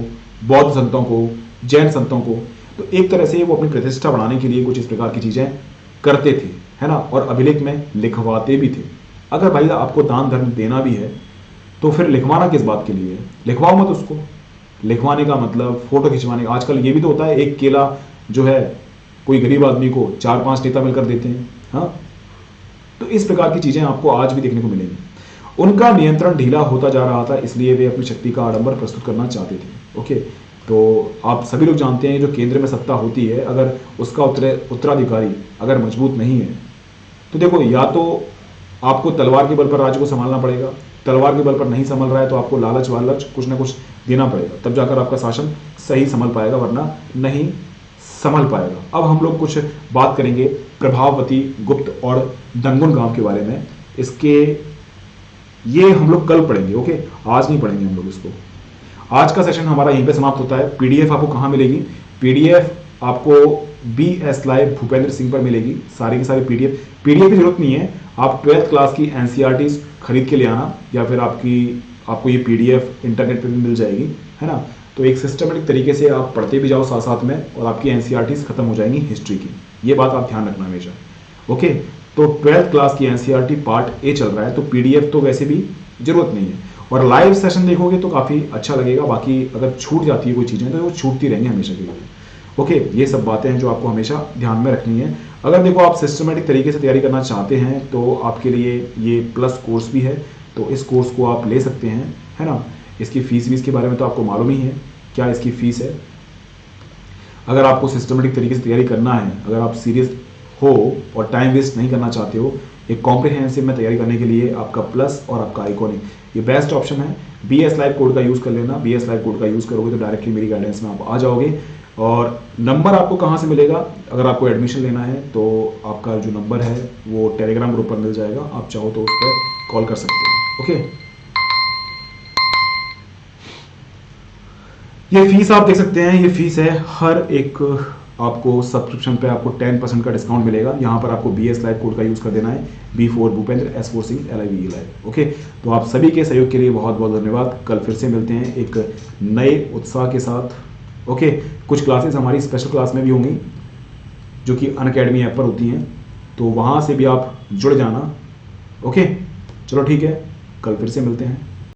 [SPEAKER 1] बौद्ध संतों को, जैन संतों को। तो एक तरह से वो अपनी प्रतिष्ठा बढ़ाने के लिए कुछ इस प्रकार की चीज़ें करते थे, है ना, और अभिलेख में लिखवाते भी थे। अगर भाई आपको दान धर्म देना भी है तो फिर लिखवाना किस बात के लिए है? लिखवाओ मत उसको। लिखवाने का मतलब फोटो खिंचवाने का। आजकल ये भी तो होता है, एक केला जो है कोई गरीब आदमी को 4-5 नेता मिलकर देते हैं। हाँ, तो इस प्रकार की चीजें आपको आज भी देखने को मिलेंगी। उनका नियंत्रण ढीला होता जा रहा था, इसलिए वे अपनी शक्ति का आडंबर प्रस्तुत करना चाहते थे। ओके, तो आप सभी लोग जानते हैं जो केंद्र में सत्ता होती है, अगर उसका उत्तराधिकारी अगर मजबूत नहीं है तो देखो, या तो आपको तलवार के बल पर राज्य को संभालना पड़ेगा, तलवार के बल पर नहीं संभल रहा है तो आपको लालच वालच कुछ ना कुछ देना पड़ेगा, तब जाकर आपका शासन सही संभल पाएगा, वरना नहीं संभल पाएगा। अब हम लोग कुछ बात करेंगे प्रभावती, गुप्त और दंगुन गांव के बारे में। इसके ये हम लोग कल पढ़ेंगे, ओके, आज नहीं पढ़ेंगे हम लोग इसको। आज का सेशन हमारा यहीं पे समाप्त होता है। पीडीएफ आपको कहाँ मिलेगी? पीडीएफ आपको BS लाइव भूपेंद्र सिंह पर मिलेगी, सारी की सारी पीडीएफ की जरूरत नहीं है, आप 12th क्लास की NCERTs खरीद के ले आना, या फिर आपको ये पीडीएफ इंटरनेट पे भी मिल जाएगी, है ना। तो एक सिस्टमेटिक तरीके से आप पढ़ते भी जाओ साथ साथ में, और आपकी NCERTs खत्म हो जाएंगी हिस्ट्री की। ये बात आप ध्यान रखना हमेशा, ओके। तो 12th क्लास की NCERT पार्ट A चल रहा है, तो पीडीएफ तो वैसे भी जरूरत नहीं है, और लाइव सेशन देखोगे तो काफ़ी अच्छा लगेगा। बाकी अगर छूट जाती है कोई चीज़ें तो वो छूटती रहेंगी हमेशा के लिए, ओके। ये सब बातें हैं जो आपको हमेशा ध्यान में रखनी है। अगर देखो आप सिस्टमेटिक तरीके से तैयारी करना चाहते हैं तो आपके लिए ये प्लस कोर्स भी है, तो इस कोर्स को आप ले सकते हैं, है ना। इसकी फीस के बारे में तो आपको मालूम ही है क्या इसकी फीस है। अगर आपको सिस्टमेटिक तरीके से तैयारी करना है, अगर आप सीरियस हो और टाइम वेस्ट नहीं करना चाहते हो, एक कॉम्प्रिहेंसिव में तैयारी करने के लिए आपका प्लस और आपका आइकॉनिक ये बेस्ट ऑप्शन है। BS लाइव कोड का यूज़ कर लेना। BS लाइव कोड का यूज़ करोगे तो डायरेक्टली मेरी गाइडेंस में आप आ जाओगे। और नंबर आपको कहाँ से मिलेगा? अगर आपको एडमिशन लेना है तो आपका जो नंबर है वो टेलीग्राम ग्रुप पर मिल जाएगा, आप चाहो तो उस पर कॉल कर सकते हैं, ओके। ये फीस आप देख सकते हैं, ये फीस है। हर एक आपको सब्सक्रिप्शन पे आपको 10% का डिस्काउंट मिलेगा। यहाँ पर आपको BS लाइव कोड का यूज़ कर देना है, B4 Bhupendra, S4 Singh, LIVE live, okay. तो आप सभी के सहयोग के लिए बहुत बहुत धन्यवाद। कल फिर से मिलते हैं एक नए उत्साह के साथ, ओके। कुछ क्लासेस हमारी स्पेशल क्लास में भी होंगी जो कि अनअकैडमी ऐप पर होती हैं, तो वहाँ से भी आप जुड़ जाना, ओके। चलो ठीक है, कल फिर से मिलते हैं।